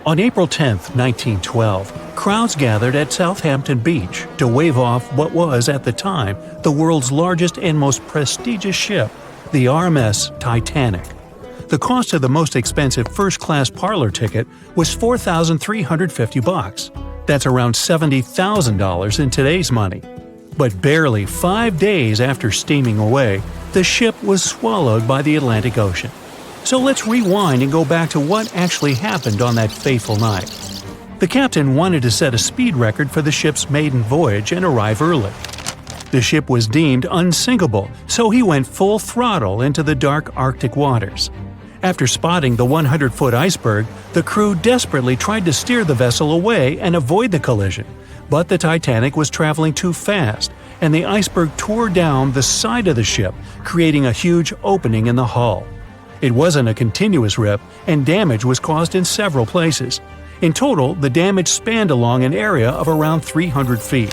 On April 10, 1912, crowds gathered at Southampton Beach to wave off what was, at the time, the world's largest and most prestigious ship, the RMS Titanic. The cost of the most expensive first-class parlor ticket was $4,350. That's around $70,000 in today's money. But barely 5 days after steaming away, the ship was swallowed by the Atlantic Ocean. So let's rewind and go back to what actually happened on that fateful night. The captain wanted to set a speed record for the ship's maiden voyage and arrive early. The ship was deemed unsinkable, so he went full throttle into the dark Arctic waters. After spotting the 100-foot iceberg, the crew desperately tried to steer the vessel away and avoid the collision, but the Titanic was traveling too fast, and the iceberg tore down the side of the ship, creating a huge opening in the hull. It wasn't a continuous rip, and damage was caused in several places. In total, the damage spanned along an area of around 300 feet.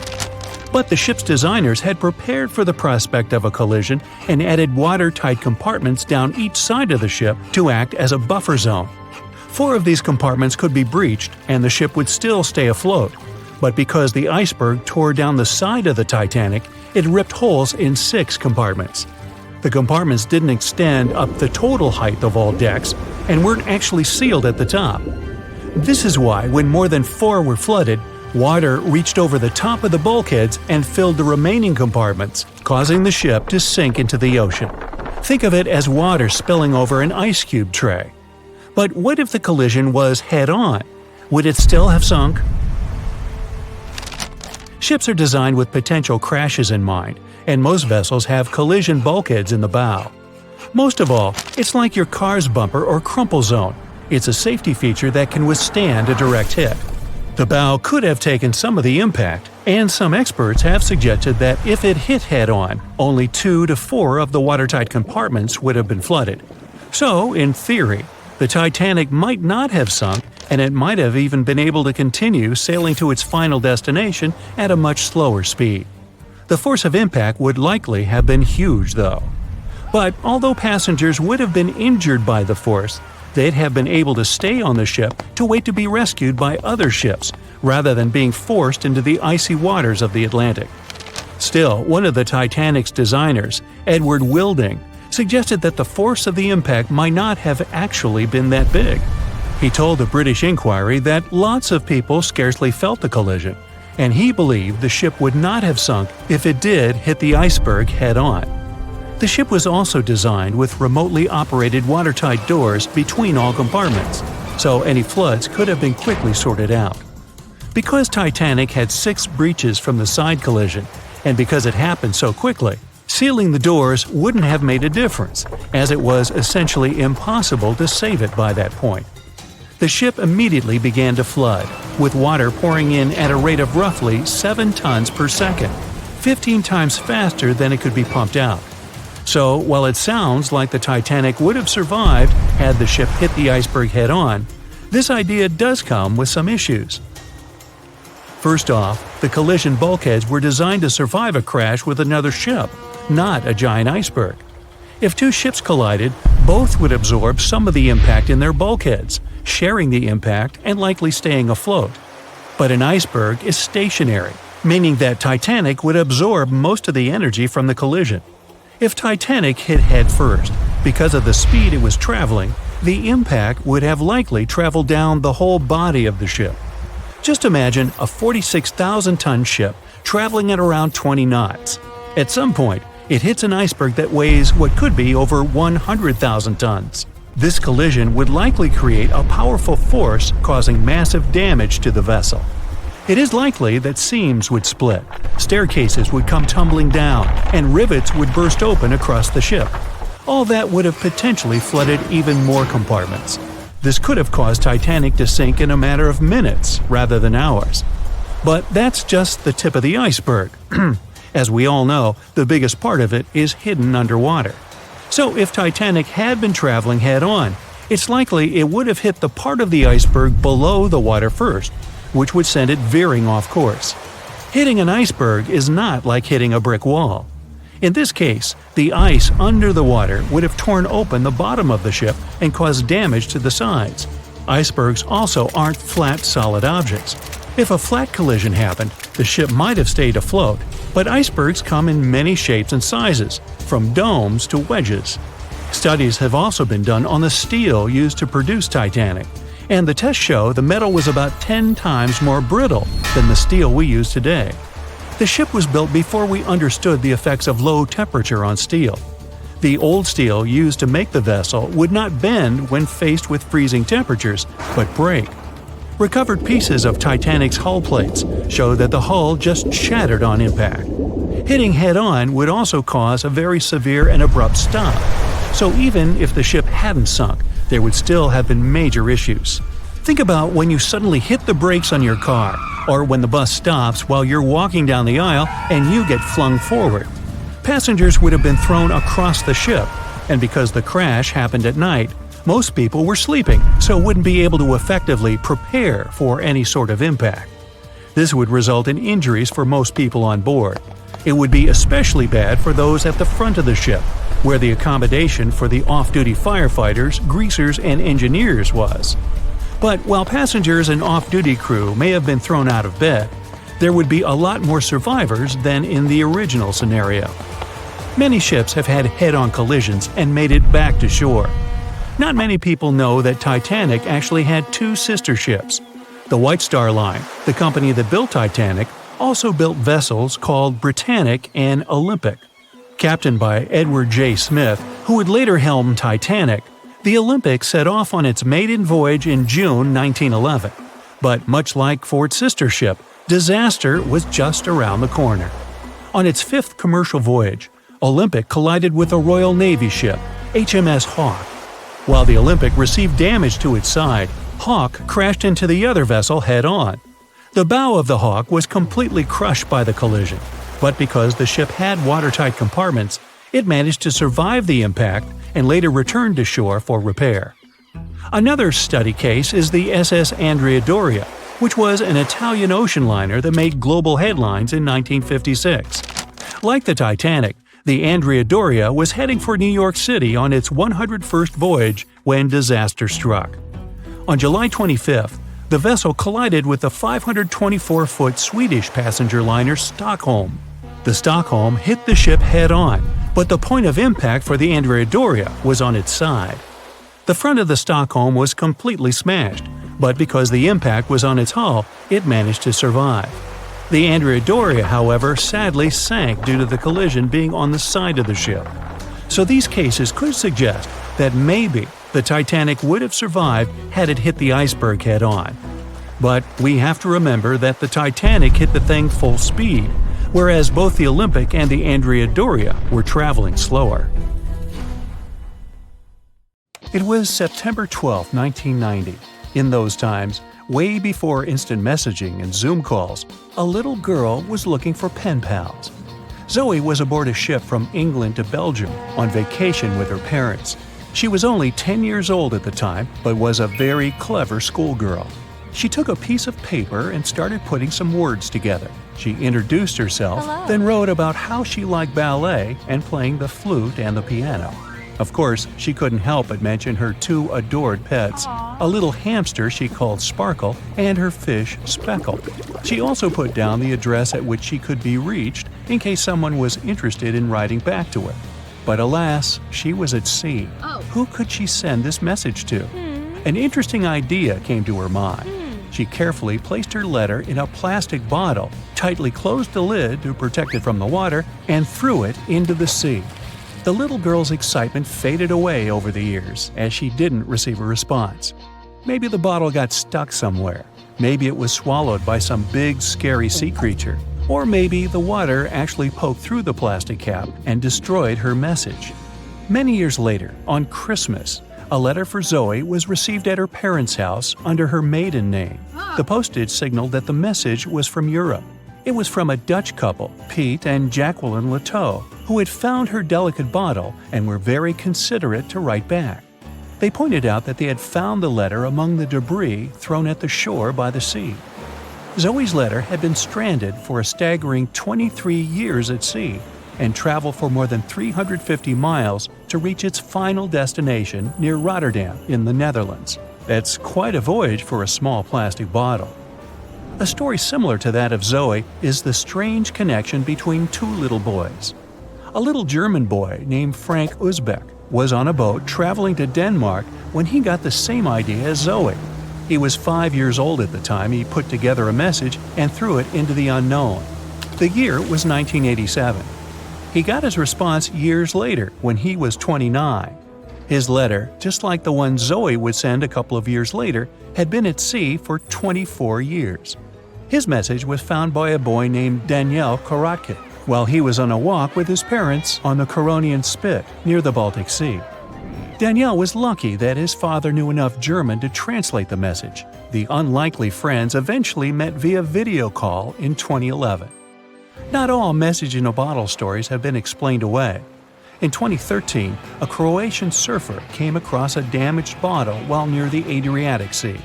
But the ship's designers had prepared for the prospect of a collision and added watertight compartments down each side of the ship to act as a buffer zone. 4 of these compartments could be breached, and the ship would still stay afloat. But because the iceberg tore down the side of the Titanic, it ripped holes in 6 compartments. The compartments didn't extend up the total height of all decks and weren't actually sealed at the top. This is why, when more than 4 were flooded, water reached over the top of the bulkheads and filled the remaining compartments, causing the ship to sink into the ocean. Think of it as water spilling over an ice cube tray. But what if the collision was head-on? Would it still have sunk? Ships are designed with potential crashes in mind, and most vessels have collision bulkheads in the bow. Most of all, it's like your car's bumper or crumple zone. It's a safety feature that can withstand a direct hit. The bow could have taken some of the impact, and some experts have suggested that if it hit head-on, only 2 to 4 of the watertight compartments would have been flooded. So, in theory, the Titanic might not have sunk, and it might have even been able to continue sailing to its final destination at a much slower speed. The force of impact would likely have been huge, though. But although passengers would have been injured by the force, they'd have been able to stay on the ship to wait to be rescued by other ships, rather than being forced into the icy waters of the Atlantic. Still, one of the Titanic's designers, Edward Wilding, suggested that the force of the impact might not have actually been that big. He told the British Inquiry that lots of people scarcely felt the collision, and he believed the ship would not have sunk if it did hit the iceberg head-on. The ship was also designed with remotely operated watertight doors between all compartments, so any floods could have been quickly sorted out. Because Titanic had 6 breaches from the side collision, and because it happened so quickly, sealing the doors wouldn't have made a difference, as it was essentially impossible to save it by that point. The ship immediately began to flood, with water pouring in at a rate of roughly 7 tons per second, 15 times faster than it could be pumped out. So, while it sounds like the Titanic would have survived had the ship hit the iceberg head-on, this idea does come with some issues. First off, the collision bulkheads were designed to survive a crash with another ship, not a giant iceberg. If 2 ships collided, both would absorb some of the impact in their bulkheads, sharing the impact and likely staying afloat. But an iceberg is stationary, meaning that Titanic would absorb most of the energy from the collision. If Titanic hit head first, because of the speed it was traveling, the impact would have likely traveled down the whole body of the ship. Just imagine a 46,000-ton ship traveling at around 20 knots. At some point, it hits an iceberg that weighs what could be over 100,000 tons. This collision would likely create a powerful force causing massive damage to the vessel. It is likely that seams would split, staircases would come tumbling down, and rivets would burst open across the ship. All that would have potentially flooded even more compartments. This could have caused Titanic to sink in a matter of minutes rather than hours. But that's just the tip of the iceberg. As we all know, the biggest part of it is hidden underwater. So if Titanic had been traveling head-on, it's likely it would have hit the part of the iceberg below the water first, which would send it veering off course. Hitting an iceberg is not like hitting a brick wall. In this case, the ice under the water would have torn open the bottom of the ship and caused damage to the sides. Icebergs also aren't flat, solid objects. If a flat collision happened, the ship might have stayed afloat, but icebergs come in many shapes and sizes, from domes to wedges. Studies have also been done on the steel used to produce Titanic, and the tests show the metal was about 10 times more brittle than the steel we use today. The ship was built before we understood the effects of low temperature on steel. The old steel used to make the vessel would not bend when faced with freezing temperatures, but break. Recovered pieces of Titanic's hull plates show that the hull just shattered on impact. Hitting head-on would also cause a very severe and abrupt stop, so even if the ship hadn't sunk, there would still have been major issues. Think about when you suddenly hit the brakes on your car, or when the bus stops while you're walking down the aisle and you get flung forward. Passengers would have been thrown across the ship, and because the crash happened at night, most people were sleeping, so wouldn't be able to effectively prepare for any sort of impact. This would result in injuries for most people on board. It would be especially bad for those at the front of the ship, where the accommodation for the off-duty firefighters, greasers, and engineers was. But while passengers and off-duty crew may have been thrown out of bed, there would be a lot more survivors than in the original scenario. Many ships have had head-on collisions and made it back to shore. Not many people know that Titanic actually had two sister ships. The White Star Line, the company that built Titanic, also built vessels called Britannic and Olympic. Captained by Edward J. Smith, who would later helm Titanic, the Olympic set off on its maiden voyage in June 1911. But much like Ford's sister ship, disaster was just around the corner. On its fifth commercial voyage, Olympic collided with a Royal Navy ship, HMS Hawke. While the Olympic received damage to its side, Hawke crashed into the other vessel head-on. The bow of the Hawke was completely crushed by the collision, but because the ship had watertight compartments, it managed to survive the impact and later returned to shore for repair. Another study case is the SS Andrea Doria, which was an Italian ocean liner that made global headlines in 1956. Like the Titanic, the Andrea Doria was heading for New York City on its 101st voyage when disaster struck. On July 25th, the vessel collided with the 524-foot Swedish passenger liner Stockholm. The Stockholm hit the ship head-on, but the point of impact for the Andrea Doria was on its side. The front of the Stockholm was completely smashed, but because the impact was on its hull, it managed to survive. The Andrea Doria, however, sadly sank due to the collision being on the side of the ship. So these cases could suggest that maybe the Titanic would have survived had it hit the iceberg head-on. But we have to remember that the Titanic hit the thing full speed, whereas both the Olympic and the Andrea Doria were traveling slower. It was September 12, 1990. In those times, way before instant messaging and Zoom calls, a little girl was looking for pen pals. Zoe was aboard a ship from England to Belgium on vacation with her parents. She was only 10 years old at the time, but was a very clever schoolgirl. She took a piece of paper and started putting some words together. She introduced herself, then wrote about how she liked ballet and playing the flute and the piano. Of course, she couldn't help but mention her two adored pets, a little hamster she called Sparkle and her fish Speckle. She also put down the address at which she could be reached in case someone was interested in writing back to her. But alas, she was at sea. Who could she send this message to? An interesting idea came to her mind. She carefully placed her letter in a plastic bottle, tightly closed the lid to protect it from the water, and threw it into the sea. The little girl's excitement faded away over the years as she didn't receive a response. Maybe the bottle got stuck somewhere. Maybe it was swallowed by some big, scary sea creature. Or maybe the water actually poked through the plastic cap and destroyed her message. Many years later, on Christmas, a letter for Zoe was received at her parents' house under her maiden name. The postage signaled that the message was from Europe. It was from a Dutch couple, Piet and Jacqueline Leteau, who had found her delicate bottle and were very considerate to write back. They pointed out that they had found the letter among the debris thrown at the shore by the sea. Zoe's letter had been stranded for a staggering 23 years at sea and traveled for more than 350 miles to reach its final destination near Rotterdam in the Netherlands. That's quite a voyage for a small plastic bottle. A story similar to that of Zoe is the strange connection between two little boys. A little German boy named Frank Uzbek was on a boat traveling to Denmark when he got the same idea as Zoe. He was 5 years old at the time he put together a message and threw it into the unknown. The year was 1987. He got his response years later when he was 29. His letter, just like the one Zoe would send a couple of years later, had been at sea for 24 years. His message was found by a boy named Daniel Korotkin while he was on a walk with his parents on the Koronian Spit near the Baltic Sea. Daniel was lucky that his father knew enough German to translate the message. The unlikely friends eventually met via video call in 2011. Not all message-in-a-bottle stories have been explained away. In 2013, a Croatian surfer came across a damaged bottle while near the Adriatic Sea.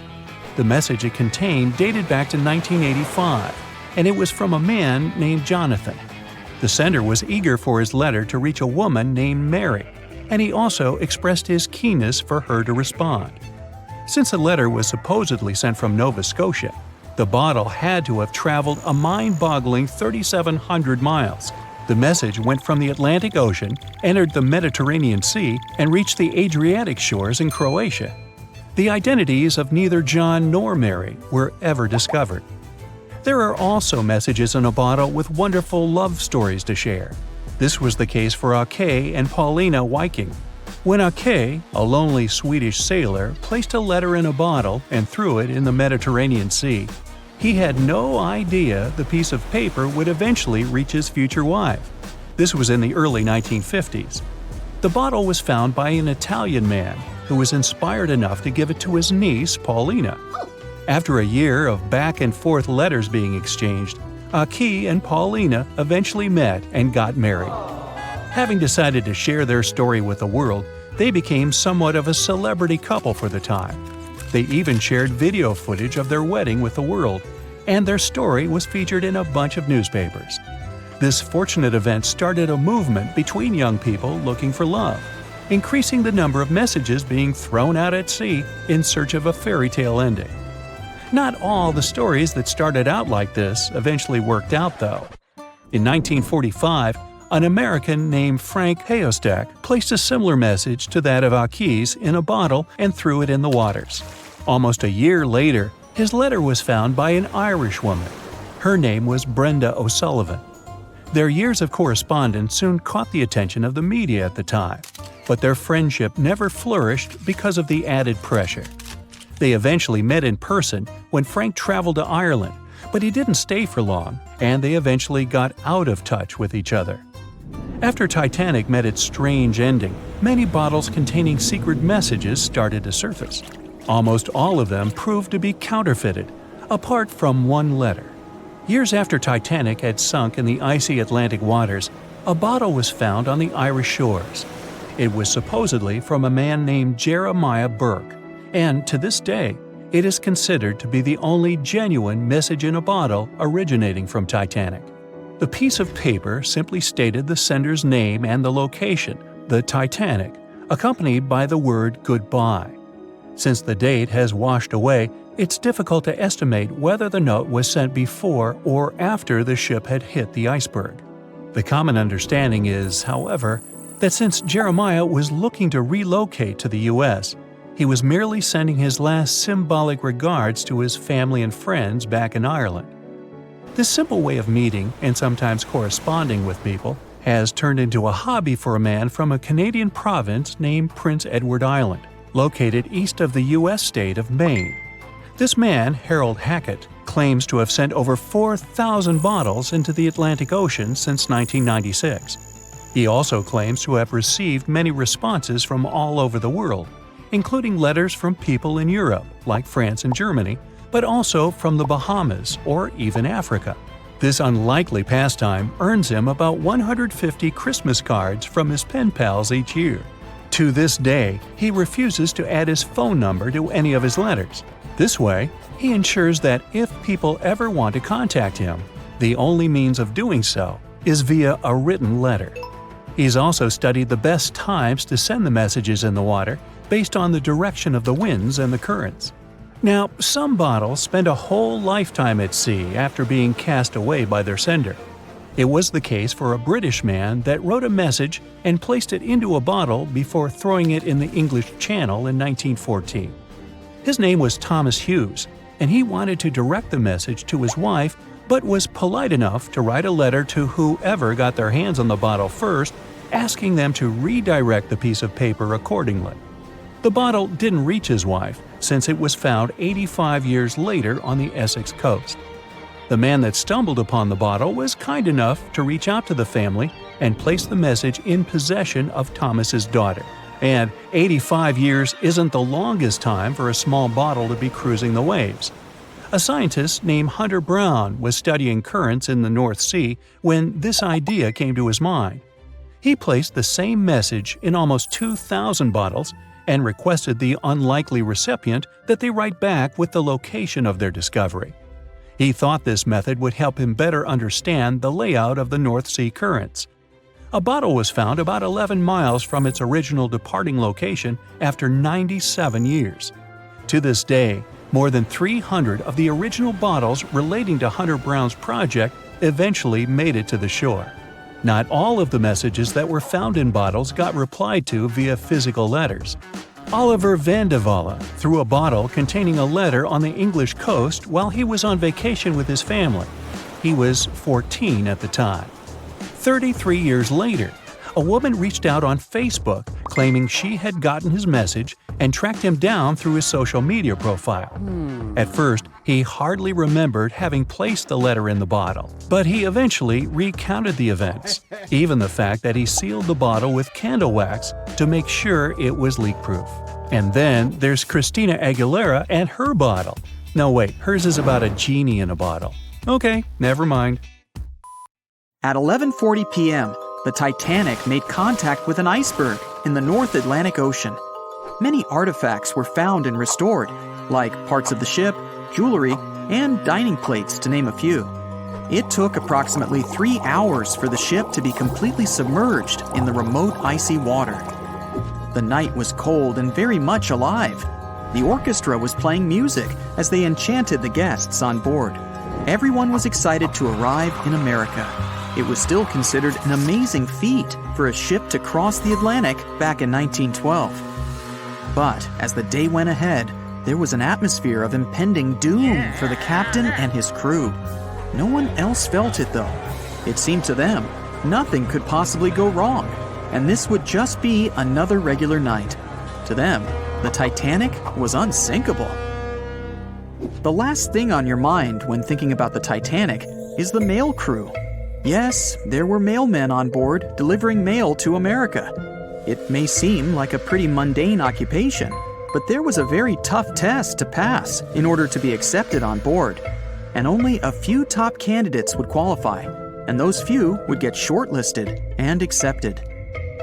The message it contained dated back to 1985, and it was from a man named Jonathan. The sender was eager for his letter to reach a woman named Mary, and he also expressed his keenness for her to respond. Since the letter was supposedly sent from Nova Scotia, the bottle had to have traveled a mind-boggling 3,700 miles. The message went from the Atlantic Ocean, entered the Mediterranean Sea, and reached the Adriatic shores in Croatia. The identities of neither John nor Mary were ever discovered. There are also messages in a bottle with wonderful love stories to share. This was the case for Ake and Paulina Viking. When Ake, a lonely Swedish sailor, placed a letter in a bottle and threw it in the Mediterranean Sea, he had no idea the piece of paper would eventually reach his future wife. This was in the early 1950s. The bottle was found by an Italian man who was inspired enough to give it to his niece, Paulina. After a year of back-and-forth letters being exchanged, Ake and Paulina eventually met and got married. Having decided to share their story with the world, they became somewhat of a celebrity couple for the time. They even shared video footage of their wedding with the world, and their story was featured in a bunch of newspapers. This fortunate event started a movement between young people looking for love, increasing the number of messages being thrown out at sea in search of a fairy tale ending. Not all the stories that started out like this eventually worked out, though. In 1945, an American named Frank Hayostek placed a similar message to that of Ake's in a bottle and threw it in the waters. Almost a year later, his letter was found by an Irish woman. Her name was Brenda O'Sullivan. Their years of correspondence soon caught the attention of the media at the time, but their friendship never flourished because of the added pressure. They eventually met in person when Frank traveled to Ireland, but he didn't stay for long, and they eventually got out of touch with each other. After Titanic met its strange ending, many bottles containing secret messages started to surface. Almost all of them proved to be counterfeited, apart from one letter. Years after Titanic had sunk in the icy Atlantic waters, a bottle was found on the Irish shores. It was supposedly from a man named Jeremiah Burke, and to this day, it is considered to be the only genuine message in a bottle originating from Titanic. The piece of paper simply stated the sender's name and the location, the Titanic, accompanied by the word goodbye. Since the date has washed away, it's difficult to estimate whether the note was sent before or after the ship had hit the iceberg. The common understanding is, however, that since Jeremiah was looking to relocate to the U.S., he was merely sending his last symbolic regards to his family and friends back in Ireland. This simple way of meeting and sometimes corresponding with people has turned into a hobby for a man from a Canadian province named Prince Edward Island, located east of the U.S. state of Maine. This man, Harold Hackett, claims to have sent over 4,000 bottles into the Atlantic Ocean since 1996. He also claims to have received many responses from all over the world, including letters from people in Europe, like France and Germany, but also from the Bahamas or even Africa. This unlikely pastime earns him about 150 Christmas cards from his pen pals each year. To this day, he refuses to add his phone number to any of his letters. This way, he ensures that if people ever want to contact him, the only means of doing so is via a written letter. He's also studied the best times to send the messages in the water based on the direction of the winds and the currents. Now, some bottles spend a whole lifetime at sea after being cast away by their sender. It was the case for a British man that wrote a message and placed it into a bottle before throwing it in the English Channel in 1914. His name was Thomas Hughes, and he wanted to direct the message to his wife, but was polite enough to write a letter to whoever got their hands on the bottle first, asking them to redirect the piece of paper accordingly. The bottle didn't reach his wife, since it was found 85 years later on the Essex coast. The man that stumbled upon the bottle was kind enough to reach out to the family and place the message in possession of Thomas's daughter. And 85 years isn't the longest time for a small bottle to be cruising the waves. A scientist named Hunter Brown was studying currents in the North Sea when this idea came to his mind. He placed the same message in almost 2,000 bottles and requested the unlikely recipient that they write back with the location of their discovery. He thought this method would help him better understand the layout of the North Sea currents. A bottle was found about 11 miles from its original departing location after 97 years. To this day, more than 300 of the original bottles relating to Hunter Brown's project eventually made it to the shore. Not all of the messages that were found in bottles got replied to via physical letters. Oliver van de Walle threw a bottle containing a letter on the English coast while he was on vacation with his family. He was 14 at the time. 33 years later, a woman reached out on Facebook claiming she had gotten his message and tracked him down through his social media profile. At first, he hardly remembered having placed the letter in the bottle, but he eventually recounted the events, even the fact that he sealed the bottle with candle wax to make sure it was leak-proof. And then there's Christina Aguilera and her bottle. No wait, hers is about a genie in a bottle. Okay, never mind. At 11:40 p.m., the Titanic made contact with an iceberg in the North Atlantic Ocean. Many artifacts were found and restored, like parts of the ship, jewelry, and dining plates, to name a few. It took approximately 3 hours for the ship to be completely submerged in the remote icy water. The night was cold and very much alive. The orchestra was playing music as they enchanted the guests on board. Everyone was excited to arrive in America. It was still considered an amazing feat for a ship to cross the Atlantic back in 1912. But as the day went ahead, there was an atmosphere of impending doom for the captain and his crew. No one else felt it though. It seemed to them nothing could possibly go wrong, and this would just be another regular night. To them, the Titanic was unsinkable. The last thing on your mind when thinking about the Titanic is the mail crew. Yes, there were mailmen on board delivering mail to America. It may seem like a pretty mundane occupation, but there was a very tough test to pass in order to be accepted on board, and only a few top candidates would qualify, and those few would get shortlisted and accepted.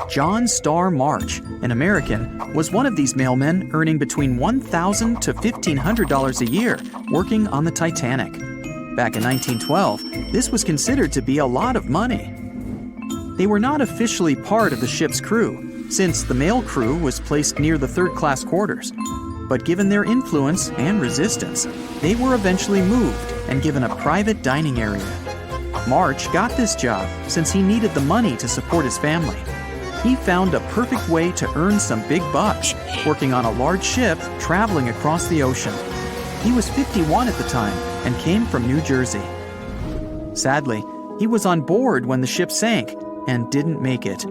John Starr March, an American, was one of these mailmen earning between $1,000 to $1,500 a year working on the Titanic. Back in 1912, this was considered to be a lot of money. They were not officially part of the ship's crew, since the mail crew was placed near the third-class quarters. But given their influence and resistance, they were eventually moved and given a private dining area. March got this job since he needed the money to support his family. He found a perfect way to earn some big bucks, working on a large ship traveling across the ocean. He was 51 at the time and came from New Jersey. Sadly, he was on board when the ship sank and didn't make it.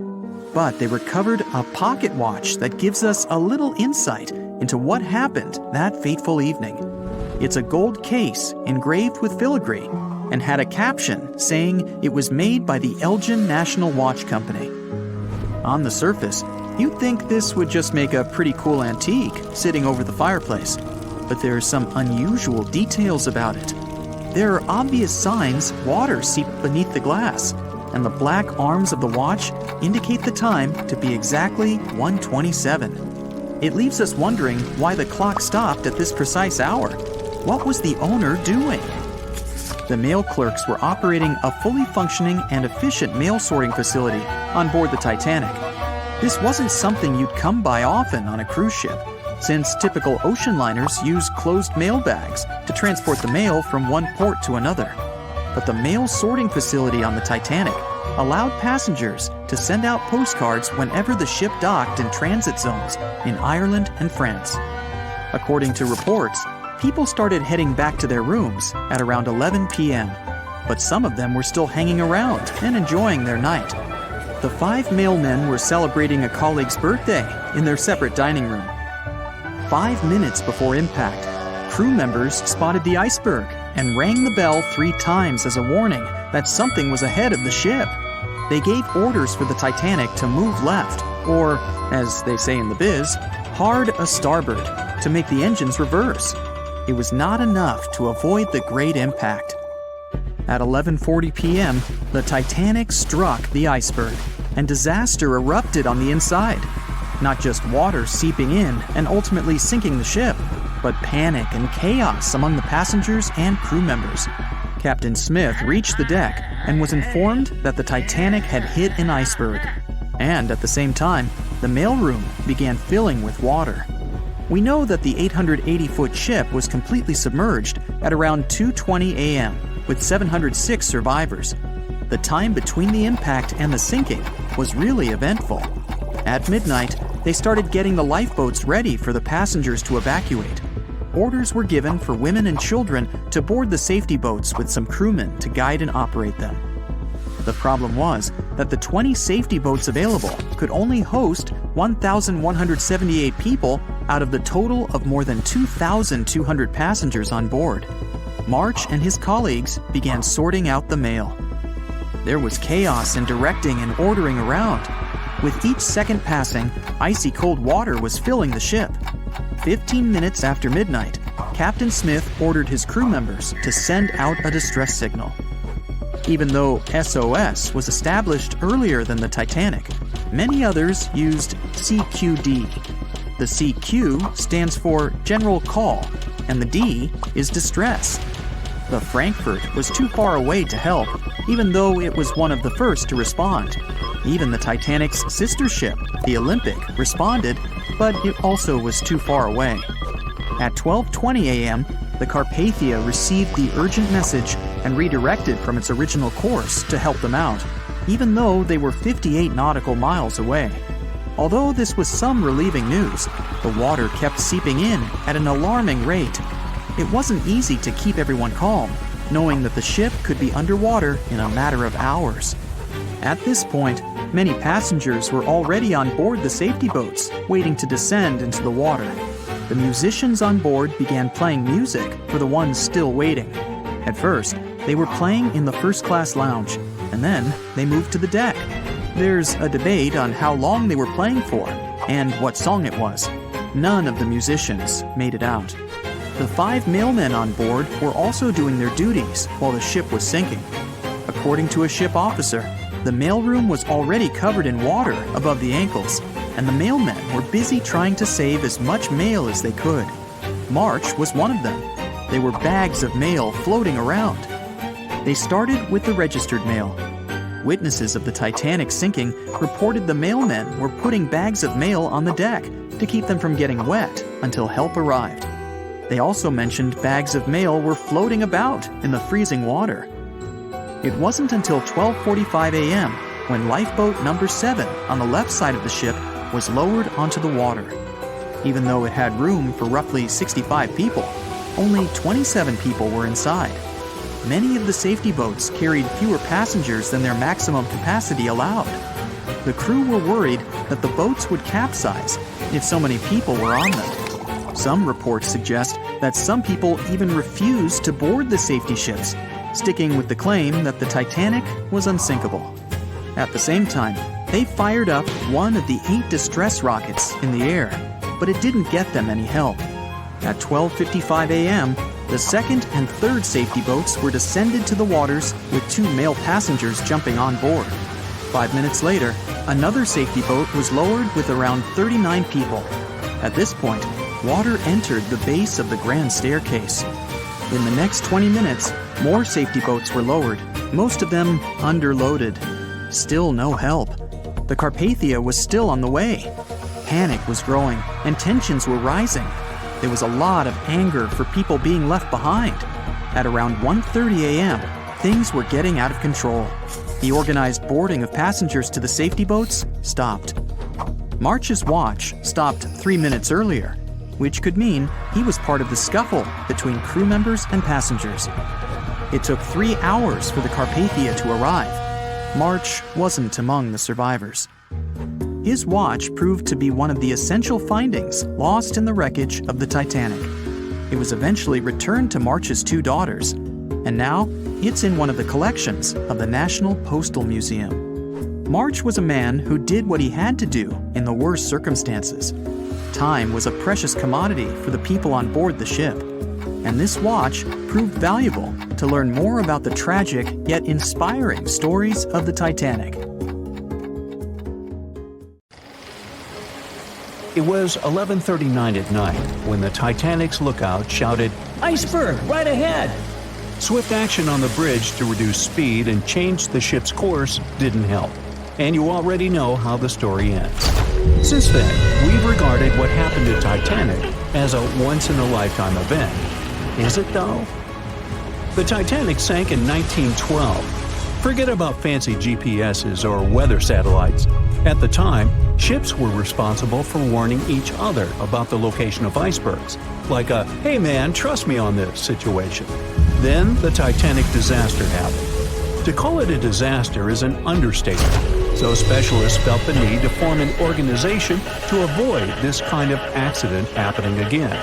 But they recovered a pocket watch that gives us a little insight into what happened that fateful evening. It's a gold case engraved with filigree and had a caption saying it was made by the Elgin National Watch Company. On the surface, you'd think this would just make a pretty cool antique sitting over the fireplace, but there are some unusual details about it. There are obvious signs water seeped beneath the glass, and the black arms of the watch indicate the time to be exactly 1:27. It leaves us wondering why the clock stopped at this precise hour. What was the owner doing? The mail clerks were operating a fully functioning and efficient mail sorting facility on board the Titanic. This wasn't something you'd come by often on a cruise ship, since typical ocean liners use closed mail bags to transport the mail from one port to another. But the mail sorting facility on the Titanic allowed passengers to send out postcards whenever the ship docked in transit zones in Ireland and France. According to reports, people started heading back to their rooms at around 11 p.m., but some of them were still hanging around and enjoying their night. The 5 mailmen were celebrating a colleague's birthday in their separate dining room. 5 minutes before impact, crew members spotted the iceberg and rang the bell 3 times as a warning that something was ahead of the ship. They gave orders for the Titanic to move left, or, as they say in the biz, hard a starboard, to make the engines reverse. It was not enough to avoid the great impact. At 11:40 p.m., the Titanic struck the iceberg, and disaster erupted on the inside. Not just water seeping in and ultimately sinking the ship, but panic and chaos among the passengers and crew members. Captain Smith reached the deck and was informed that the Titanic had hit an iceberg. And at the same time, the mailroom began filling with water. We know that the 880-foot ship was completely submerged at around 2:20 a.m., with 706 survivors. The time between the impact and the sinking was really eventful. At midnight, they started getting the lifeboats ready for the passengers to evacuate. Orders were given for women and children to board the safety boats with some crewmen to guide and operate them. The problem was that the 20 safety boats available could only host 1,178 people out of the total of more than 2,200 passengers on board. March and his colleagues began sorting out the mail. There was chaos in directing and ordering around. With each second passing, icy cold water was filling the ship. 15 minutes after midnight, Captain Smith ordered his crew members to send out a distress signal. Even though SOS was established earlier than the Titanic, many others used CQD. The CQ stands for General Call, and the D is Distress. The Frankfurt was too far away to help, even though it was one of the first to respond. Even the Titanic's sister ship, the Olympic, responded, but it also was too far away. At 12:20 a.m., the Carpathia received the urgent message and redirected from its original course to help them out, even though they were 58 nautical miles away. Although this was some relieving news, the water kept seeping in at an alarming rate. It wasn't easy to keep everyone calm, knowing that the ship could be underwater in a matter of hours. At this point, many passengers were already on board the safety boats, waiting to descend into the water. The musicians on board began playing music for the ones still waiting. At first, they were playing in the first-class lounge, and then they moved to the deck. There's a debate on how long they were playing for and what song it was. None of the musicians made it out. The 5 mailmen on board were also doing their duties while the ship was sinking. According to a ship officer, the mailroom was already covered in water above the ankles, and the mailmen were busy trying to save as much mail as they could. March was one of them. There were bags of mail floating around. They started with the registered mail. Witnesses of the Titanic sinking reported the mailmen were putting bags of mail on the deck to keep them from getting wet until help arrived. They also mentioned bags of mail were floating about in the freezing water. It wasn't until 12:45 a.m. when lifeboat number 7 on the left side of the ship was lowered onto the water. Even though it had room for roughly 65 people, only 27 people were inside. Many of the safety boats carried fewer passengers than their maximum capacity allowed. The crew were worried that the boats would capsize if so many people were on them. Some reports suggest that some people even refused to board the safety ships, sticking with the claim that the Titanic was unsinkable. At the same time, they fired up one of the 8 distress rockets in the air, but it didn't get them any help. At 12:55 a.m., the second and third safety boats were descended to the waters with 2 male passengers jumping on board. 5 minutes later, another safety boat was lowered with around 39 people. At this point, water entered the base of the grand staircase. In the next 20 minutes, more safety boats were lowered, most of them underloaded. Still no help. the Carpathia was still on the way. Panic was growing and tensions were rising. There was a lot of anger for people being left behind. At around 1:30 a.m., things were getting out of control. The organized boarding of passengers to the safety boats stopped. March's watch stopped 3 minutes earlier, which could mean he was part of the scuffle between crew members and passengers. It took 3 hours for the Carpathia to arrive. March wasn't among the survivors. His watch proved to be one of the essential findings lost in the wreckage of the Titanic. It was eventually returned to March's 2 daughters, and now it's in one of the collections of the National Postal Museum. March was a man who did what he had to do in the worst circumstances. Time was a precious commodity for the people on board the ship, and this watch proved valuable to learn more about the tragic yet inspiring stories of the Titanic. It was 11:39 at night when the Titanic's lookout shouted, "Iceberg, right ahead!" Swift action on the bridge to reduce speed and change the ship's course didn't help, and you already know how the story ends. Since then, we've regarded what happened to Titanic as a once-in-a-lifetime event. Is it though? The Titanic sank in 1912. Forget about fancy GPSs or weather satellites. At the time, ships were responsible for warning each other about the location of icebergs, like a "hey man, trust me on this" situation. Then the Titanic disaster happened. To call it a disaster is an understatement, so specialists felt the need to form an organization to avoid this kind of accident happening again.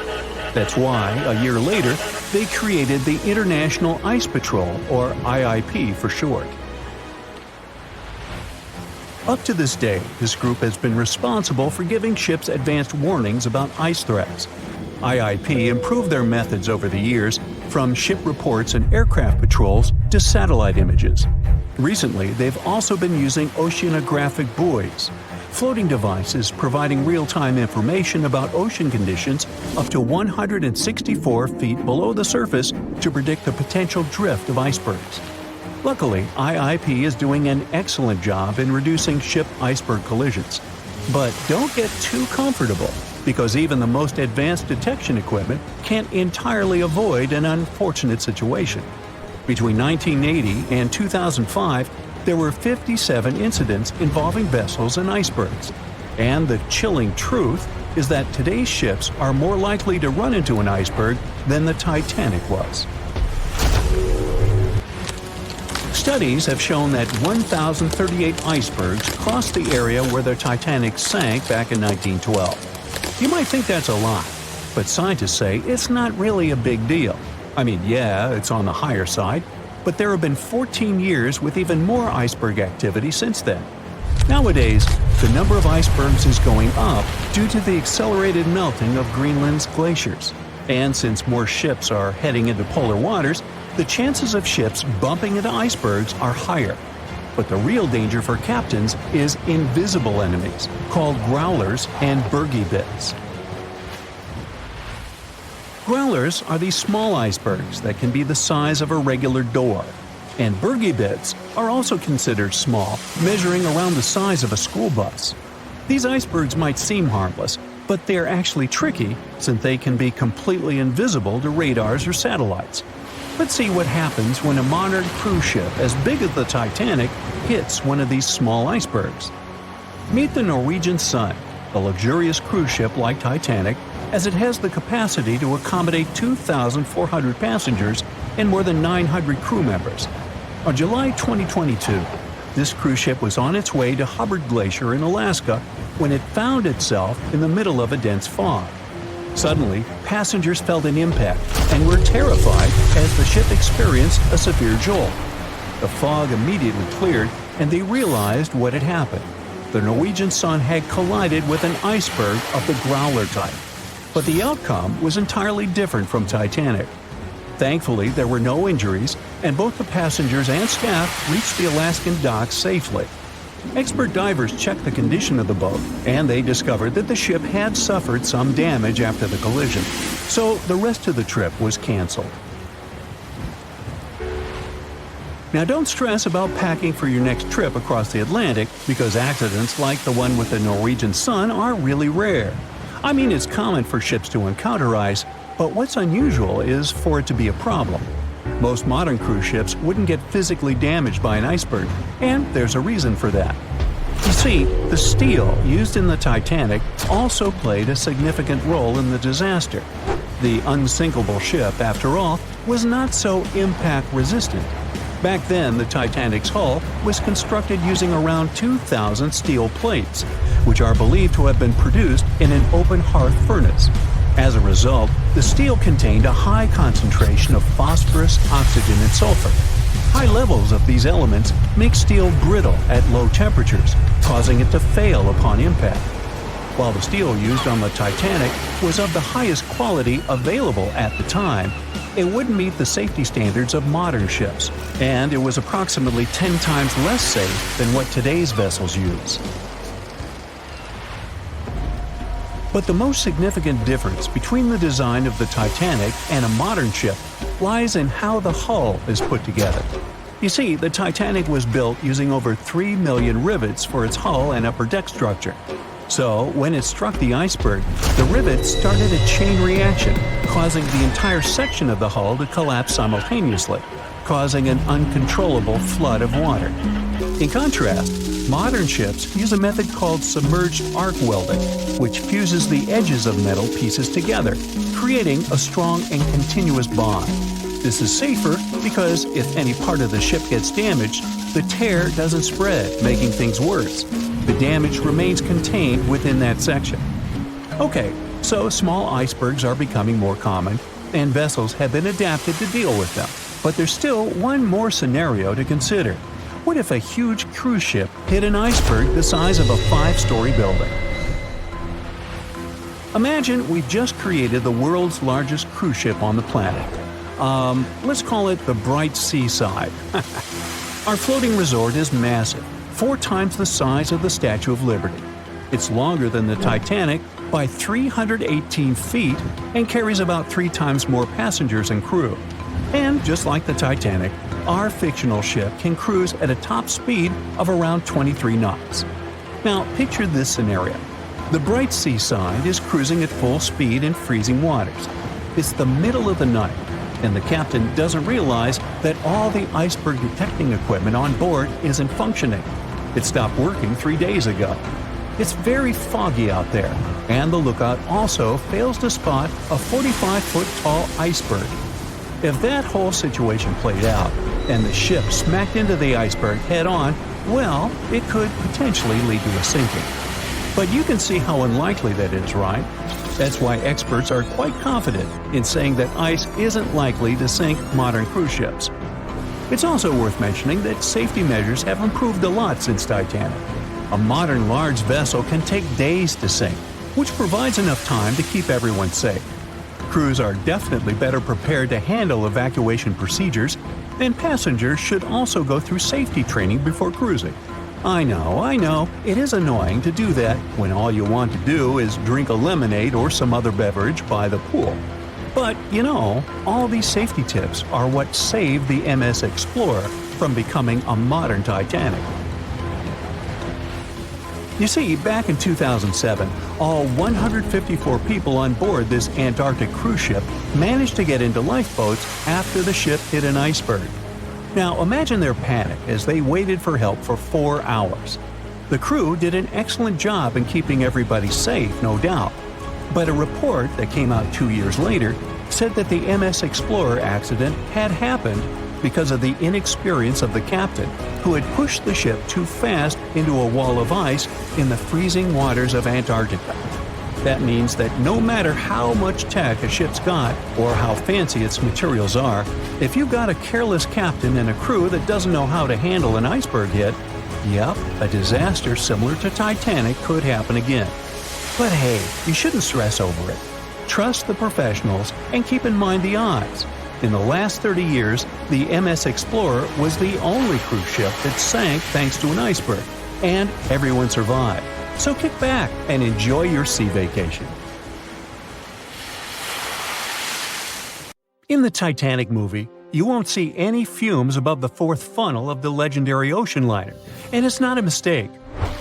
That's why, a year later, they created the International Ice Patrol, or IIP for short. Up to this day, this group has been responsible for giving ships advanced warnings about ice threats. IIP improved their methods over the years, from ship reports and aircraft patrols to satellite images. Recently, they've also been using oceanographic buoys, floating devices providing real-time information about ocean conditions up to 164 feet below the surface to predict the potential drift of icebergs. Luckily, IIP is doing an excellent job in reducing ship iceberg collisions. But don't get too comfortable, because even the most advanced detection equipment can't entirely avoid an unfortunate situation. Between 1980 and 2005, there were 57 incidents involving vessels and icebergs. And the chilling truth is that today's ships are more likely to run into an iceberg than the Titanic was. Studies have shown that 1,038 icebergs crossed the area where the Titanic sank back in 1912. You might think that's a lot, but scientists say it's not really a big deal. I mean, yeah, it's on the higher side, but there have been 14 years with even more iceberg activity since then. Nowadays, the number of icebergs is going up due to the accelerated melting of Greenland's glaciers. And since more ships are heading into polar waters, the chances of ships bumping into icebergs are higher. But the real danger for captains is invisible enemies, called growlers and bergy bits. Growlers are these small icebergs that can be the size of a regular door. And bergy bits are also considered small, measuring around the size of a school bus. These icebergs might seem harmless, but they're actually tricky since they can be completely invisible to radars or satellites. Let's see what happens when a modern cruise ship as big as the Titanic hits one of these small icebergs. Meet the Norwegian Sun, a luxurious cruise ship like Titanic, as it has the capacity to accommodate 2,400 passengers and more than 900 crew members. On July 2022, this cruise ship was on its way to Hubbard Glacier in Alaska when it found itself in the middle of a dense fog. Suddenly, passengers felt an impact and were terrified as the ship experienced a severe jolt. The fog immediately cleared and they realized what had happened. The Norwegian Sun had collided with an iceberg of the growler type. But the outcome was entirely different from Titanic. Thankfully, there were no injuries, and both the passengers and staff reached the Alaskan docks safely. Expert divers checked the condition of the boat, and they discovered that the ship had suffered some damage after the collision, so the rest of the trip was canceled. Now don't stress about packing for your next trip across the Atlantic because accidents like the one with the Norwegian Sun are really rare. I mean, it's common for ships to encounter ice, but what's unusual is for it to be a problem. Most modern cruise ships wouldn't get physically damaged by an iceberg, and there's a reason for that. You see, the steel used in the Titanic also played a significant role in the disaster. The unsinkable ship, after all, was not so impact-resistant. Back then, the Titanic's hull was constructed using around 2,000 steel plates, which are believed to have been produced in an open hearth furnace. As a result, the steel contained a high concentration of phosphorus, oxygen, and sulfur. High levels of these elements make steel brittle at low temperatures, causing it to fail upon impact. While the steel used on the Titanic was of the highest quality available at the time, it wouldn't meet the safety standards of modern ships, and it was approximately 10 times less safe than what today's vessels use. But the most significant difference between the design of the Titanic and a modern ship lies in how the hull is put together. You see, the Titanic was built using over 3 million rivets for its hull and upper deck structure. So, when it struck the iceberg, the rivets started a chain reaction, causing the entire section of the hull to collapse simultaneously, causing an uncontrollable flood of water. In contrast, modern ships use a method called submerged arc welding, which fuses the edges of metal pieces together, creating a strong and continuous bond. This is safer because if any part of the ship gets damaged, the tear doesn't spread, making things worse. The damage remains contained within that section. Okay, so small icebergs are becoming more common, and vessels have been adapted to deal with them. But there's still one more scenario to consider. What if a huge cruise ship hit an iceberg the size of a 5-story building? Imagine we've just created the world's largest cruise ship on the planet. Let's call it the Bright Seaside. Our floating resort is massive, 4 times the size of the Statue of Liberty. It's longer than the Titanic by 318 feet and carries about 3 times more passengers and crew. And just like the Titanic, our fictional ship can cruise at a top speed of around 23 knots. Now, picture this scenario. The Bright Seaside is cruising at full speed in freezing waters. It's the middle of the night, and the captain doesn't realize that all the iceberg detecting equipment on board isn't functioning. It stopped working 3 days ago. It's very foggy out there, and the lookout also fails to spot a 45-foot-tall iceberg. If that whole situation played out, and the ship smacked into the iceberg head-on, well, it could potentially lead to a sinking. But you can see how unlikely that is, right? That's why experts are quite confident in saying that ice isn't likely to sink modern cruise ships. It's also worth mentioning that safety measures have improved a lot since Titanic. A modern large vessel can take days to sink, which provides enough time to keep everyone safe. Crews are definitely better prepared to handle evacuation procedures, and passengers should also go through safety training before cruising. I know, it is annoying to do that when all you want to do is drink a lemonade or some other beverage by the pool. But, all these safety tips are what saved the MS Explorer from becoming a modern Titanic. You see, back in 2007, all 154 people on board this Antarctic cruise ship managed to get into lifeboats after the ship hit an iceberg. Now, imagine their panic as they waited for help for 4 hours. The crew did an excellent job in keeping everybody safe, no doubt. But a report that came out 2 years later said that the MS Explorer accident had happened because of the inexperience of the captain, who had pushed the ship too fast into a wall of ice in the freezing waters of Antarctica. That means that no matter how much tech a ship's got or how fancy its materials are, if you've got a careless captain and a crew that doesn't know how to handle an iceberg hit, yep, a disaster similar to Titanic could happen again. But hey, you shouldn't stress over it. Trust the professionals and keep in mind the odds. In the last 30 years, the MS Explorer was the only cruise ship that sank thanks to an iceberg, and everyone survived. So kick back and enjoy your sea vacation. In the Titanic movie, You won't see any fumes above the fourth funnel of the legendary ocean liner, and it's not a mistake.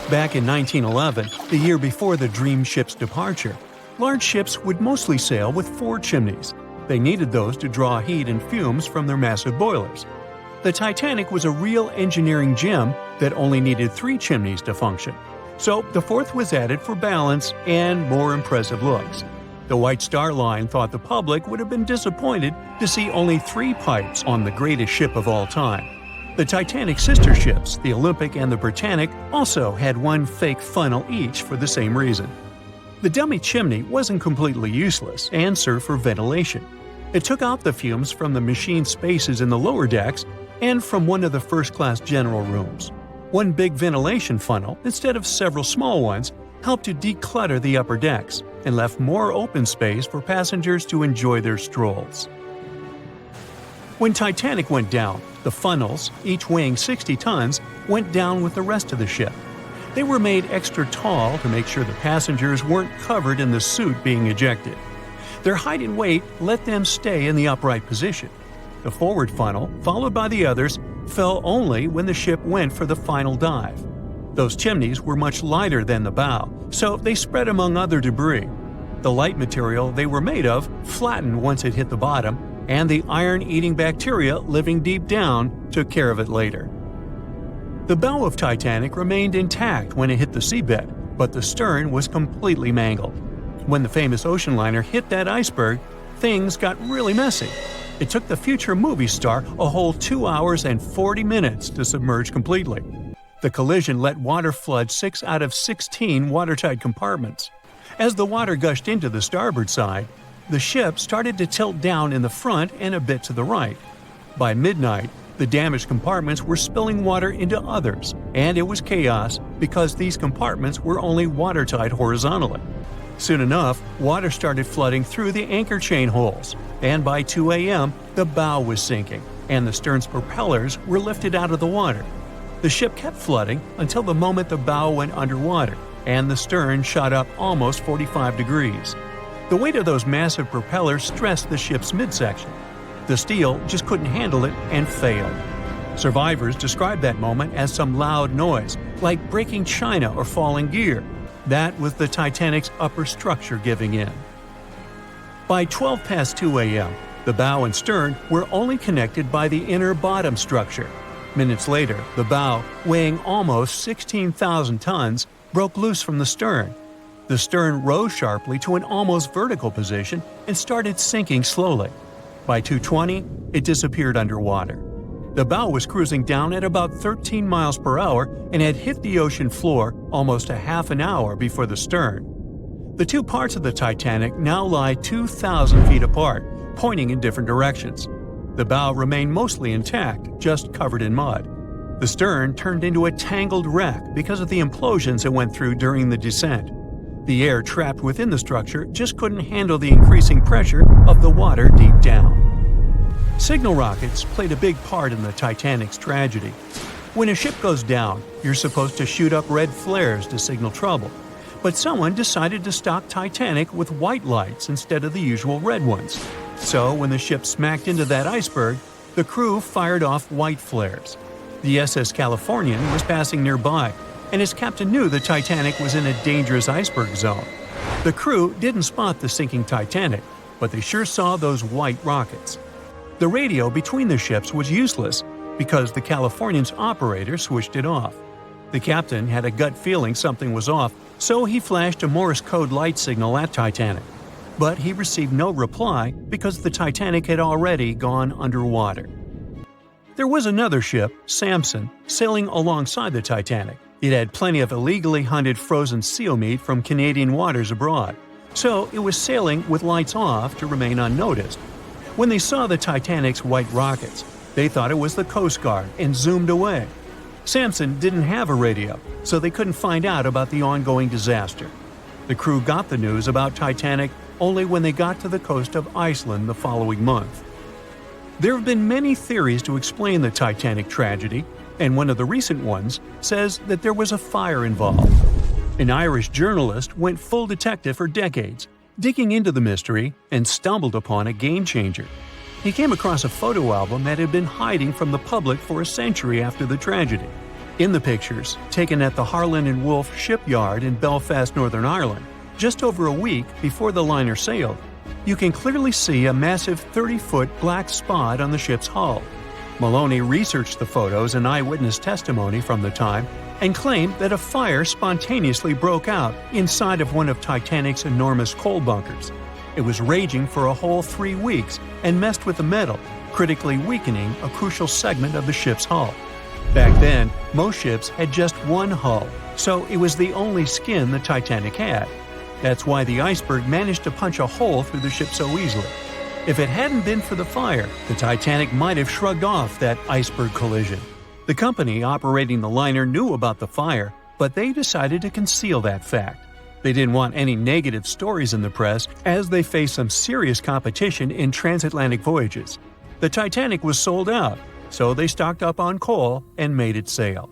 Back in 1911, the year before the Dream ship's departure, large ships would mostly sail with 4 chimneys. They needed those to draw heat and fumes from their massive boilers. The Titanic was a real engineering gem that only needed 3 chimneys to function. So the fourth was added for balance and more impressive looks. The White Star Line thought the public would have been disappointed to see only 3 pipes on the greatest ship of all time. The Titanic's sister ships, the Olympic and the Britannic, also had 1 fake funnel each for the same reason. The dummy chimney wasn't completely useless and served for ventilation. It took out the fumes from the machine spaces in the lower decks and from one of the first-class general rooms. 1 big ventilation funnel, instead of several small ones, helped to declutter the upper decks and left more open space for passengers to enjoy their strolls. When Titanic went down, the funnels, each weighing 60 tons, went down with the rest of the ship. They were made extra tall to make sure the passengers weren't covered in the soot being ejected. Their height and weight let them stay in the upright position. The forward funnel, followed by the others, fell only when the ship went for the final dive. Those chimneys were much lighter than the bow, so they spread among other debris. The light material they were made of flattened once it hit the bottom, and the iron-eating bacteria living deep down took care of it later. The bow of Titanic remained intact when it hit the seabed, but the stern was completely mangled. When the famous ocean liner hit that iceberg, things got really messy. It took the future movie star a whole 2 hours and 40 minutes to submerge completely. The collision let water flood 6 out of 16 watertight compartments. As the water gushed into the starboard side, the ship started to tilt down in the front and a bit to the right. By midnight, the damaged compartments were spilling water into others, and it was chaos because these compartments were only watertight horizontally. Soon enough, water started flooding through the anchor chain holes, and by 2 a.m., the bow was sinking, and the stern's propellers were lifted out of the water. The ship kept flooding until the moment the bow went underwater, and the stern shot up almost 45 degrees. The weight of those massive propellers stressed the ship's midsection. The steel just couldn't handle it and failed. Survivors described that moment as some loud noise, like breaking china or falling gear. That was the Titanic's upper structure giving in. By 12 past 2 a.m., the bow and stern were only connected by the inner bottom structure. Minutes later, the bow, weighing almost 16,000 tons, broke loose from the stern. The stern rose sharply to an almost vertical position and started sinking slowly. By 2:20, it disappeared underwater. The bow was cruising down at about 13 miles per hour and had hit the ocean floor almost a half an hour before the stern. The 2 parts of the Titanic now lie 2,000 feet apart, pointing in different directions. The bow remained mostly intact, just covered in mud. The stern turned into a tangled wreck because of the implosions it went through during the descent. The air trapped within the structure just couldn't handle the increasing pressure of the water deep down. Signal rockets played a big part in the Titanic's tragedy. When a ship goes down, you're supposed to shoot up red flares to signal trouble. But someone decided to stock Titanic with white lights instead of the usual red ones. So when the ship smacked into that iceberg, the crew fired off white flares. The SS Californian was passing nearby, and his captain knew the Titanic was in a dangerous iceberg zone. The crew didn't spot the sinking Titanic, but they sure saw those white rockets. The radio between the ships was useless because the Californian's operator switched it off. The captain had a gut feeling something was off, so he flashed a Morse code light signal at Titanic. But he received no reply because the Titanic had already gone underwater. There was another ship, Samson, sailing alongside the Titanic. It had plenty of illegally hunted frozen seal meat from Canadian waters abroad, so it was sailing with lights off to remain unnoticed. When they saw the Titanic's white rockets, they thought it was the Coast Guard and zoomed away. Samson didn't have a radio, so they couldn't find out about the ongoing disaster. The crew got the news about Titanic only when they got to the coast of Iceland the following month. There have been many theories to explain the Titanic tragedy, and one of the recent ones says that there was a fire involved. An Irish journalist went full detective for decades, digging into the mystery, and stumbled upon a game-changer. He came across a photo album that had been hiding from the public for a century after the tragedy. In the pictures, taken at the Harland and Wolff shipyard in Belfast, Northern Ireland, just over a week before the liner sailed, you can clearly see a massive 30-foot black spot on the ship's hull. Maloney researched the photos and eyewitness testimony from the time and claimed that a fire spontaneously broke out inside of one of Titanic's enormous coal bunkers. It was raging for a whole 3 weeks and messed with the metal, critically weakening a crucial segment of the ship's hull. Back then, most ships had just one hull, so it was the only skin the Titanic had. That's why the Iceberg managed to punch a hole through the ship so easily. If it hadn't been for the fire, the Titanic might have shrugged off that iceberg collision. The company operating the liner knew about the fire, but they decided to conceal that fact. They didn't want any negative stories in the press as they faced some serious competition in transatlantic voyages. The Titanic was sold out, so they stocked up on coal and made it sail.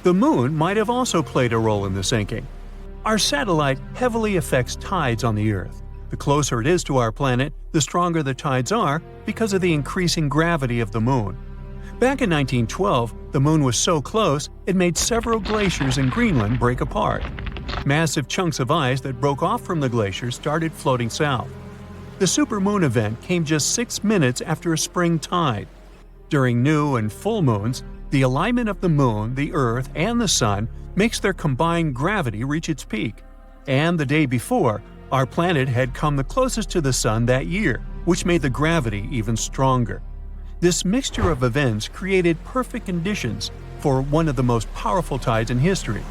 The moon might have also played a role in the sinking. Our satellite heavily affects tides on the Earth. The closer it is to our planet, the stronger the tides are because of the increasing gravity of the moon. Back in 1912, the moon was so close it made several glaciers in Greenland break apart. Massive chunks of ice that broke off from the glaciers started floating south. The supermoon event came just 6 minutes after a spring tide. During new and full moons, the alignment of the moon, the Earth, and the Sun makes their combined gravity reach its peak. And the day before, our planet had come the closest to the Sun that year, which made the gravity even stronger. This mixture of events created perfect conditions for one of the most powerful tides in history.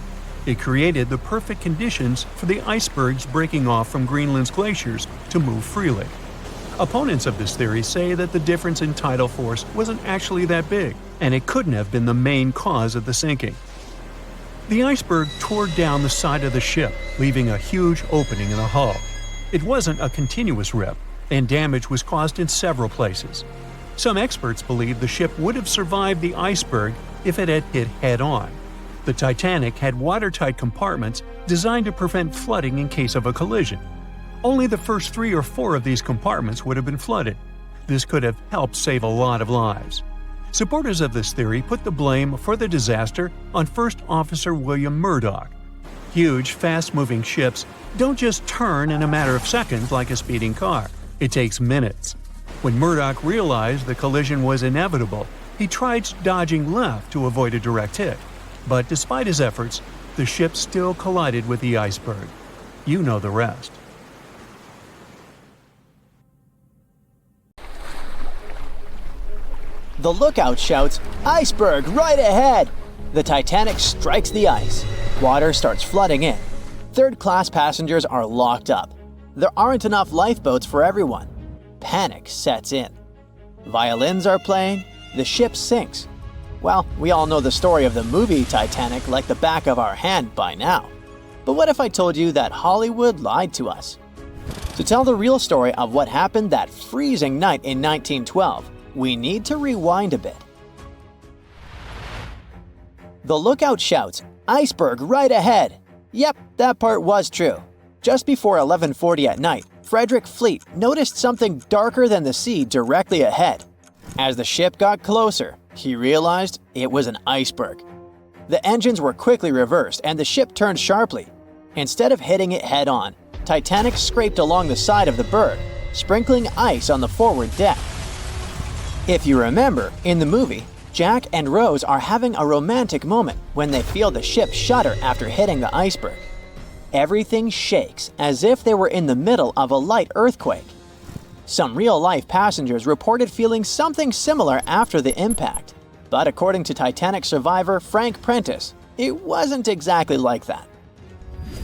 It created the perfect conditions for the icebergs breaking off from Greenland's glaciers to move freely. Opponents of this theory say that the difference in tidal force wasn't actually that big, and it couldn't have been the main cause of the sinking. The iceberg tore down the side of the ship, leaving a huge opening in the hull. It wasn't a continuous rip, and damage was caused in several places. Some experts believe the ship would have survived the iceberg if it had hit head-on. The Titanic had watertight compartments designed to prevent flooding in case of a collision. Only the first 3 or 4 of these compartments would have been flooded. This could have helped save a lot of lives. Supporters of this theory put the blame for the disaster on First Officer William Murdoch. Huge, fast-moving ships don't just turn in a matter of seconds like a speeding car. It takes minutes. When Murdoch realized the collision was inevitable, he tried dodging left to avoid a direct hit. But despite his efforts, the ship still collided with the iceberg. You know the rest. The lookout shouts, "Iceberg right ahead!" The Titanic strikes the ice. Water starts flooding in. Third-class passengers are locked up. There aren't enough lifeboats for everyone. Panic sets in. Violins are playing. The ship sinks. Well, we all know the story of the movie Titanic like the back of our hand by now. But what if I told you that Hollywood lied to us? To tell the real story of what happened that freezing night in 1912, we need to rewind a bit. The lookout shouts, "Iceberg right ahead!" Yep, that part was true. Just before 11:40 at night, Frederick Fleet noticed something darker than the sea directly ahead. As the ship got closer, he realized it was an iceberg. The engines were quickly reversed and the ship turned sharply. Instead of hitting it head-on, Titanic scraped along the side of the berg, sprinkling ice on the forward deck. If you remember, in the movie, Jack and Rose are having a romantic moment when they feel the ship shudder after hitting the iceberg. Everything shakes as if they were in the middle of a light earthquake. Some real-life passengers reported feeling something similar after the impact, but according to Titanic survivor Frank Prentice, it wasn't exactly like that.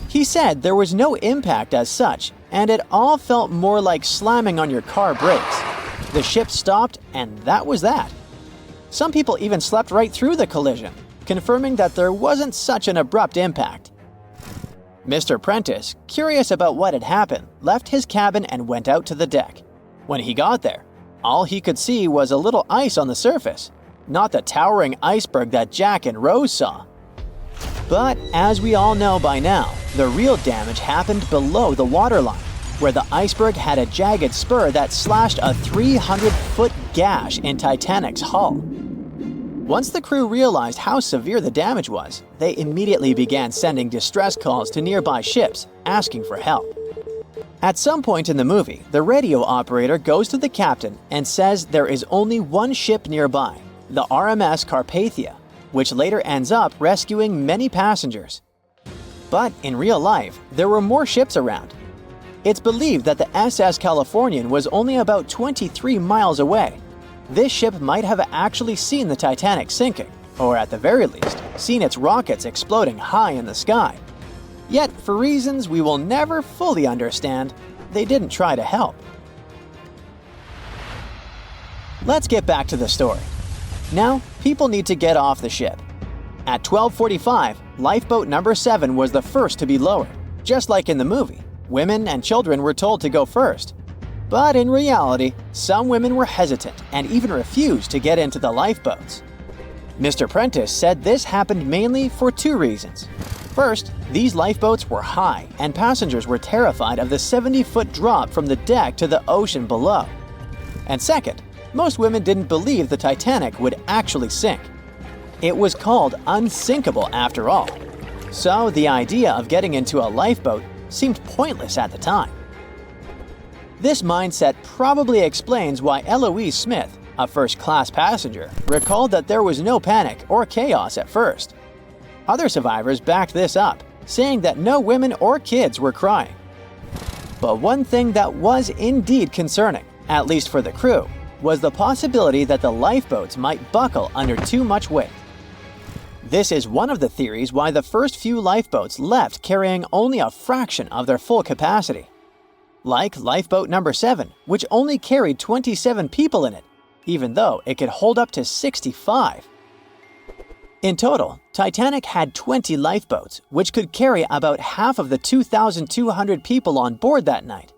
He said there was no impact as such, and it all felt more like slamming on your car brakes. The ship stopped, and that was that. Some people even slept right through the collision, confirming that there wasn't such an abrupt impact. Mr. Prentice, curious about what had happened, left his cabin and went out to the deck. When he got there, all he could see was a little ice on the surface, not the towering iceberg that Jack and Rose saw. But as we all know by now, the real damage happened below the waterline. where the iceberg had a jagged spur that slashed a 300-foot gash in Titanic's hull. Once the crew realized how severe the damage was, they immediately began sending distress calls to nearby ships, asking for help. At some point in the movie, the radio operator goes to the captain and says there is only one ship nearby, the RMS Carpathia, which later ends up rescuing many passengers. But in real life, there were more ships around. It's believed that the SS Californian was only about 23 miles away. This ship might have actually seen the Titanic sinking, or at the very least, seen its rockets exploding high in the sky. Yet, for reasons we will never fully understand, they didn't try to help. Let's get back to the story. Now, people need to get off the ship. At 12:45, lifeboat number 7 was the first to be lowered. Just like in the movie, women and children were told to go first. But in reality, some women were hesitant and even refused to get into the lifeboats. Mr. Prentice said this happened mainly for 2 reasons. First, these lifeboats were high and passengers were terrified of the 70-foot drop from the deck to the ocean below. And second, most women didn't believe the Titanic would actually sink. It was called unsinkable after all. So the idea of getting into a lifeboat seemed pointless at the time. This mindset probably explains why Eloise Smith, a first-class passenger, recalled that there was no panic or chaos at first. Other survivors backed this up, saying that no women or kids were crying. But one thing that was indeed concerning, at least for the crew, was the possibility that the lifeboats might buckle under too much weight. This is one of the theories why the first few lifeboats left carrying only a fraction of their full capacity. Like lifeboat number 7, which only carried 27 people in it, even though it could hold up to 65. In total, Titanic had 20 lifeboats, which could carry about half of the 2,200 people on board that night.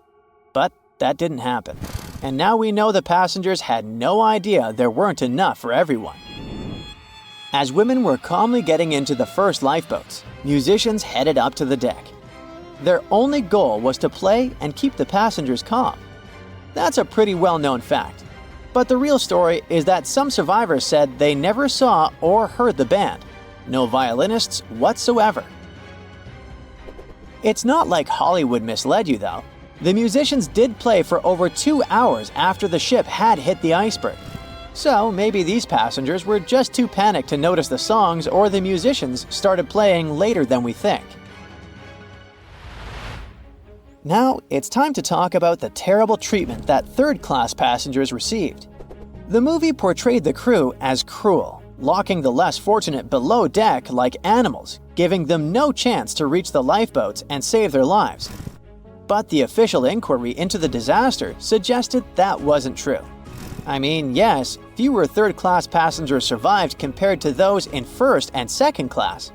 But that didn't happen. And now we know the passengers had no idea there weren't enough for everyone. As women were calmly getting into the first lifeboats, musicians headed up to the deck. Their only goal was to play and keep the passengers calm. That's a pretty well-known fact. But the real story is that some survivors said they never saw or heard the band. No violinists whatsoever. It's not like Hollywood misled you though. The musicians did play for over 2 hours after the ship had hit the iceberg. So maybe these passengers were just too panicked to notice the songs, or the musicians started playing later than we think. Now, it's time to talk about the terrible treatment that third-class passengers received. The movie portrayed the crew as cruel, locking the less fortunate below deck like animals, giving them no chance to reach the lifeboats and save their lives. But the official inquiry into the disaster suggested that wasn't true. I mean, yes, fewer third-class passengers survived compared to those in first and second class,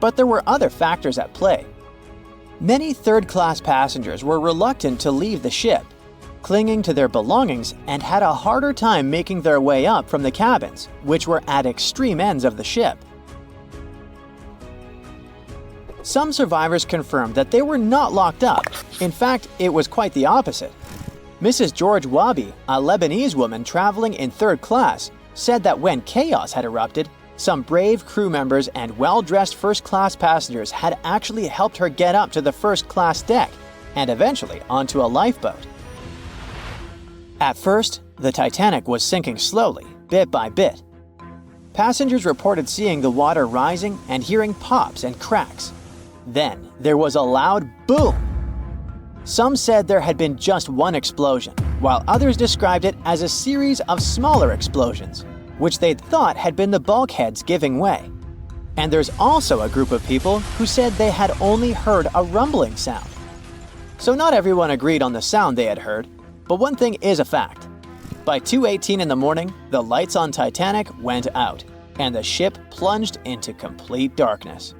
but there were other factors at play. Many third-class passengers were reluctant to leave the ship, clinging to their belongings, and had a harder time making their way up from the cabins, which were at extreme ends of the ship. Some survivors confirmed that they were not locked up. In fact, it was quite the opposite. Mrs. George Wabi, a Lebanese woman traveling in third class, said that when chaos had erupted, some brave crew members and well-dressed first-class passengers had actually helped her get up to the first-class deck and eventually onto a lifeboat. At first, the Titanic was sinking slowly, bit by bit. Passengers reported seeing the water rising and hearing pops and cracks. Then, there was a loud boom. Some said there had been just one explosion, while others described it as a series of smaller explosions, which they'd thought had been the bulkheads giving way. And there's also a group of people who said they had only heard a rumbling sound. So not everyone agreed on the sound they had heard, but one thing is a fact. By 2:18 in the morning, the lights on Titanic went out, and the ship plunged into complete darkness.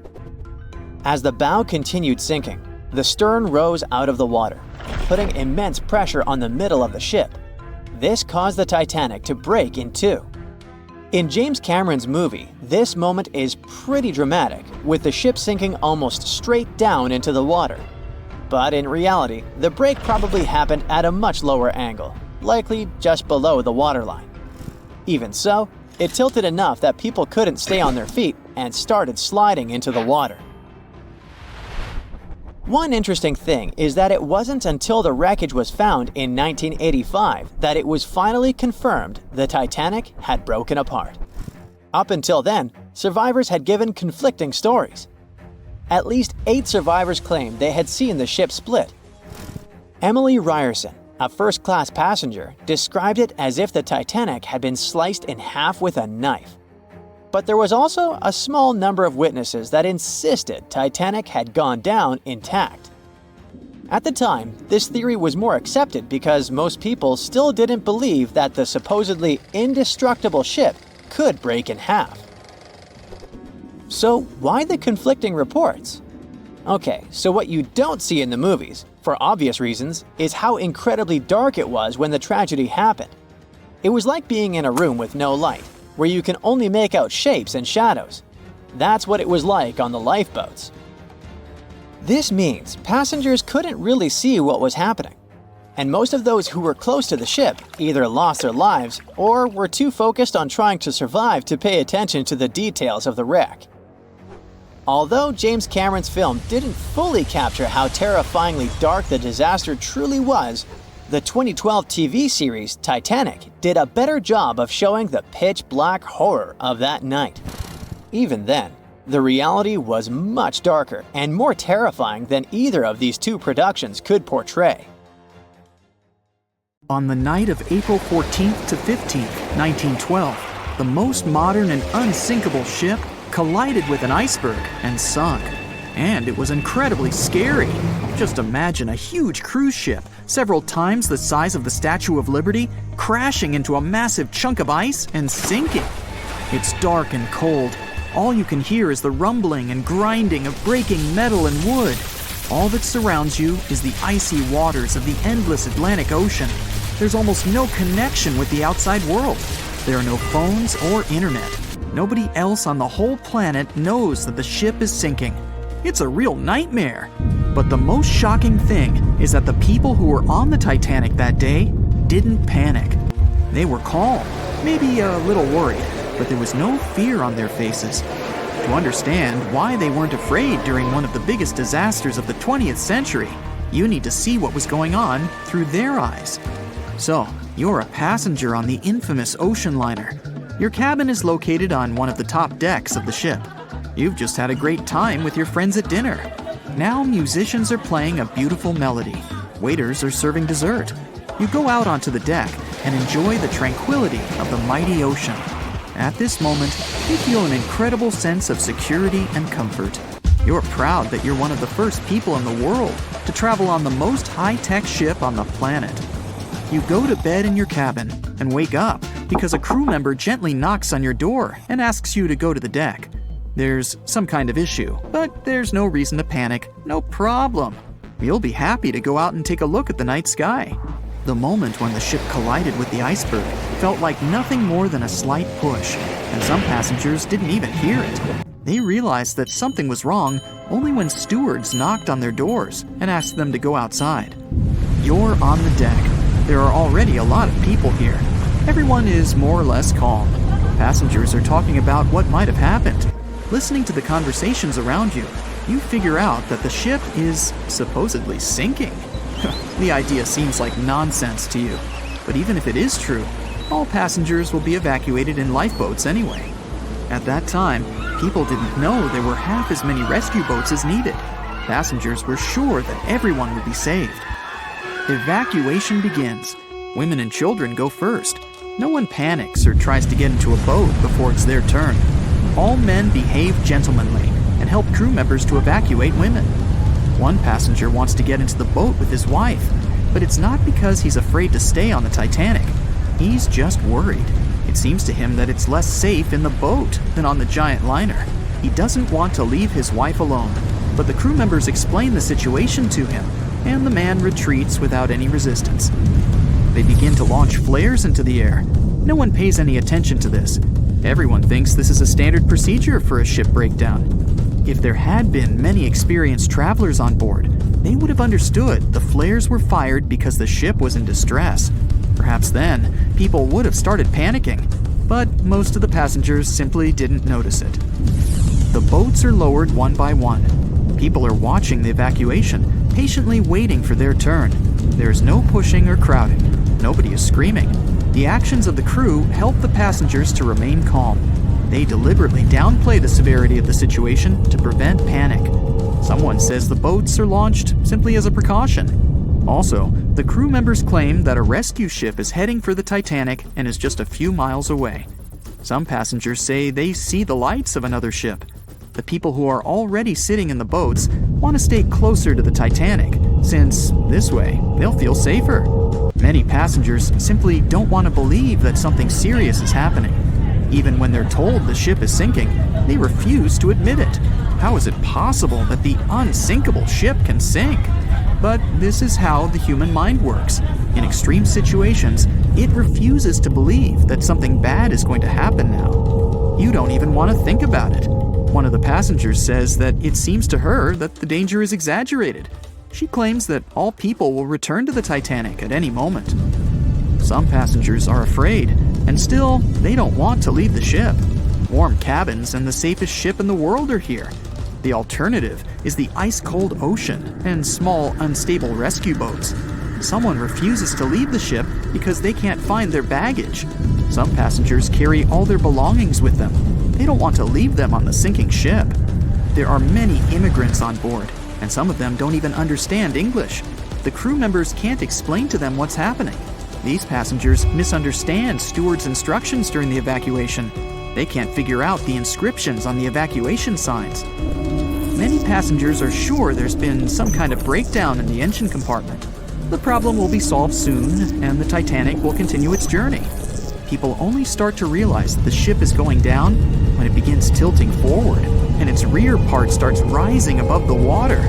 As the bow continued sinking, the stern rose out of the water, putting immense pressure on the middle of the ship. This caused the Titanic to break in two. In James Cameron's movie, this moment is pretty dramatic, with the ship sinking almost straight down into the water. But in reality, the break probably happened at a much lower angle, likely just below the waterline. Even so, it tilted enough that people couldn't stay on their feet and started sliding into the water. One interesting thing is that it wasn't until the wreckage was found in 1985 that it was finally confirmed the Titanic had broken apart. Up until then, survivors had given conflicting stories. At least 8 survivors claimed they had seen the ship split. Emily Ryerson, a first-class passenger, described it as if the Titanic had been sliced in half with a knife. But there was also a small number of witnesses that insisted Titanic had gone down intact. At the time, this theory was more accepted because most people still didn't believe that the supposedly indestructible ship could break in half. So why the conflicting reports? Okay, so what you don't see in the movies, for obvious reasons, is how incredibly dark it was when the tragedy happened. It was like being in a room with no light, where you can only make out shapes and shadows. That's what it was like on the lifeboats. This means passengers couldn't really see what was happening, and most of those who were close to the ship either lost their lives or were too focused on trying to survive to pay attention to the details of the wreck. Although James Cameron's film didn't fully capture how terrifyingly dark the disaster truly was, the 2012 TV series Titanic did a better job of showing the pitch-black horror of that night. Even then, the reality was much darker and more terrifying than either of these two productions could portray. On the night of April 14th to 15th, 1912, the most modern and unsinkable ship collided with an iceberg and sunk. And it was incredibly scary. Just imagine a huge cruise ship, several times the size of the Statue of Liberty, crashing into a massive chunk of ice and sinking. It's dark and cold. All you can hear is the rumbling and grinding of breaking metal and wood. All that surrounds you is the icy waters of the endless Atlantic Ocean. There's almost no connection with the outside world. There are no phones or internet. Nobody else on the whole planet knows that the ship is sinking. It's a real nightmare. But the most shocking thing is that the people who were on the Titanic that day didn't panic. They were calm, maybe a little worried, but there was no fear on their faces. To understand why they weren't afraid during one of the biggest disasters of the 20th century, you need to see what was going on through their eyes. So, you're a passenger on the infamous ocean liner. Your cabin is located on one of the top decks of the ship. You've just had a great time with your friends at dinner. Now musicians are playing a beautiful melody. Waiters are serving dessert. You go out onto the deck and enjoy the tranquility of the mighty ocean. At this moment, you feel an incredible sense of security and comfort. You're proud that you're one of the first people in the world to travel on the most high-tech ship on the planet. You go to bed in your cabin and wake up because a crew member gently knocks on your door and asks you to go to the deck. There's some kind of issue, but there's no reason to panic. No problem. You'll be happy to go out and take a look at the night sky. The moment when the ship collided with the iceberg felt like nothing more than a slight push, and some passengers didn't even hear it. They realized that something was wrong only when stewards knocked on their doors and asked them to go outside. You're on the deck. There are already a lot of people here. Everyone is more or less calm. Passengers are talking about what might have happened. Listening to the conversations around you, you figure out that the ship is supposedly sinking. The idea seems like nonsense to you, but even if it is true, all passengers will be evacuated in lifeboats anyway. At that time, people didn't know there were half as many rescue boats as needed. Passengers were sure that everyone would be saved. Evacuation begins. Women and children go first. No one panics or tries to get into a boat before it's their turn. All men behave gentlemanly and help crew members to evacuate women. One passenger wants to get into the boat with his wife, but it's not because he's afraid to stay on the Titanic. He's just worried. It seems to him that it's less safe in the boat than on the giant liner. He doesn't want to leave his wife alone, but the crew members explain the situation to him, and the man retreats without any resistance. They begin to launch flares into the air. No one pays any attention to this. Everyone thinks this is a standard procedure for a ship breakdown. If there had been many experienced travelers on board, they would have understood the flares were fired because the ship was in distress. Perhaps then, people would have started panicking, but most of the passengers simply didn't notice it. The boats are lowered one by one. People are watching the evacuation, patiently waiting for their turn. There is no pushing or crowding. Nobody is screaming. The actions of the crew help the passengers to remain calm. They deliberately downplay the severity of the situation to prevent panic. Someone says the boats are launched simply as a precaution. Also, the crew members claim that a rescue ship is heading for the Titanic and is just a few miles away. Some passengers say they see the lights of another ship. The people who are already sitting in the boats want to stay closer to the Titanic, since this way they'll feel safer. Many passengers simply don't want to believe that something serious is happening. Even when they're told the ship is sinking, they refuse to admit it. How is it possible that the unsinkable ship can sink? But this is how the human mind works. In extreme situations, it refuses to believe that something bad is going to happen now. You don't even want to think about it. One of the passengers says that it seems to her that the danger is exaggerated. She claims that all people will return to the Titanic at any moment. Some passengers are afraid, and still, they don't want to leave the ship. Warm cabins and the safest ship in the world are here. The alternative is the ice-cold ocean and small, unstable rescue boats. Someone refuses to leave the ship because they can't find their baggage. Some passengers carry all their belongings with them. They don't want to leave them on the sinking ship. There are many immigrants on board, and some of them don't even understand English. The crew members can't explain to them what's happening. These passengers misunderstand stewards' instructions during the evacuation. They can't figure out the inscriptions on the evacuation signs. Many passengers are sure there's been some kind of breakdown in the engine compartment. The problem will be solved soon, and the Titanic will continue its journey. People only start to realize that the ship is going down when it begins tilting forward, and its rear part starts rising above the water.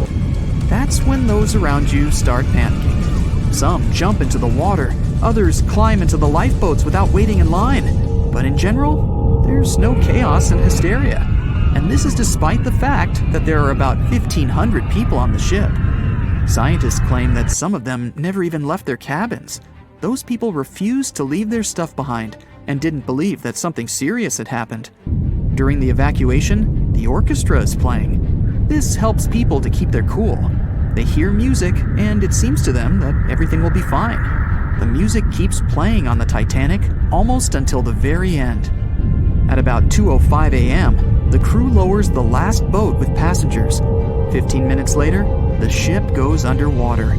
That's when those around you start panicking. Some jump into the water, others climb into the lifeboats without waiting in line. But in general, there's no chaos and hysteria. And this is despite the fact that there are about 1,500 people on the ship. Scientists claim that some of them never even left their cabins. Those people refused to leave their stuff behind and didn't believe that something serious had happened. During the evacuation, the orchestra is playing. This helps people to keep their cool. They hear music, and it seems to them that everything will be fine. The music keeps playing on the Titanic almost until the very end. At about 2:05 a.m., the crew lowers the last boat with passengers. 15 minutes later, the ship goes underwater.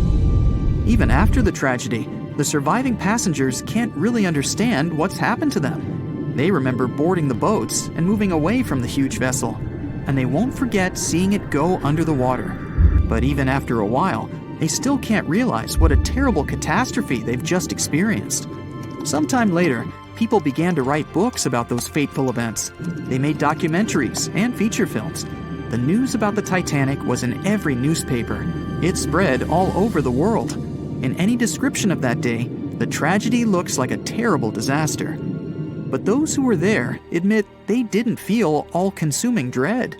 Even after the tragedy, the surviving passengers can't really understand what's happened to them. They remember boarding the boats and moving away from the huge vessel, and they won't forget seeing it go under the water. But even after a while, they still can't realize what a terrible catastrophe they've just experienced. Sometime later, people began to write books about those fateful events. They made documentaries and feature films. The news about the Titanic was in every newspaper. It spread all over the world. In any description of that day, the tragedy looks like a terrible disaster. But those who were there admit they didn't feel all-consuming dread.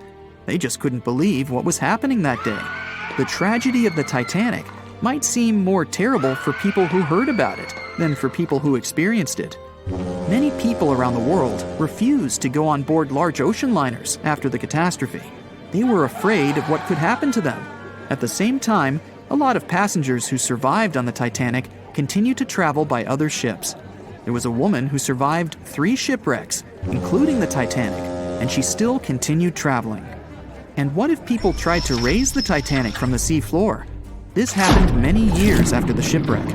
They just couldn't believe what was happening that day. The tragedy of the Titanic might seem more terrible for people who heard about it than for people who experienced it. Many people around the world refused to go on board large ocean liners after the catastrophe. They were afraid of what could happen to them. At the same time, a lot of passengers who survived on the Titanic continued to travel by other ships. There was a woman who survived 3 shipwrecks, including the Titanic, and she still continued traveling. And what if people tried to raise the Titanic from the sea floor? This happened many years after the shipwreck.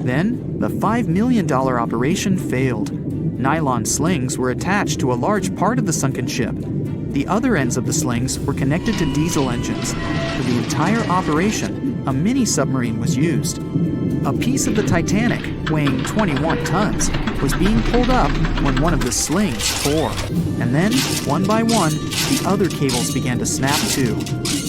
Then, the $5 million operation failed. Nylon slings were attached to a large part of the sunken ship. The other ends of the slings were connected to diesel engines. For the entire operation, a mini-submarine was used. A piece of the Titanic, weighing 21 tons, was being pulled up when one of the slings tore. And then, one by one, the other cables began to snap too.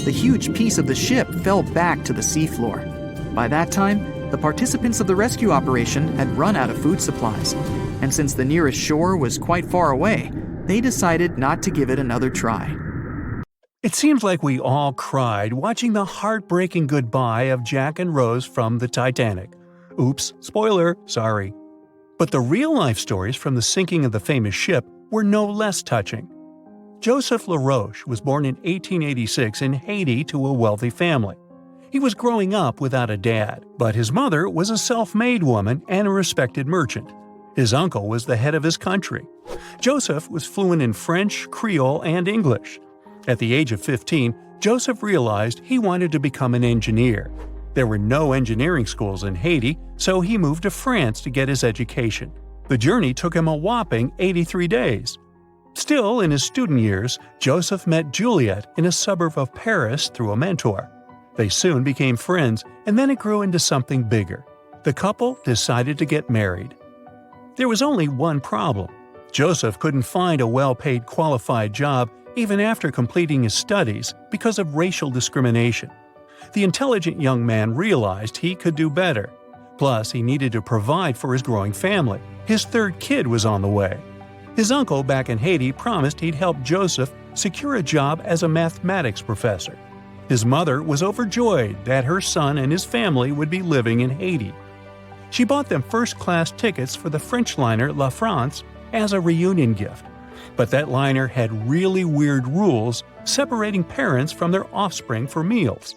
The huge piece of the ship fell back to the seafloor. By that time, the participants of the rescue operation had run out of food supplies. And since the nearest shore was quite far away, they decided not to give it another try. It seems like we all cried watching the heartbreaking goodbye of Jack and Rose from the Titanic. Oops, spoiler, sorry. But the real-life stories from the sinking of the famous ship were no less touching. Joseph LaRoche was born in 1886 in Haiti to a wealthy family. He was growing up without a dad, but his mother was a self-made woman and a respected merchant. His uncle was the head of his country. Joseph was fluent in French, Creole, and English. At the age of 15, Joseph realized he wanted to become an engineer. There were no engineering schools in Haiti, so he moved to France to get his education. The journey took him a whopping 83 days. Still, in his student years, Joseph met Juliet in a suburb of Paris through a mentor. They soon became friends, and then it grew into something bigger. The couple decided to get married. There was only one problem. Joseph couldn't find a well-paid qualified job even after completing his studies because of racial discrimination. The intelligent young man realized he could do better. Plus, he needed to provide for his growing family. His third kid was on the way. His uncle back in Haiti promised he'd help Joseph secure a job as a mathematics professor. His mother was overjoyed that her son and his family would be living in Haiti. She bought them first-class tickets for the French liner La France as a reunion gift. But that liner had really weird rules separating parents from their offspring for meals.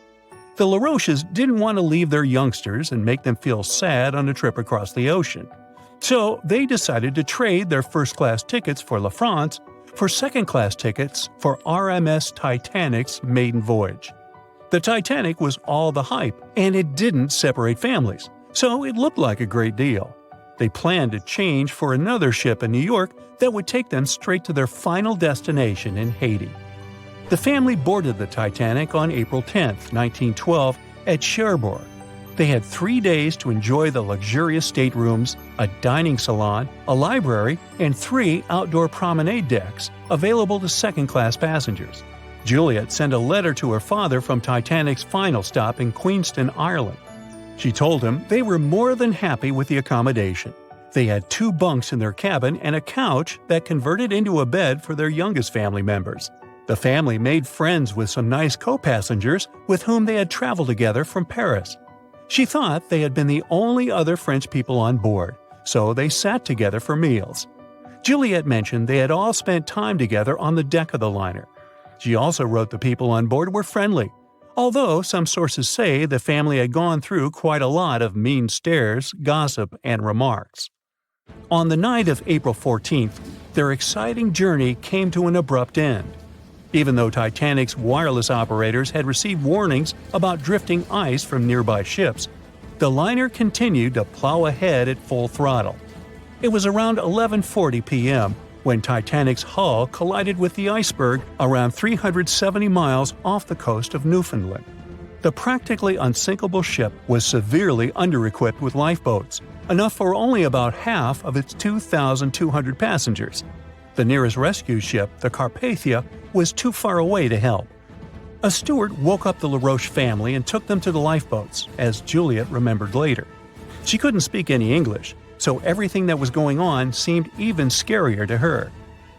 The LaRoches didn't want to leave their youngsters and make them feel sad on a trip across the ocean. So they decided to trade their first-class tickets for La France for second-class tickets for RMS Titanic's maiden voyage. The Titanic was all the hype, and it didn't separate families, so it looked like a great deal. They planned to change for another ship in New York that would take them straight to their final destination in Haiti. The family boarded the Titanic on April 10, 1912, at Cherbourg. They had 3 days to enjoy the luxurious staterooms, a dining salon, a library, and 3 outdoor promenade decks available to second-class passengers. Juliet sent a letter to her father from Titanic's final stop in Queenston, Ireland. She told him they were more than happy with the accommodation. They had 2 bunks in their cabin and a couch that converted into a bed for their youngest family members. The family made friends with some nice co-passengers with whom they had traveled together from Paris. She thought they had been the only other French people on board, so they sat together for meals. Juliet mentioned they had all spent time together on the deck of the liner. She also wrote the people on board were friendly, although some sources say the family had gone through quite a lot of mean stares, gossip, and remarks. On the night of April 14th, their exciting journey came to an abrupt end. Even though Titanic's wireless operators had received warnings about drifting ice from nearby ships, the liner continued to plow ahead at full throttle. It was around 11:40 p.m. when Titanic's hull collided with the Iceberg around 370 miles off the coast of Newfoundland. The practically unsinkable ship was severely under-equipped with lifeboats, enough for only about half of its 2,200 passengers. The nearest rescue ship, the Carpathia, was too far away to help. A steward woke up the LaRoche family and took them to the lifeboats, as Juliet remembered later. She couldn't speak any English, so everything that was going on seemed even scarier to her.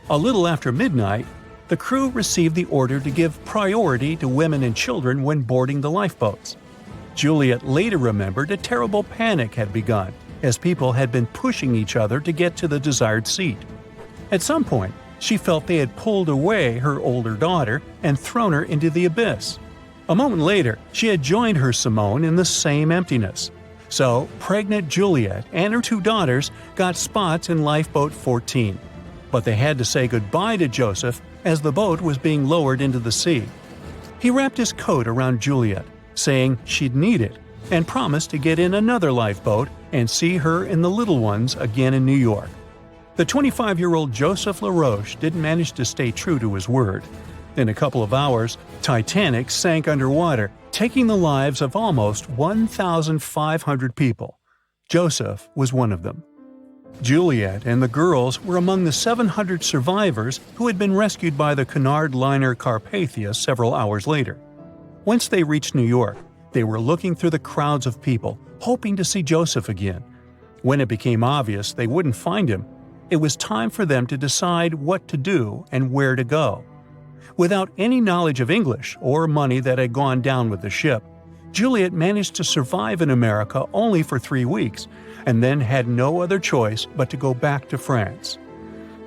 A little after midnight, the crew received the order to give priority to women and children when boarding the lifeboats. Juliet later remembered a terrible panic had begun, as people had been pushing each other to get to the desired seat. At some point, she felt they had pulled away her older daughter and thrown her into the abyss. A moment later, she had joined her Simone in the same emptiness. So, pregnant Juliet and her 2 daughters got spots in Lifeboat 14. But they had to say goodbye to Joseph as the boat was being lowered into the sea. He wrapped his coat around Juliet, saying she'd need it, and promised to get in another lifeboat and see her and the little ones again in New York. The 25-year-old Joseph LaRoche didn't manage to stay true to his word. In a couple of hours, Titanic sank underwater, taking the lives of almost 1,500 people. Joseph was one of them. Juliet and the girls were among the 700 survivors who had been rescued by the Cunard liner Carpathia several hours later. Once they reached New York, they were looking through the crowds of people, hoping to see Joseph again. When it became obvious they wouldn't find him, it was time for them to decide what to do and where to go. Without any knowledge of English or money that had gone down with the ship, Juliet managed to survive in America only for 3 weeks, and then had no other choice but to go back to France.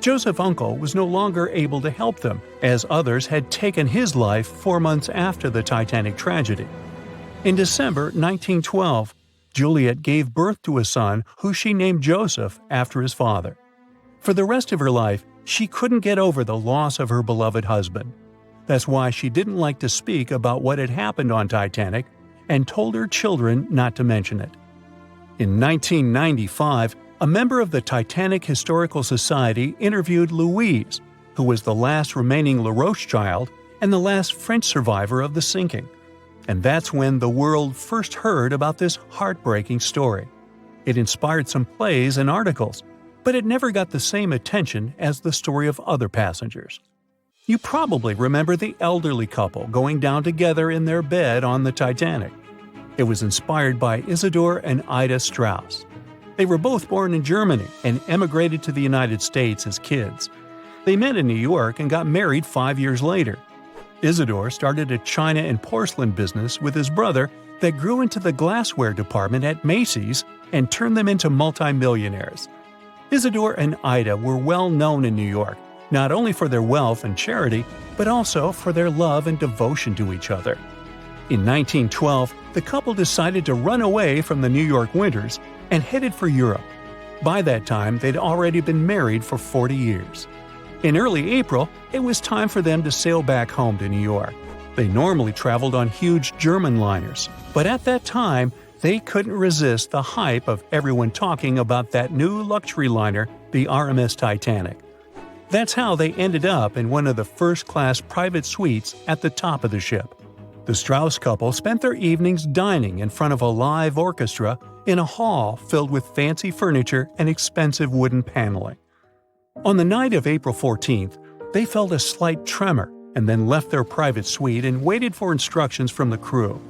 Joseph Uncle was no longer able to help them, as others had taken his life 4 months after the Titanic tragedy. In December 1912, Juliet gave birth to a son who she named Joseph after his father. For the rest of her life, she couldn't get over the loss of her beloved husband. That's why she didn't like to speak about what had happened on Titanic and told her children not to mention it. In 1995, a member of the Titanic Historical Society interviewed Louise, who was the last remaining LaRoche child and the last French survivor of the sinking. And that's when the world first heard about this heartbreaking story. It inspired some plays and articles, but it never got the same attention as the story of other passengers. You probably remember the elderly couple going down together in their bed on the Titanic. It was inspired by Isidor and Ida Strauss. They were both born in Germany and emigrated to the United States as kids. They met in New York and got married 5 years later. Isidor started a china and porcelain business with his brother that grew into the glassware department at Macy's and turned them into multimillionaires. Isidor and Ida were well known in New York, not only for their wealth and charity, but also for their love and devotion to each other. In 1912, the couple decided to run away from the New York winters and headed for Europe. By that time, they'd already been married for 40 years. In early April, it was time for them to sail back home to New York. They normally traveled on huge German liners, but at that time, they couldn't resist the hype of everyone talking about that new luxury liner, the RMS Titanic. That's how they ended up in one of the first-class private suites at the top of the ship. The Strauss couple spent their evenings dining in front of a live orchestra in a hall filled with fancy furniture and expensive wooden paneling. On the night of April 14th, they felt a slight tremor and then left their private suite and waited for instructions from the crew.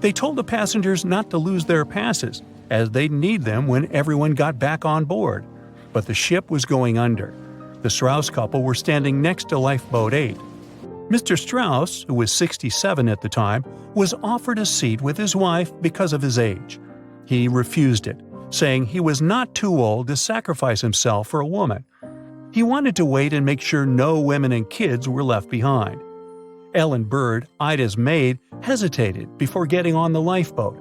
They told the passengers not to lose their passes, as they'd need them when everyone got back on board. But the ship was going under. The Strauss couple were standing next to Lifeboat 8. Mr. Strauss, who was 67 at the time, was offered a seat with his wife because of his age. He refused it, saying he was not too old to sacrifice himself for a woman. He wanted to wait and make sure no women and kids were left behind. Ellen Bird, Ida's maid, hesitated before getting on the lifeboat,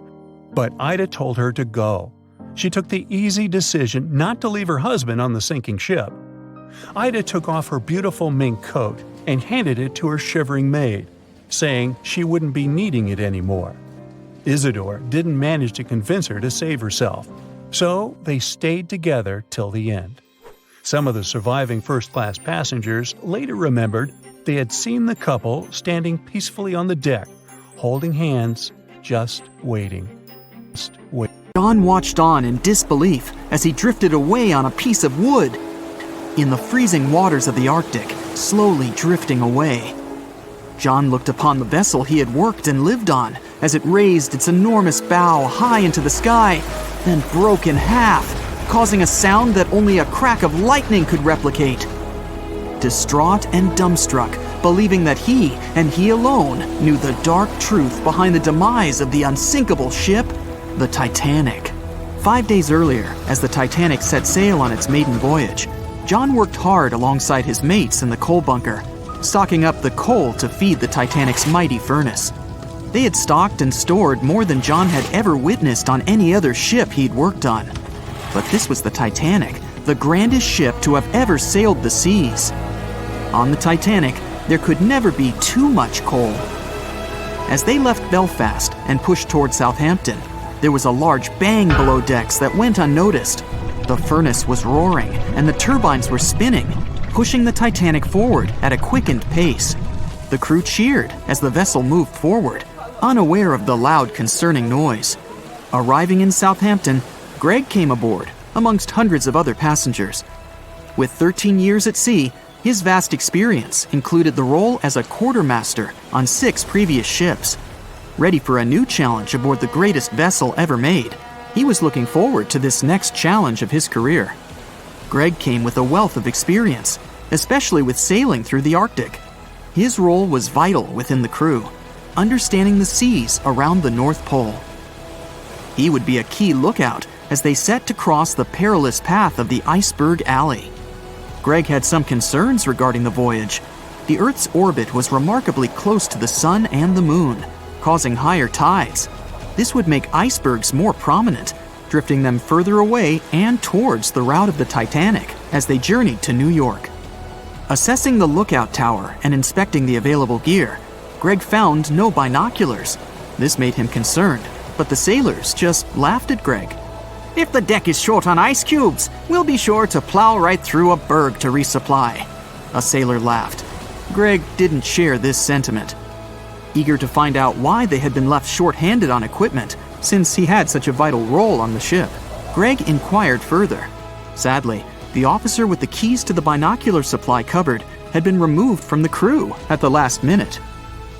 but Ida told her to go. She took the easy decision not to leave her husband on the sinking ship. Ida took off her beautiful mink coat and handed it to her shivering maid, saying she wouldn't be needing it anymore. Isidor didn't manage to convince her to save herself, so they stayed together till the end. Some of the surviving first-class passengers later remembered they had seen the couple standing peacefully on the deck, holding hands, just waiting. John watched on in disbelief as he drifted away on a piece of wood. In the freezing waters of the Arctic, slowly drifting away. John looked upon the vessel he had worked and lived on as it raised its enormous bow high into the sky, then broke in half, causing a sound that only a crack of lightning could replicate. Distraught and dumbstruck, believing that he, and he alone, knew the dark truth behind the demise of the unsinkable ship, the Titanic. 5 days earlier, as the Titanic set sail on its maiden voyage, John worked hard alongside his mates in the coal bunker, stocking up the coal to feed the Titanic's mighty furnace. They had stocked and stored more than John had ever witnessed on any other ship he'd worked on. But this was the Titanic, the grandest ship to have ever sailed the seas. On the Titanic, there could never be too much coal. As they left Belfast and pushed toward Southampton, there was a large bang below decks that went unnoticed. The furnace was roaring and the turbines were spinning, pushing the Titanic forward at a quickened pace. The crew cheered as the vessel moved forward, unaware of the loud, concerning noise. Arriving in Southampton, Greg came aboard, amongst hundreds of other passengers. With 13 years at sea, his vast experience included the role as a quartermaster on 6 previous ships. Ready for a new challenge aboard the greatest vessel ever made, he was looking forward to this next challenge of his career. Greg came with a wealth of experience, especially with sailing through the Arctic. His role was vital within the crew, understanding the seas around the North Pole. He would be a key lookout as they set to cross the perilous path of the Iceberg Alley. Greg had some concerns regarding the voyage. The Earth's orbit was remarkably close to the Sun and the Moon, causing higher tides. This would make icebergs more prominent, drifting them further away and towards the route of the Titanic as they journeyed to New York. Assessing the lookout tower and inspecting the available gear, Greg found no binoculars. This made him concerned, but the sailors just laughed at Greg. "If the deck is short on ice cubes, we'll be sure to plow right through a berg to resupply." A sailor laughed. Greg didn't share this sentiment. Eager to find out why they had been left short-handed on equipment, since he had such a vital role on the ship, Greg inquired further. Sadly, the officer with the keys to the binocular supply cupboard had been removed from the crew at the last minute.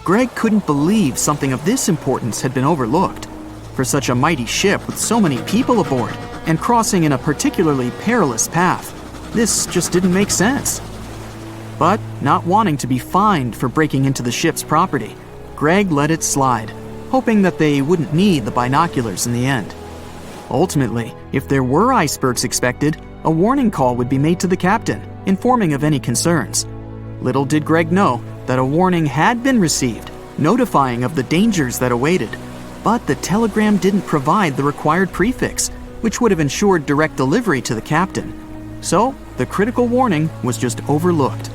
Greg couldn't believe something of this importance had been overlooked. For such a mighty ship with so many people aboard and crossing in a particularly perilous path, this just didn't make sense. But not wanting to be fined for breaking into the ship's property, Greg let it slide, hoping that they wouldn't need the binoculars in the end. Ultimately, if there were icebergs expected, a warning call would be made to the captain, informing of any concerns. Little did Greg know that a warning had been received, notifying of the dangers that awaited, but the telegram didn't provide the required prefix, which would have ensured direct delivery to the captain. So, the critical warning was just overlooked.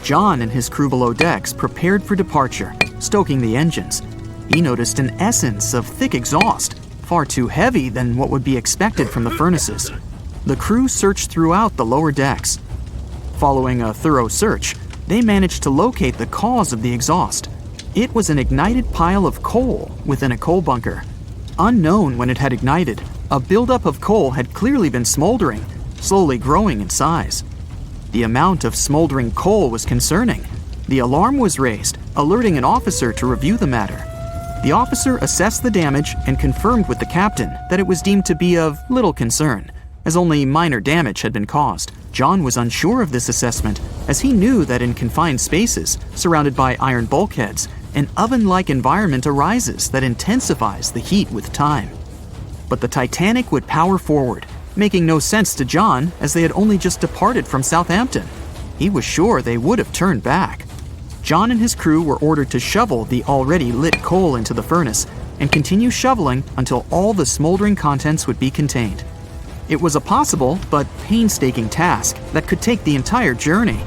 John and his crew below decks prepared for departure, stoking the engines. He noticed an essence of thick exhaust, far too heavy than what would be expected from the furnaces. The crew searched throughout the lower decks. Following a thorough search, they managed to locate the cause of the exhaust. It was an ignited pile of coal within a coal bunker. Unknown when it had ignited, a buildup of coal had clearly been smoldering, slowly growing in size. The amount of smoldering coal was concerning. The alarm was raised, alerting an officer to review the matter. The officer assessed the damage and confirmed with the captain that it was deemed to be of little concern, as only minor damage had been caused. John was unsure of this assessment, as he knew that in confined spaces, surrounded by iron bulkheads, an oven-like environment arises that intensifies the heat with time. But the Titanic would power forward, making no sense to John as they had only just departed from Southampton. He was sure they would have turned back. John and his crew were ordered to shovel the already lit coal into the furnace and continue shoveling until all the smoldering contents would be contained. It was a possible but painstaking task that could take the entire journey.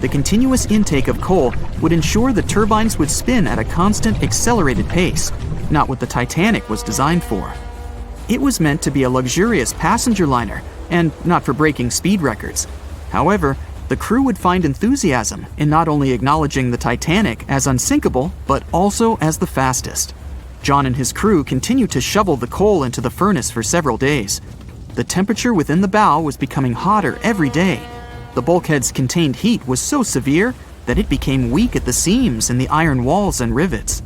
The continuous intake of coal would ensure the turbines would spin at a constant accelerated pace, not what the Titanic was designed for. It was meant to be a luxurious passenger liner and not for breaking speed records. However, the crew would find enthusiasm in not only acknowledging the Titanic as unsinkable, but also as the fastest. John and his crew continued to shovel the coal into the furnace for several days. The temperature within the bow was becoming hotter every day. The bulkhead's contained heat was so severe that it became weak at the seams in the iron walls and rivets.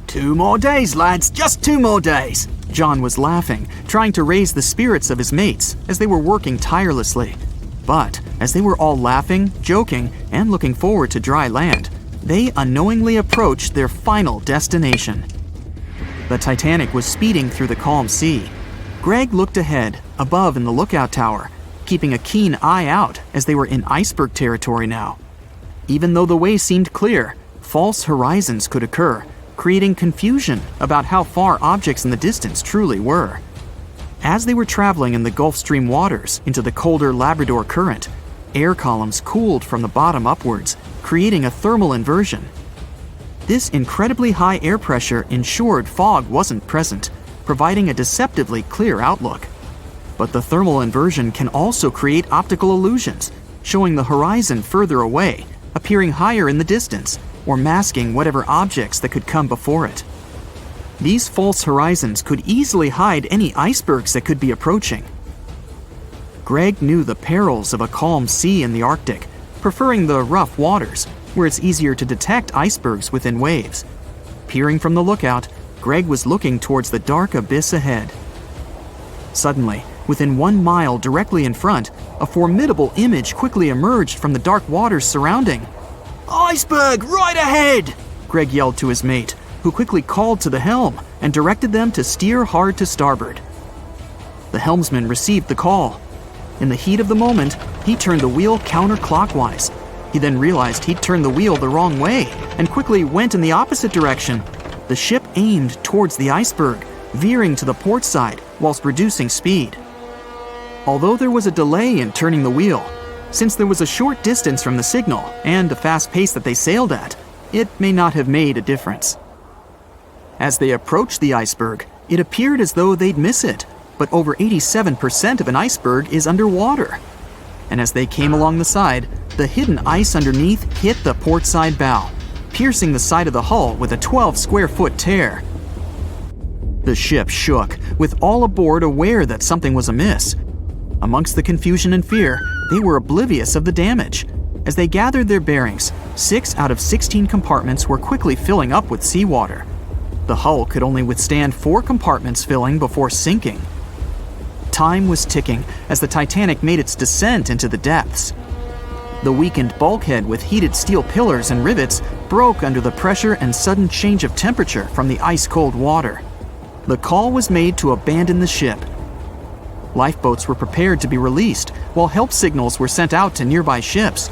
"2 more days, lads, just 2 more days!" John was laughing, trying to raise the spirits of his mates as they were working tirelessly. But as they were all laughing, joking, and looking forward to dry land, they unknowingly approached their final destination. The Titanic was speeding through the calm sea. Greg looked ahead, above in the lookout tower, keeping a keen eye out as they were in iceberg territory now. Even though the way seemed clear, false horizons could occur, creating confusion about how far objects in the distance truly were. As they were traveling in the Gulf Stream waters into the colder Labrador Current, air columns cooled from the bottom upwards, creating a thermal inversion. This incredibly high air pressure ensured fog wasn't present, providing a deceptively clear outlook. But the thermal inversion can also create optical illusions, showing the horizon further away, appearing higher in the distance, or masking whatever objects that could come before it. These false horizons could easily hide any icebergs that could be approaching. Greg knew the perils of a calm sea in the Arctic, preferring the rough waters, where it's easier to detect icebergs within waves. Peering from the lookout, Greg was looking towards the dark abyss ahead. Suddenly, within 1 mile directly in front, a formidable image quickly emerged from the dark waters surrounding. "Iceberg, right ahead!" Greg yelled to his mate, who quickly called to the helm and directed them to steer hard to starboard. The helmsman received the call. In the heat of the moment, he turned the wheel counterclockwise. He then realized he'd turned the wheel the wrong way and quickly went in the opposite direction. The ship aimed towards the iceberg, veering to the port side whilst reducing speed. Although there was a delay in turning the wheel, since there was a short distance from the signal and the fast pace that they sailed at, it may not have made a difference. As they approached the iceberg, it appeared as though they'd miss it, but over 87% of an iceberg is underwater. And as they came along the side, the hidden ice underneath hit the port side bow, piercing the side of the hull with a 12-square-foot tear. The ship shook, with all aboard aware that something was amiss. Amongst the confusion and fear, they were oblivious of the damage. As they gathered their bearings, 6 out of 16 compartments were quickly filling up with seawater. The hull could only withstand 4 compartments filling before sinking. Time was ticking as the Titanic made its descent into the depths. The weakened bulkhead with heated steel pillars and rivets broke under the pressure and sudden change of temperature from the ice-cold water. The call was made to abandon the ship. Lifeboats were prepared to be released, while help signals were sent out to nearby ships.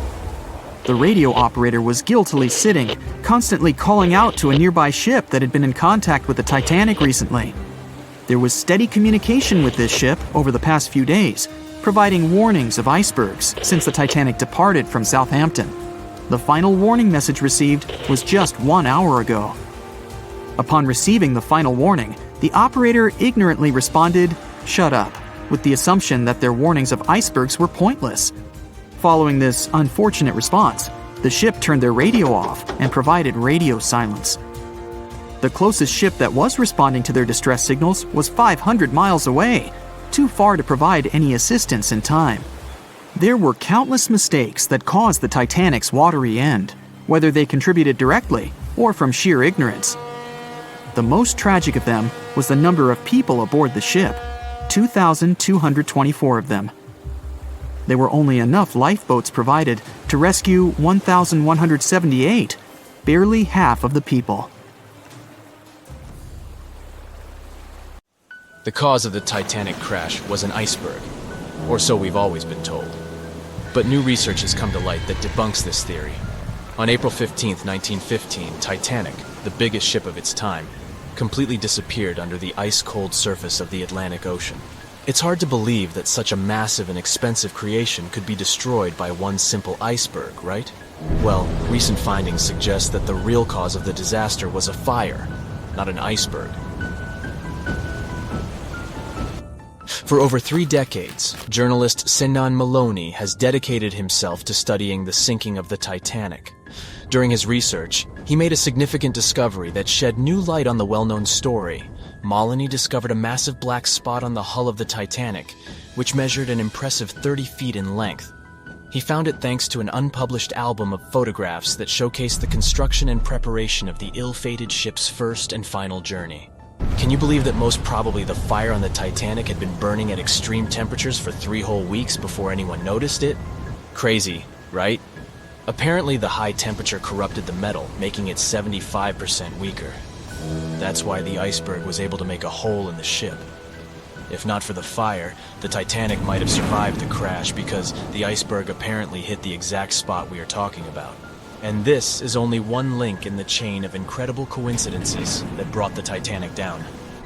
The radio operator was guiltily sitting, constantly calling out to a nearby ship that had been in contact with the Titanic recently. There was steady communication with this ship over the past few days, providing warnings of icebergs since the Titanic departed from Southampton. The final warning message received was just 1 hour ago. Upon receiving the final warning, the operator ignorantly responded, "Shut up," with the assumption that their warnings of icebergs were pointless. Following this unfortunate response, the ship turned their radio off and provided radio silence. The closest ship that was responding to their distress signals was 500 miles away, too far to provide any assistance in time. There were countless mistakes that caused the Titanic's watery end, whether they contributed directly or from sheer ignorance. The most tragic of them was the number of people aboard the ship, 2,224 of them. There were only enough lifeboats provided to rescue 1,178, barely half of the people. The cause of the Titanic crash was an iceberg, or so we've always been told. But new research has come to light that debunks this theory. On April 15, 1915, Titanic, the biggest ship of its time, completely disappeared under the ice-cold surface of the Atlantic Ocean. It's hard to believe that such a massive and expensive creation could be destroyed by one simple iceberg, right? Well, recent findings suggest that the real cause of the disaster was a fire, not an iceberg. For over 3 decades, journalist Sinan Maloney has dedicated himself to studying the sinking of the Titanic. During his research, he made a significant discovery that shed new light on the well-known story. Maloney discovered a massive black spot on the hull of the Titanic, which measured an impressive 30 feet in length. He found it thanks to an unpublished album of photographs that showcased the construction and preparation of the ill-fated ship's first and final journey. Can you believe that most probably the fire on the Titanic had been burning at extreme temperatures for 3 whole weeks before anyone noticed it? Crazy, right? Apparently the high temperature corrupted the metal, making it 75% weaker. That's why the iceberg was able to make a hole in the ship. If not for the fire, the Titanic might have survived the crash because the iceberg apparently hit the exact spot we are talking about. And this is only one link in the chain of incredible coincidences that brought the Titanic down.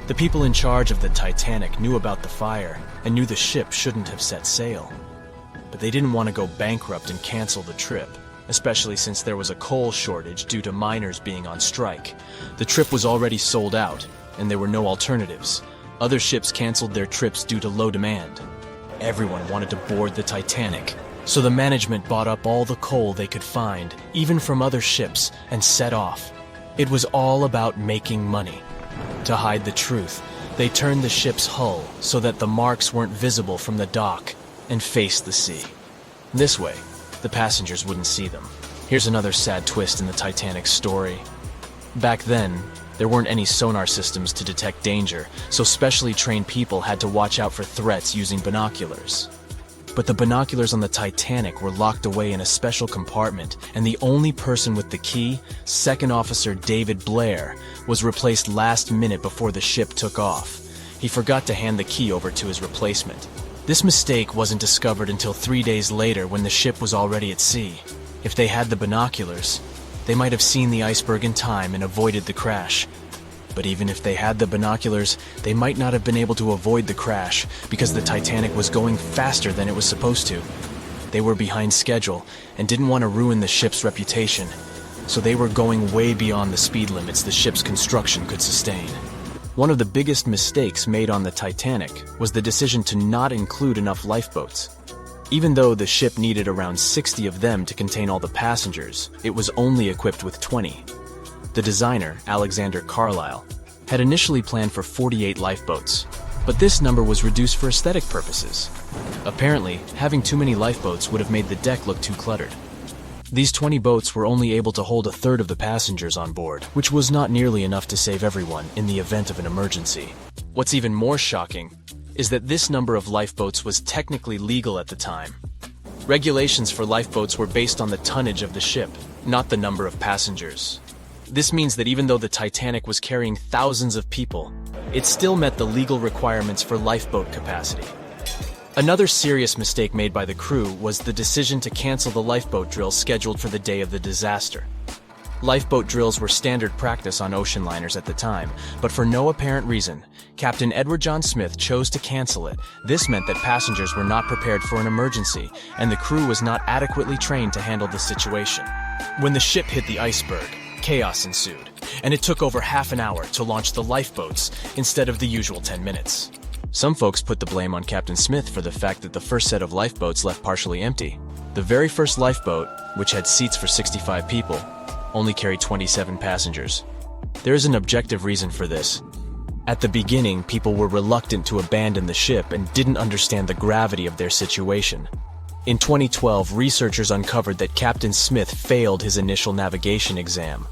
The people in charge of the Titanic knew about the fire and knew the ship shouldn't have set sail. But they didn't want to go bankrupt and cancel the trip, especially since there was a coal shortage due to miners being on strike. The trip was already sold out, and there were no alternatives. Other ships canceled their trips due to low demand. Everyone wanted to board the Titanic, so the management bought up all the coal they could find, even from other ships, and set off. It was all about making money. To hide the truth, they turned the ship's hull so that the marks weren't visible from the dock and faced the sea. This way, the passengers wouldn't see them. Here's another sad twist in the Titanic's story. Back then, there weren't any sonar systems to detect danger, so specially trained people had to watch out for threats using binoculars. But the binoculars on the Titanic were locked away in a special compartment, and the only person with the key, Second Officer David Blair, was replaced last minute before the ship took off. He forgot to hand the key over to his replacement. This mistake wasn't discovered until 3 days later when the ship was already at sea. If they had the binoculars, they might have seen the iceberg in time and avoided the crash. But even if they had the binoculars, they might not have been able to avoid the crash because the Titanic was going faster than it was supposed to. They were behind schedule and didn't want to ruin the ship's reputation, so they were going way beyond the speed limits the ship's construction could sustain. One of the biggest mistakes made on the Titanic was the decision to not include enough lifeboats. Even though the ship needed around 60 of them to contain all the passengers, it was only equipped with 20. The designer, Alexander Carlisle, had initially planned for 48 lifeboats, but this number was reduced for aesthetic purposes. Apparently, having too many lifeboats would have made the deck look too cluttered. These 20 boats were only able to hold a third of the passengers on board, which was not nearly enough to save everyone in the event of an emergency. What's even more shocking is that this number of lifeboats was technically legal at the time. Regulations for lifeboats were based on the tonnage of the ship, not the number of passengers. This means that even though the Titanic was carrying thousands of people, it still met the legal requirements for lifeboat capacity. Another serious mistake made by the crew was the decision to cancel the lifeboat drill scheduled for the day of the disaster. Lifeboat drills were standard practice on ocean liners at the time, but for no apparent reason, Captain Edward John Smith chose to cancel it. This meant that passengers were not prepared for an emergency, and the crew was not adequately trained to handle the situation. When the ship hit the iceberg, chaos ensued, and it took over half an hour to launch the lifeboats instead of the usual 10 minutes. Some folks put the blame on Captain Smith for the fact that the first set of lifeboats left partially empty. The very first lifeboat, which had seats for 65 people, only carried 27 passengers. There is an objective reason for this. At the beginning, people were reluctant to abandon the ship and didn't understand the gravity of their situation. In 2012, researchers uncovered that Captain Smith failed his initial navigation exam.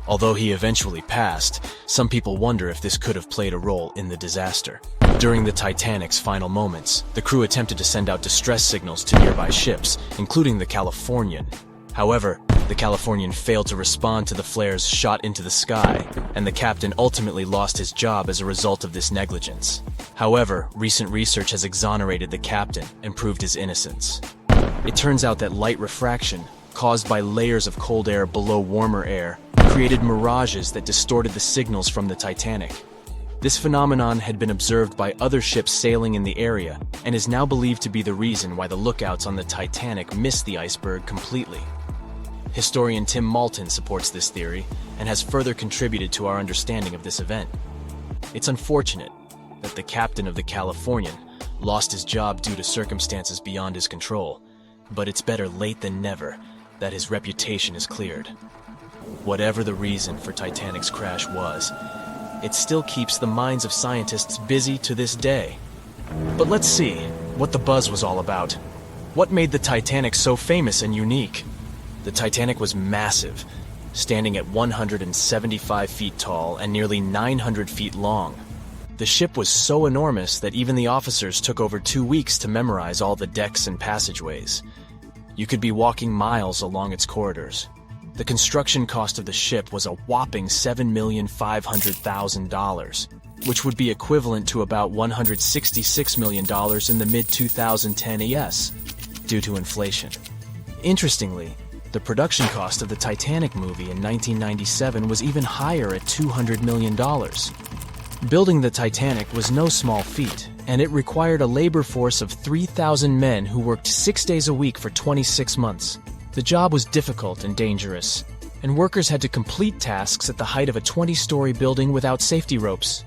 Although he eventually passed, some people wonder if this could have played a role in the disaster. During the Titanic's final moments, the crew attempted to send out distress signals to nearby ships, including the Californian. However, the Californian failed to respond to the flares shot into the sky, and the captain ultimately lost his job as a result of this negligence. However, recent research has exonerated the captain and proved his innocence. It turns out that light refraction, caused by layers of cold air below warmer air, created mirages that distorted the signals from the Titanic. This phenomenon had been observed by other ships sailing in the area and is now believed to be the reason why the lookouts on the Titanic missed the iceberg completely. Historian Tim Malton supports this theory and has further contributed to our understanding of this event. It's unfortunate that the captain of the Californian lost his job due to circumstances beyond his control, but it's better late than never that his reputation is cleared. Whatever the reason for Titanic's crash was, it still keeps the minds of scientists busy to this day. But let's see what the buzz was all about. What made the Titanic so famous and unique? The Titanic was massive, standing at 175 feet tall and nearly 900 feet long. The ship was so enormous that even the officers took over 2 weeks to memorize all the decks and passageways. You could be walking miles along its corridors. The construction cost of the ship was a whopping $7,500,000, which would be equivalent to about $166 million in the mid-2010 ES, due to inflation. Interestingly, the production cost of the Titanic movie in 1997 was even higher at $200 million. Building the Titanic was no small feat, and it required a labor force of 3,000 men who worked 6 days a week for 26 months. The job was difficult and dangerous, and workers had to complete tasks at the height of a 20-story building without safety ropes.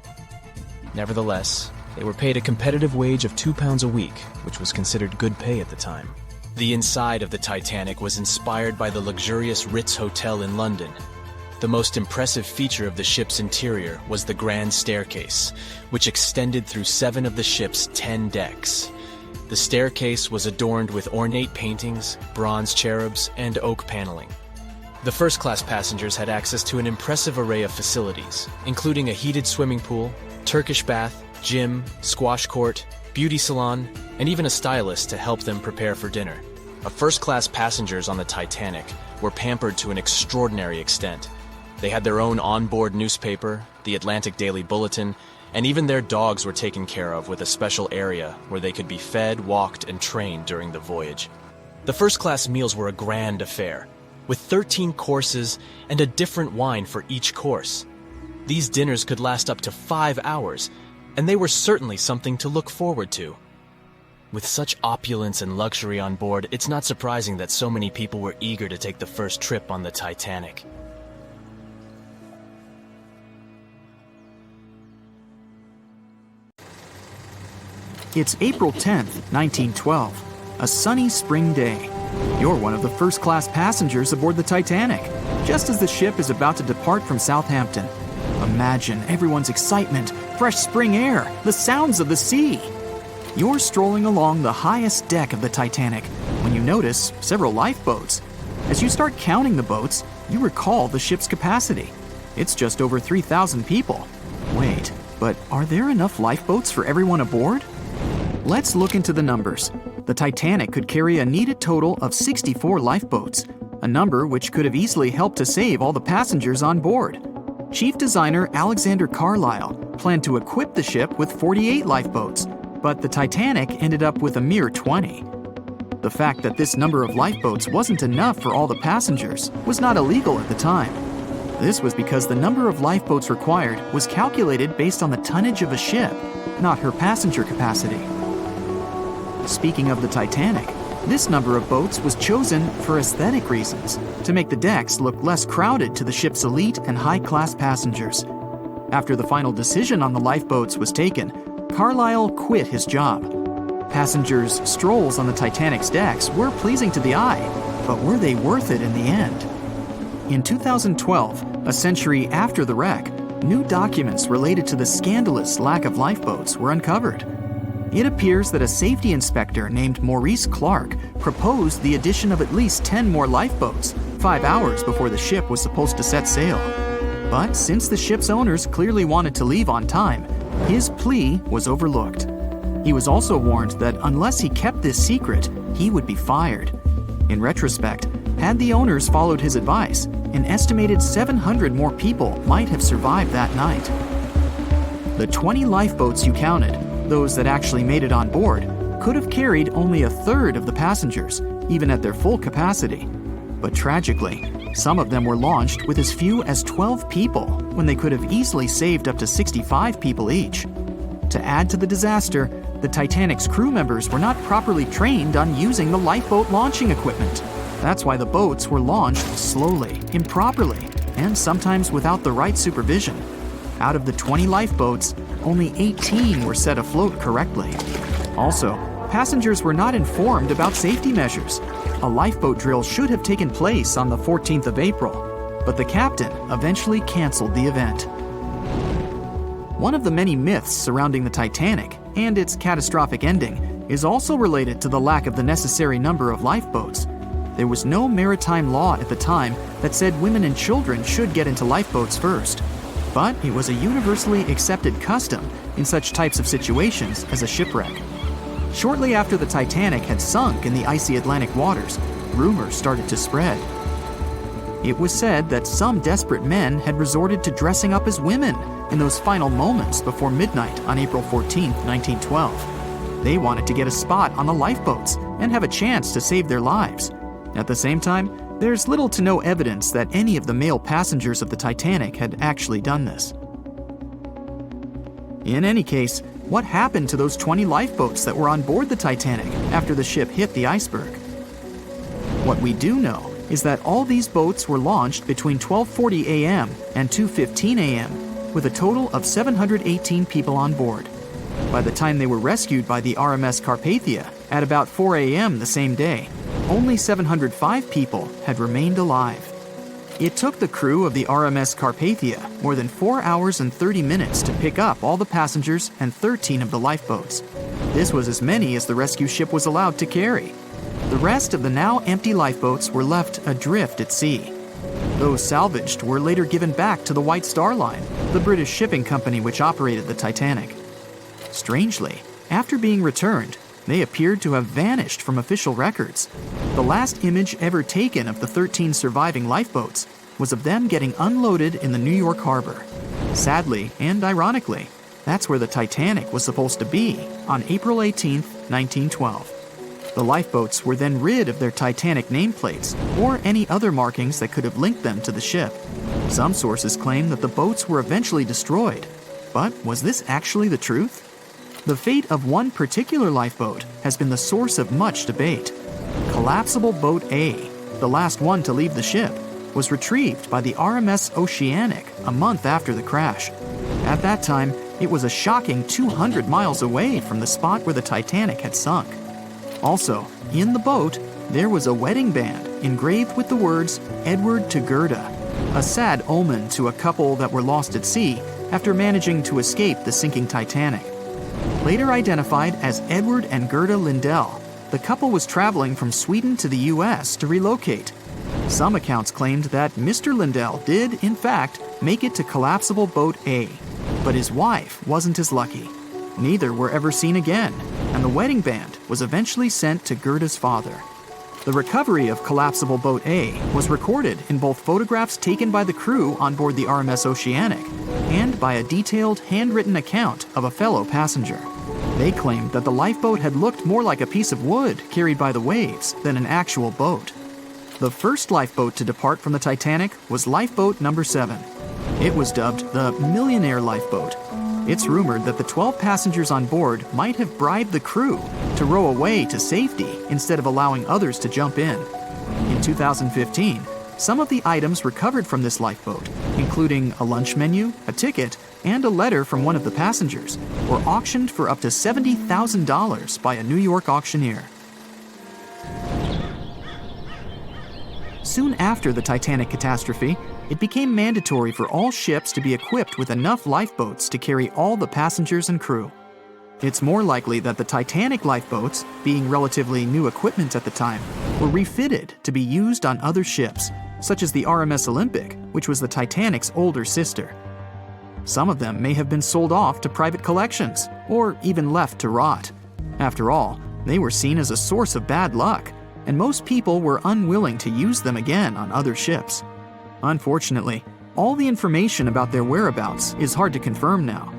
Nevertheless, they were paid a competitive wage of £2 a week, which was considered good pay at the time. The inside of the Titanic was inspired by the luxurious Ritz Hotel in London. The most impressive feature of the ship's interior was the grand staircase, which extended through 7 of the ship's 10 decks. The staircase was adorned with ornate paintings, bronze cherubs, and oak paneling. The first-class passengers had access to an impressive array of facilities, including a heated swimming pool, Turkish bath, gym, squash court, beauty salon, and even a stylist to help them prepare for dinner. First-class passengers on the Titanic were pampered to an extraordinary extent. They had their own onboard newspaper, the Atlantic Daily Bulletin, and even their dogs were taken care of with a special area where they could be fed, walked, and trained during the voyage. The first-class meals were a grand affair, with 13 courses and a different wine for each course. These dinners could last up to 5 hours, and they were certainly something to look forward to. With such opulence and luxury on board, it's not surprising that so many people were eager to take the first trip on the Titanic. It's April 10th, 1912, a sunny spring day. You're one of the first-class passengers aboard the Titanic, just as the ship is about to depart from Southampton. Imagine everyone's excitement, fresh spring air, the sounds of the sea. You're strolling along the highest deck of the Titanic when you notice several lifeboats. As you start counting the boats, you recall the ship's capacity. It's just over 3,000 people. Wait, but are there enough lifeboats for everyone aboard? Let's look into the numbers. The Titanic could carry a needed total of 64 lifeboats, a number which could have easily helped to save all the passengers on board. Chief designer Alexander Carlisle planned to equip the ship with 48 lifeboats, but the Titanic ended up with a mere 20. The fact that this number of lifeboats wasn't enough for all the passengers was not illegal at the time. This was because the number of lifeboats required was calculated based on the tonnage of a ship, not her passenger capacity. Speaking of the Titanic, this number of boats was chosen for aesthetic reasons, to make the decks look less crowded to the ship's elite and high-class passengers. After the final decision on the lifeboats was taken, Carlisle quit his job. Passengers' strolls on the Titanic's decks were pleasing to the eye, but were they worth it in the end? In 2012, a century after the wreck, new documents related to the scandalous lack of lifeboats were uncovered. It appears that a safety inspector named Maurice Clark proposed the addition of at least 10 more lifeboats, 5 hours before the ship was supposed to set sail. But since the ship's owners clearly wanted to leave on time, his plea was overlooked. He was also warned that unless he kept this secret, he would be fired. In retrospect, had the owners followed his advice, an estimated 700 more people might have survived that night. The 20 lifeboats you counted, those that actually made it on board, could have carried only a third of the passengers, even at their full capacity. But tragically, some of them were launched with as few as 12 people when they could have easily saved up to 65 people each. To add to the disaster, the Titanic's crew members were not properly trained on using the lifeboat launching equipment. That's why the boats were launched slowly, improperly, and sometimes without the right supervision. Out of the 20 lifeboats, only 18 were set afloat correctly. Also, passengers were not informed about safety measures. A lifeboat drill should have taken place on the 14th of April, but the captain eventually canceled the event. One of the many myths surrounding the Titanic and its catastrophic ending is also related to the lack of the necessary number of lifeboats. There was no maritime law at the time that said women and children should get into lifeboats first, but it was a universally accepted custom in such types of situations as a shipwreck. Shortly after the Titanic had sunk in the icy Atlantic waters, rumors started to spread. It was said that some desperate men had resorted to dressing up as women in those final moments before midnight on April 14, 1912. They wanted to get a spot on the lifeboats and have a chance to save their lives. At the same time, there's little to no evidence that any of the male passengers of the Titanic had actually done this. In any case, what happened to those 20 lifeboats that were on board the Titanic after the ship hit the iceberg? What we do know is that all these boats were launched between 12:40 a.m. and 2:15 a.m., with a total of 718 people on board. By the time they were rescued by the RMS Carpathia at about 4 a.m. the same day, only 705 people had remained alive. It took the crew of the RMS Carpathia more than 4 hours and 30 minutes to pick up all the passengers and 13 of the lifeboats. This was as many as the rescue ship was allowed to carry. The rest of the now empty lifeboats were left adrift at sea. Those salvaged were later given back to the White Star Line, the British shipping company which operated the Titanic. Strangely, after being returned, They appeared to have vanished from official records. The last image ever taken of the 13 surviving lifeboats was of them getting unloaded in the New York harbor. Sadly, and ironically, that's where the Titanic was supposed to be on April 18, 1912. The lifeboats were then rid of their Titanic nameplates or any other markings that could have linked them to the ship. Some sources claim that the boats were eventually destroyed. But was this actually the truth? The fate of one particular lifeboat has been the source of much debate. Collapsible Boat A, the last one to leave the ship, was retrieved by the RMS Oceanic a month after the crash. At that time, it was a shocking 200 miles away from the spot where the Titanic had sunk. Also, in the boat, there was a wedding band engraved with the words Edward to Gerda, a sad omen to a couple that were lost at sea after managing to escape the sinking Titanic. Later identified as Edward and Gerda Lindell, the couple was traveling from Sweden to the US to relocate. Some accounts claimed that Mr. Lindell did, in fact, make it to Collapsible Boat A, but his wife wasn't as lucky. Neither were ever seen again, and the wedding band was eventually sent to Gerda's father. The recovery of Collapsible Boat A was recorded in both photographs taken by the crew on board the RMS Oceanic and by a detailed handwritten account of a fellow passenger. They claimed that the lifeboat had looked more like a piece of wood carried by the waves than an actual boat. The first lifeboat to depart from the Titanic was Lifeboat Number 7. It was dubbed the Millionaire Lifeboat. It's rumored that the 12 passengers on board might have bribed the crew to row away to safety instead of allowing others to jump in. In 2015, some of the items recovered from this lifeboat, including a lunch menu, a ticket, and a letter from one of the passengers, were auctioned for up to $70,000 by a New York auctioneer. Soon after the Titanic catastrophe, it became mandatory for all ships to be equipped with enough lifeboats to carry all the passengers and crew. It's more likely that the Titanic lifeboats, being relatively new equipment at the time, were refitted to be used on other ships, such as the RMS Olympic, which was the Titanic's older sister. Some of them may have been sold off to private collections, or even left to rot. After all, they were seen as a source of bad luck, and most people were unwilling to use them again on other ships. Unfortunately, all the information about their whereabouts is hard to confirm now.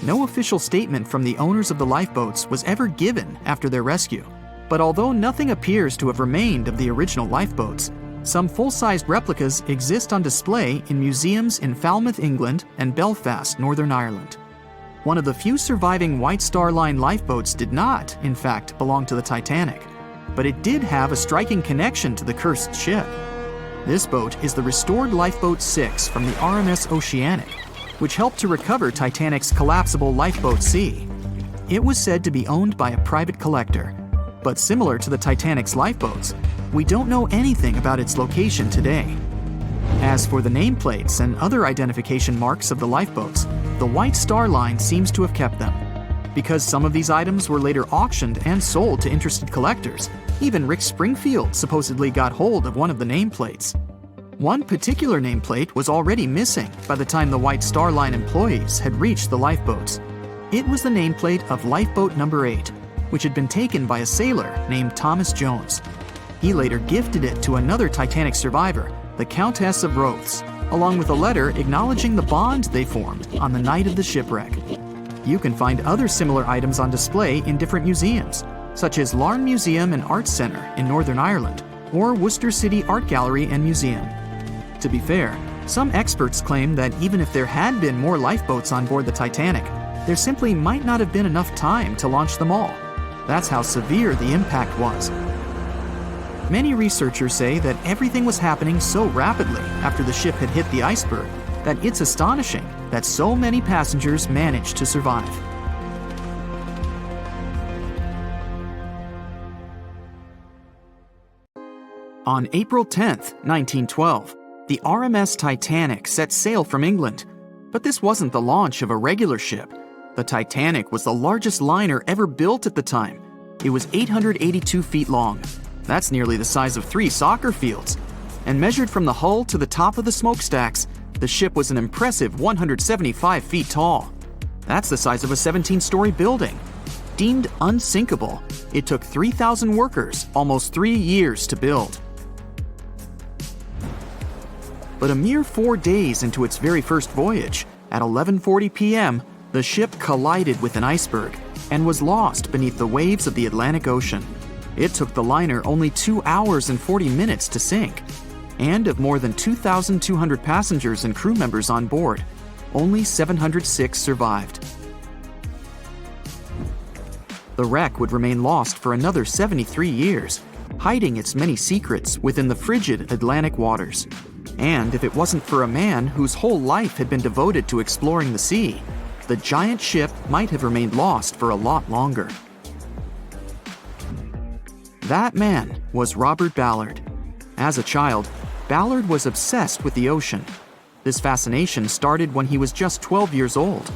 No official statement from the owners of the lifeboats was ever given after their rescue. But although nothing appears to have remained of the original lifeboats, some full-sized replicas exist on display in museums in Falmouth, England, and Belfast, Northern Ireland. One of the few surviving White Star Line lifeboats did not, in fact, belong to the Titanic, but it did have a striking connection to the cursed ship. This boat is the restored Lifeboat 6 from the RMS Oceanic, which helped to recover Titanic's collapsible Lifeboat C. It was said to be owned by a private collector, but similar to the Titanic's lifeboats, we don't know anything about its location today. As for the nameplates and other identification marks of the lifeboats, the White Star Line seems to have kept them. Because some of these items were later auctioned and sold to interested collectors, even Rick Springfield supposedly got hold of one of the nameplates. One particular nameplate was already missing by the time the White Star Line employees had reached the lifeboats. It was the nameplate of Lifeboat Number 8, which had been taken by a sailor named Thomas Jones. He later gifted it to another Titanic survivor, the Countess of Rothes, along with a letter acknowledging the bond they formed on the night of the shipwreck. You can find other similar items on display in different museums, such as Larne Museum and Arts Centre in Northern Ireland, or Worcester City Art Gallery and Museum. To be fair, some experts claim that even if there had been more lifeboats on board the Titanic, there simply might not have been enough time to launch them all. That's how severe the impact was. Many researchers say that everything was happening so rapidly after the ship had hit the iceberg that it's astonishing that so many passengers managed to survive. On April 10, 1912, the RMS Titanic set sail from England. But this wasn't the launch of a regular ship. The Titanic was the largest liner ever built at the time. It was 882 feet long. That's nearly the size of 3 soccer fields. And measured from the hull to the top of the smokestacks, the ship was an impressive 175 feet tall. That's the size of a 17-story building. Deemed unsinkable, It took 3,000 workers almost 3 years to build. But a mere 4 days into its very first voyage, at 11:40 p.m., the ship collided with an iceberg and was lost beneath the waves of the Atlantic Ocean. It took the liner only 2 hours and 40 minutes to sink. And of more than 2,200 passengers and crew members on board, only 706 survived. The wreck would remain lost for another 73 years, hiding its many secrets within the frigid Atlantic waters. And if it wasn't for a man whose whole life had been devoted to exploring the sea, the giant ship might have remained lost for a lot longer. That man was Robert Ballard. As a child, Ballard was obsessed with the ocean. This fascination started when he was just 12 years old.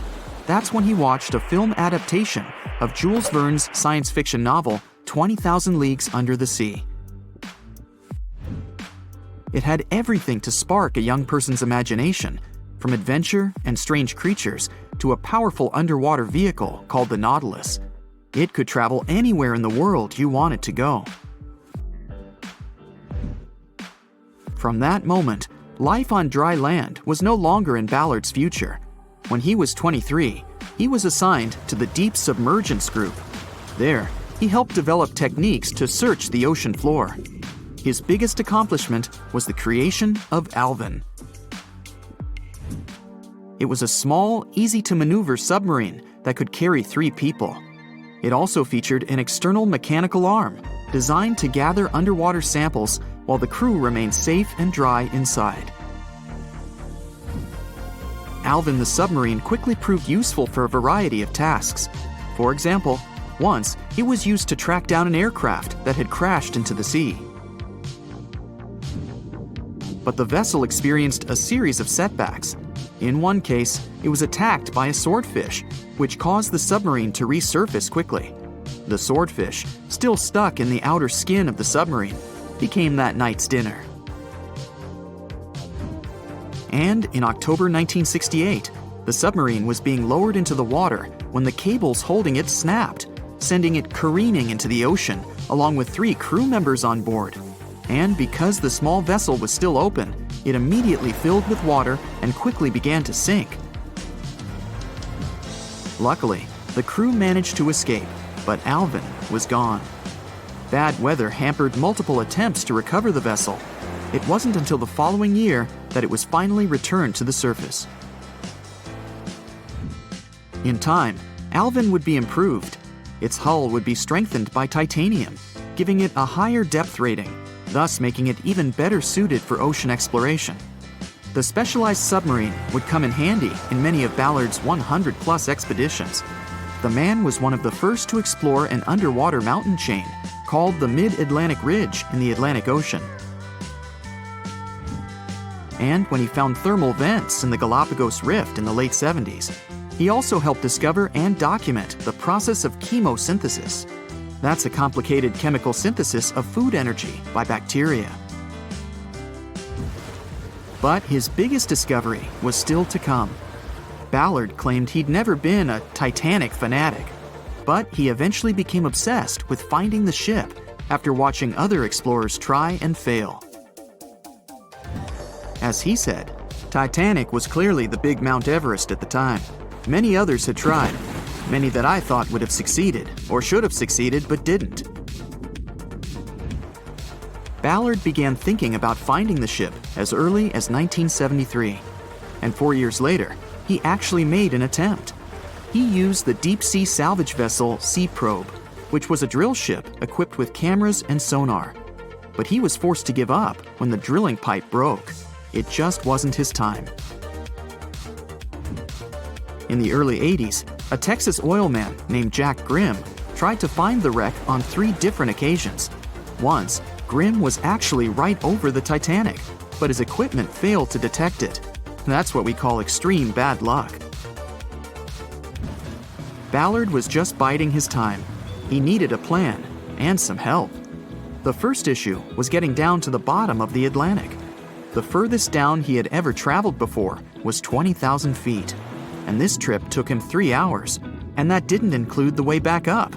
That's when he watched a film adaptation of Jules Verne's science fiction novel, 20,000 Leagues Under the Sea. It had everything to spark a young person's imagination, from adventure and strange creatures to a powerful underwater vehicle called the Nautilus. It could travel anywhere in the world you wanted to go. From that moment, life on dry land was no longer in Ballard's future. When he was 23, he was assigned to the Deep Submergence Group. There, he helped develop techniques to search the ocean floor. His biggest accomplishment was the creation of Alvin. It was a small, easy-to-maneuver submarine that could carry 3 people. It also featured an external mechanical arm designed to gather underwater samples while the crew remained safe and dry inside. Alvin the submarine quickly proved useful for a variety of tasks. For example, once it was used to track down an aircraft that had crashed into the sea. But the vessel experienced a series of setbacks. In one case, it was attacked by a swordfish, which caused the submarine to resurface quickly. The swordfish, still stuck in the outer skin of the submarine, became that night's dinner. And in October 1968, the submarine was being lowered into the water when the cables holding it snapped, sending it careening into the ocean along with 3 crew members on board. And because the small vessel was still open, it immediately filled with water and quickly began to sink. Luckily, the crew managed to escape, but Alvin was gone. Bad weather hampered multiple attempts to recover the vessel. It wasn't until the following year that it was finally returned to the surface. In time, Alvin would be improved. Its hull would be strengthened by titanium, giving it a higher depth rating, thus making it even better suited for ocean exploration. The specialized submarine would come in handy in many of Ballard's 100-plus expeditions. The man was one of the first to explore an underwater mountain chain called the Mid-Atlantic Ridge in the Atlantic Ocean. And when he found thermal vents in the Galapagos Rift in the late 70s, he also helped discover and document the process of chemosynthesis. That's a complicated chemical synthesis of food energy by bacteria. But his biggest discovery was still to come. Ballard claimed he'd never been a Titanic fanatic, but he eventually became obsessed with finding the ship after watching other explorers try and fail. As he said, Titanic was clearly the big Mount Everest at the time. Many others had tried, many that I thought would have succeeded, or should have succeeded but didn't. Ballard began thinking about finding the ship as early as 1973, and 4 years later, he actually made an attempt. He used the deep-sea salvage vessel Sea Probe, which was a drill ship equipped with cameras and sonar. But he was forced to give up when the drilling pipe broke. It just wasn't his time. In the early 80s, a Texas oil man named Jack Grimm tried to find the wreck on 3 different occasions. Once, Grimm was actually right over the Titanic, but his equipment failed to detect it. That's what we call extreme bad luck. Ballard was just biding his time. He needed a plan and some help. The first issue was getting down to the bottom of the Atlantic. The furthest down he had ever traveled before was 20,000 feet, and this trip took him 3 hours, and that didn't include the way back up.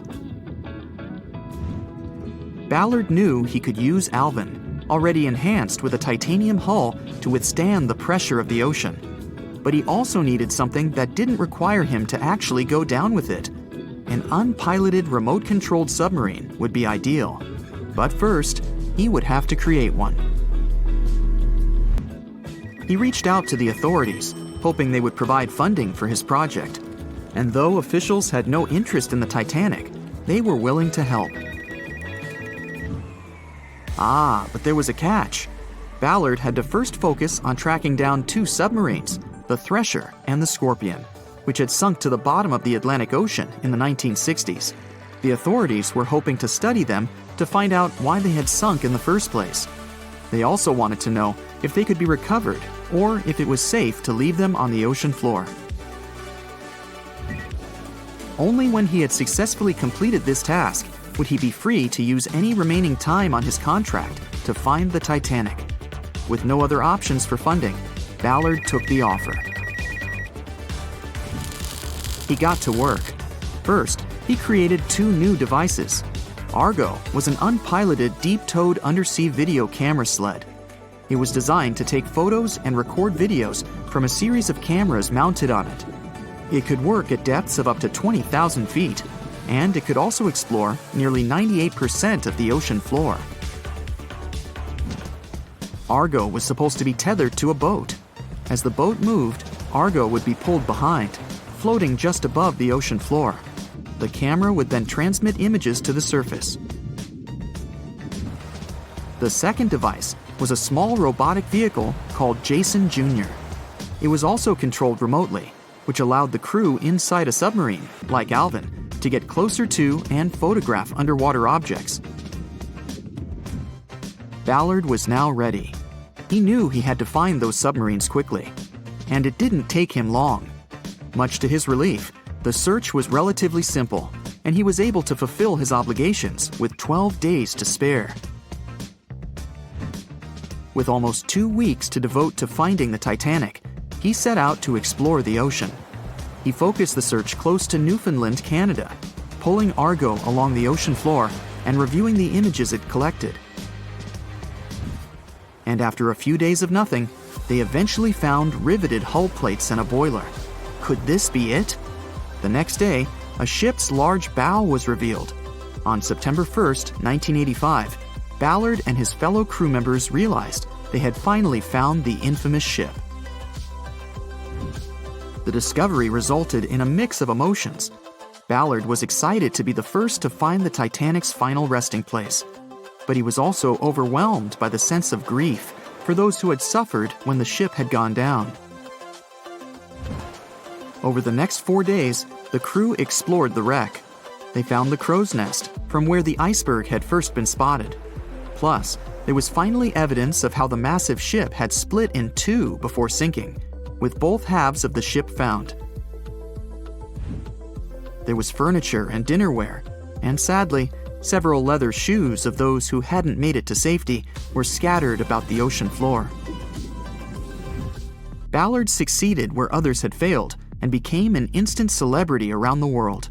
Ballard knew he could use Alvin, already enhanced with a titanium hull, to withstand the pressure of the ocean. But he also needed something that didn't require him to actually go down with it. An unpiloted, remote-controlled submarine would be ideal. But first, he would have to create one. He reached out to the authorities, hoping they would provide funding for his project. And though officials had no interest in the Titanic, they were willing to help. But there was a catch. Ballard had to first focus on tracking down two submarines, the Thresher and the Scorpion, which had sunk to the bottom of the Atlantic Ocean in the 1960s. The authorities were hoping to study them to find out why they had sunk in the first place. They also wanted to know if they could be recovered or if it was safe to leave them on the ocean floor. Only when he had successfully completed this task would he be free to use any remaining time on his contract to find the Titanic. With no other options for funding, Ballard took the offer. He got to work. First, he created two new devices. Argo was an unpiloted, deep-towed undersea video camera sled. It was designed to take photos and record videos from a series of cameras mounted on it. It could work at depths of up to 20,000 feet, and it could also explore nearly 98% of the ocean floor. Argo was supposed to be tethered to a boat. As the boat moved, Argo would be pulled behind, floating just above the ocean floor. The camera would then transmit images to the surface. The second device was a small robotic vehicle called Jason Jr. It was also controlled remotely, which allowed the crew inside a submarine, like Alvin, to get closer to and photograph underwater objects. Ballard was now ready. He knew he had to find those submarines quickly, and it didn't take him long. Much to his relief, the search was relatively simple, and he was able to fulfill his obligations with 12 days to spare. With almost 2 weeks to devote to finding the Titanic, he set out to explore the ocean. He focused the search close to Newfoundland, Canada, pulling Argo along the ocean floor and reviewing the images it collected. And after a few days of nothing, they eventually found riveted hull plates and a boiler. Could this be it? The next day, a ship's large bow was revealed. On September 1st, 1985, Ballard and his fellow crew members realized they had finally found the infamous ship. The discovery resulted in a mix of emotions. Ballard was excited to be the first to find the Titanic's final resting place, but he was also overwhelmed by the sense of grief for those who had suffered when the ship had gone down. Over the next 4 days, the crew explored the wreck. They found the crow's nest, from where the iceberg had first been spotted. Plus, there was finally evidence of how the massive ship had split in two before sinking, with both halves of the ship found. There was furniture and dinnerware, and sadly, several leather shoes of those who hadn't made it to safety were scattered about the ocean floor. Ballard succeeded where others had failed and became an instant celebrity around the world.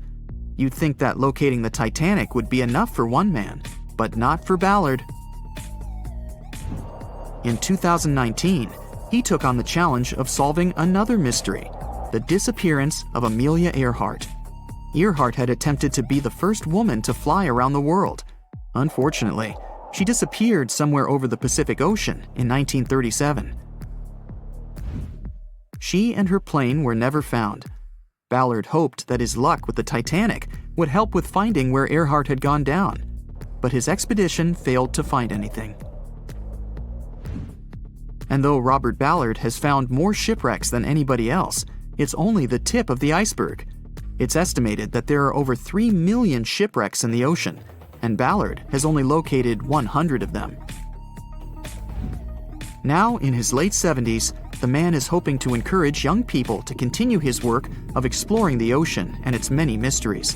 You'd think that locating the Titanic would be enough for one man, but not for Ballard. In 2019, he took on the challenge of solving another mystery, the disappearance of Amelia Earhart. Earhart had attempted to be the first woman to fly around the world. Unfortunately, she disappeared somewhere over the Pacific Ocean in 1937. She and her plane were never found. Ballard hoped that his luck with the Titanic would help with finding where Earhart had gone down, but his expedition failed to find anything. And though Robert Ballard has found more shipwrecks than anybody else, it's only the tip of the iceberg. It's estimated that there are over 3 million shipwrecks in the ocean, and Ballard has only located 100 of them. Now, in his late 70s, the man is hoping to encourage young people to continue his work of exploring the ocean and its many mysteries.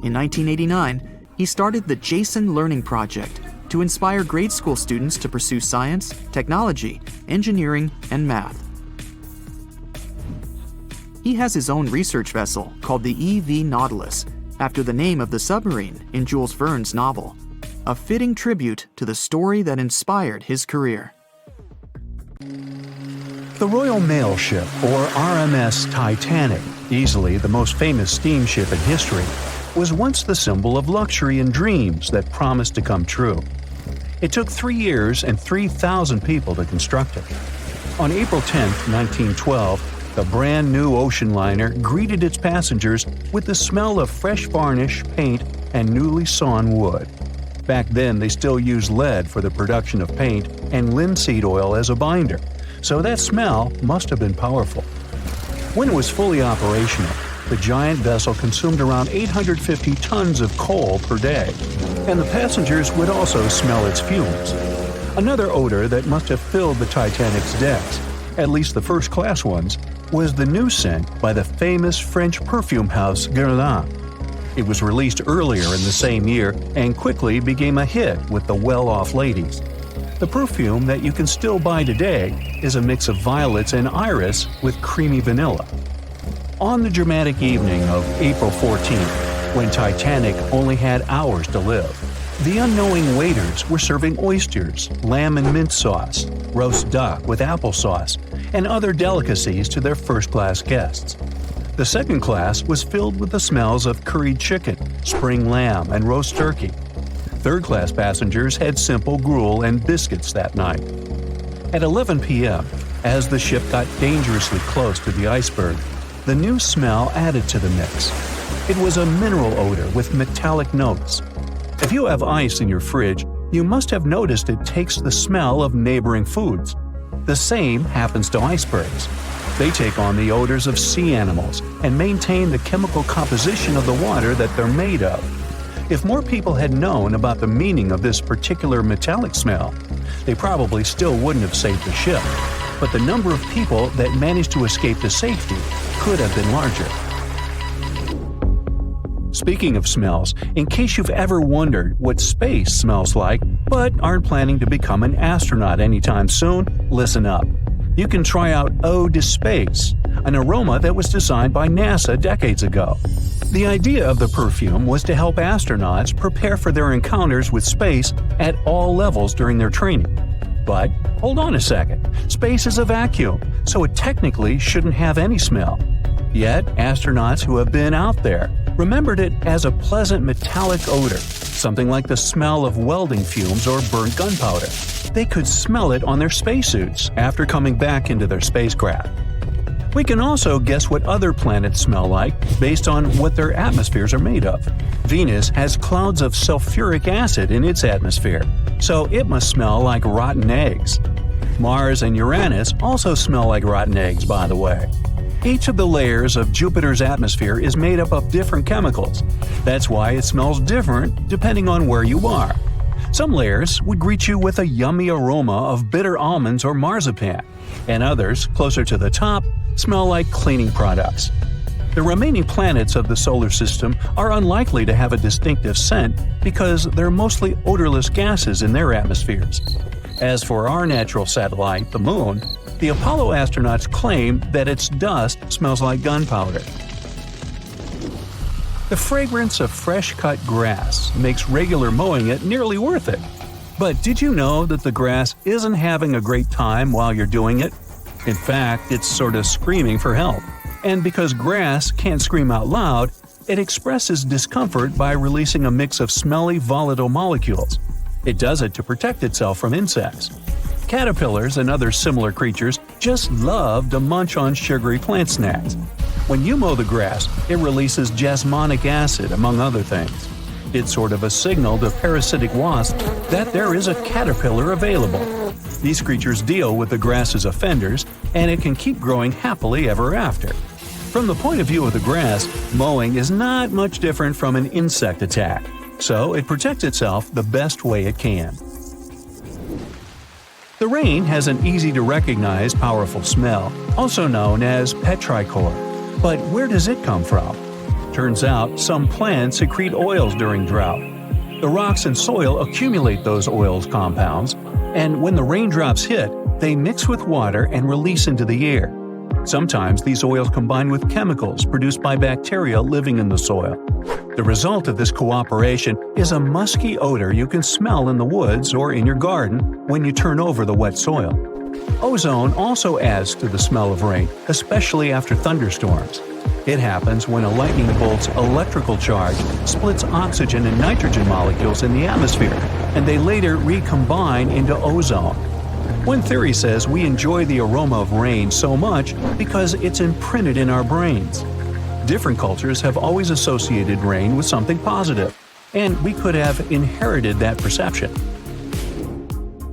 In 1989, he started the Jason Learning Project to inspire grade school students to pursue science, technology, engineering, and math. He has his own research vessel called the EV Nautilus, after the name of the submarine in Jules Verne's novel. a fitting tribute to the story that inspired his career. The Royal Mail Ship, or RMS Titanic, easily the most famous steamship in history, was once the symbol of luxury and dreams that promised to come true. It took 3 years and 3,000 people to construct it. On April 10, 1912, the brand new ocean liner greeted its passengers with the smell of fresh varnish, paint, and newly sawn wood. Back then, they still used lead for the production of paint and linseed oil as a binder, so that smell must have been powerful. When it was fully operational, the giant vessel consumed around 850 tons of coal per day, and the passengers would also smell its fumes. Another odor that must have filled the Titanic's decks, at least the first-class ones, was the new scent by the famous French perfume house Guerlain. It was released earlier in the same year and quickly became a hit with the well-off ladies. The perfume that you can still buy today is a mix of violets and iris with creamy vanilla. On the dramatic evening of April 14th, when Titanic only had hours to live, the unknowing waiters were serving oysters, lamb and mint sauce, roast duck with applesauce, and other delicacies to their first-class guests. The second class was filled with the smells of curried chicken, spring lamb, and roast turkey. Third-class passengers had simple gruel and biscuits that night. At 11 p.m., as the ship got dangerously close to the iceberg, the new smell added to the mix. It was a mineral odor with metallic notes. If you have ice in your fridge, you must have noticed it takes the smell of neighboring foods. The same happens to icebergs. They take on the odors of sea animals and maintain the chemical composition of the water that they're made of. If more people had known about the meaning of this particular metallic smell, they probably still wouldn't have saved the ship, but the number of people that managed to escape to safety could have been larger. Speaking of smells, in case you've ever wondered what space smells like but aren't planning to become an astronaut anytime soon, listen up. You can try out Eau de Space, an aroma that was designed by NASA decades ago. The idea of the perfume was to help astronauts prepare for their encounters with space at all levels during their training. But hold on a second, space is a vacuum, so it technically shouldn't have any smell. Yet, astronauts who have been out there remembered it as a pleasant metallic odor, something like the smell of welding fumes or burnt gunpowder. They could smell it on their spacesuits after coming back into their spacecraft. We can also guess what other planets smell like based on what their atmospheres are made of. Venus has clouds of sulfuric acid in its atmosphere, so it must smell like rotten eggs. Mars and Uranus also smell like rotten eggs, by the way. Each of the layers of Jupiter's atmosphere is made up of different chemicals. That's why it smells different depending on where you are. Some layers would greet you with a yummy aroma of bitter almonds or marzipan, and others, closer to the top, smell like cleaning products. The remaining planets of the solar system are unlikely to have a distinctive scent because they're mostly odorless gases in their atmospheres. As for our natural satellite, the Moon, the Apollo astronauts claim that its dust smells like gunpowder. The fragrance of fresh-cut grass makes regular mowing it nearly worth it. But did you know that the grass isn't having a great time while you're doing it? In fact, it's sort of screaming for help. And because grass can't scream out loud, it expresses discomfort by releasing a mix of smelly, volatile molecules. It does it to protect itself from insects. Caterpillars and other similar creatures just love to munch on sugary plant snacks. When you mow the grass, it releases jasmonic acid, among other things. It's sort of a signal to parasitic wasps that there is a caterpillar available. These creatures deal with the grass's offenders, and it can keep growing happily ever after. From the point of view of the grass, mowing is not much different from an insect attack, so it protects itself the best way it can. The rain has an easy-to-recognize powerful smell, also known as petrichor. But where does it come from? Turns out some plants secrete oils during drought. The rocks and soil accumulate those oils compounds, and when the raindrops hit, they mix with water and release into the air. Sometimes these oils combine with chemicals produced by bacteria living in the soil. The result of this cooperation is a musky odor you can smell in the woods or in your garden when you turn over the wet soil. Ozone also adds to the smell of rain, especially after thunderstorms. It happens when a lightning bolt's electrical charge splits oxygen and nitrogen molecules in the atmosphere, and they later recombine into ozone. One theory says we enjoy the aroma of rain so much because it's imprinted in our brains. Different cultures have always associated rain with something positive, and we could have inherited that perception.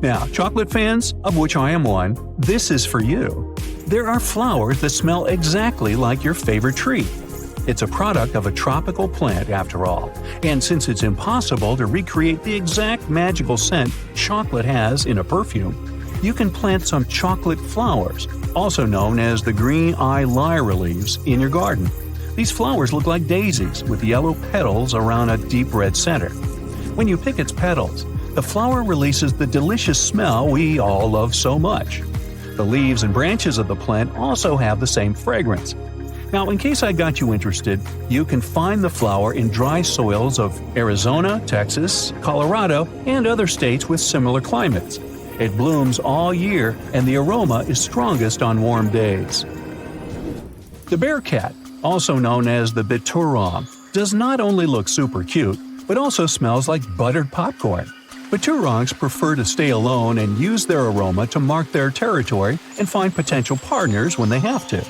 Now, chocolate fans, of which I am one, this is for you. There are flowers that smell exactly like your favorite tree. It's a product of a tropical plant, after all, and since it's impossible to recreate the exact magical scent chocolate has in a perfume, you can plant some chocolate flowers, also known as the green eye lyra leaves, in your garden. These flowers look like daisies with yellow petals around a deep red center. When you pick its petals, the flower releases the delicious smell we all love so much. The leaves and branches of the plant also have the same fragrance. Now, in case I got you interested, you can find the flower in dry soils of Arizona, Texas, Colorado, and other states with similar climates. It blooms all year, and the aroma is strongest on warm days. The bear cat, also known as the biturong, does not only look super cute, but also smells like buttered popcorn. Biturongs prefer to stay alone and use their aroma to mark their territory and find potential partners when they have to.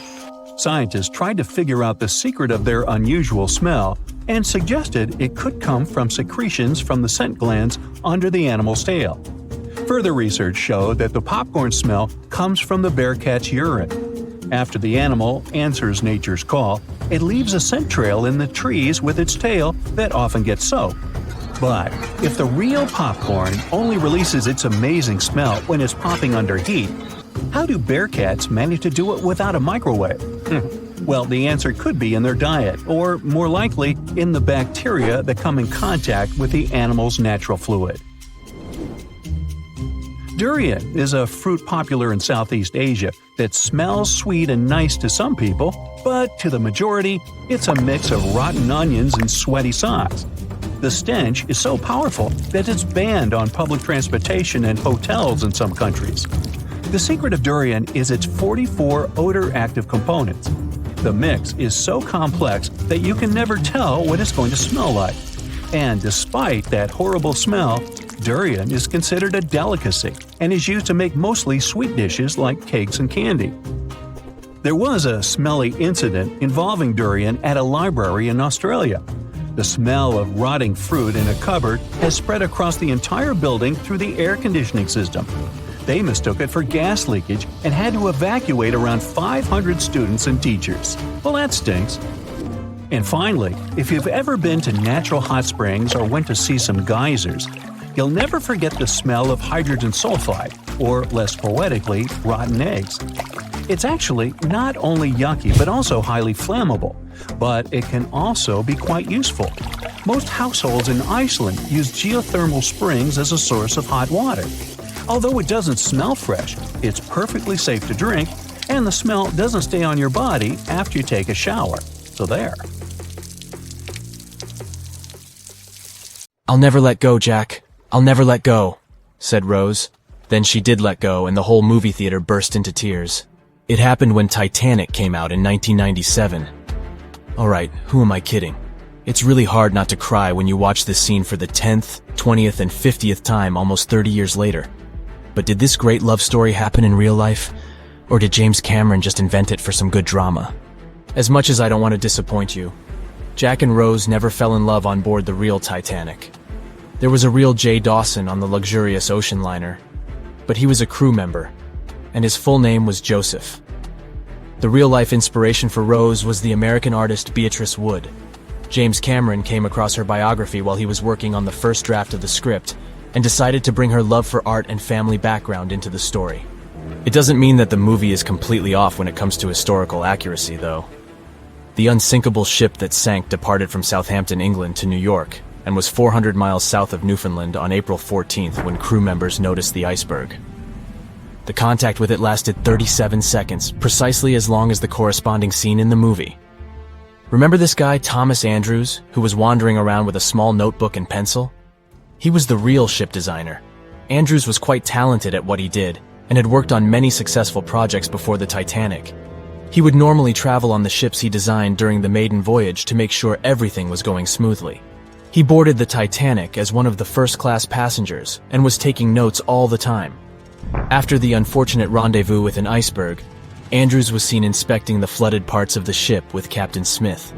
Scientists tried to figure out the secret of their unusual smell and suggested it could come from secretions from the scent glands under the animal's tail. Further research showed that the popcorn smell comes from the bear cat's urine. After the animal answers nature's call, it leaves a scent trail in the trees with its tail that often gets soaked. But if the real popcorn only releases its amazing smell when it's popping under heat, how do bear cats manage to do it without a microwave? Well, the answer could be in their diet, or more likely, in the bacteria that come in contact with the animal's natural fluid. Durian is a fruit popular in Southeast Asia that smells sweet and nice to some people, but to the majority, it's a mix of rotten onions and sweaty socks. The stench is so powerful that it's banned on public transportation and hotels in some countries. The secret of durian is its 44 odor-active components. The mix is so complex that you can never tell what it's going to smell like. And despite that horrible smell, durian is considered a delicacy and is used to make mostly sweet dishes like cakes and candy. There was a smelly incident involving durian at a library in Australia. The smell of rotting fruit in a cupboard has spread across the entire building through the air conditioning system. They mistook it for gas leakage and had to evacuate around 500 students and teachers. Well, that stinks. And finally, if you've ever been to natural hot springs or went to see some geysers, you'll never forget the smell of hydrogen sulfide, or less poetically, rotten eggs. It's actually not only yucky but also highly flammable, but it can also be quite useful. Most households in Iceland use geothermal springs as a source of hot water. Although it doesn't smell fresh, it's perfectly safe to drink, and the smell doesn't stay on your body after you take a shower. So there. "I'll never let go, Jack. I'll never let go," said Rose. Then she did let go, and the whole movie theater burst into tears. It happened when Titanic came out in 1997. Alright, who am I kidding? It's really hard not to cry when you watch this scene for the 10th, 20th, and 50th time almost 30 years later. But did this great love story happen in real life? Or did James Cameron just invent it for some good drama? As much as I don't want to disappoint you, Jack and Rose never fell in love on board the real Titanic. There was a real Jay Dawson on the luxurious ocean liner, but he was a crew member, and his full name was Joseph. The real-life inspiration for Rose was the American artist Beatrice Wood. James Cameron came across her biography while he was working on the first draft of the script, and decided to bring her love for art and family background into the story. It doesn't mean that the movie is completely off when it comes to historical accuracy, though. The unsinkable ship that sank departed from Southampton, England to New York, and was 400 miles south of Newfoundland on April 14th when crew members noticed the iceberg. The contact with it lasted 37 seconds, precisely as long as the corresponding scene in the movie. Remember this guy, Thomas Andrews, who was wandering around with a small notebook and pencil? He was the real ship designer. Andrews was quite talented at what he did, and had worked on many successful projects before the Titanic. He would normally travel on the ships he designed during the maiden voyage to make sure everything was going smoothly. He boarded the Titanic as one of the first-class passengers and was taking notes all the time. After the unfortunate rendezvous with an iceberg, Andrews was seen inspecting the flooded parts of the ship with Captain Smith.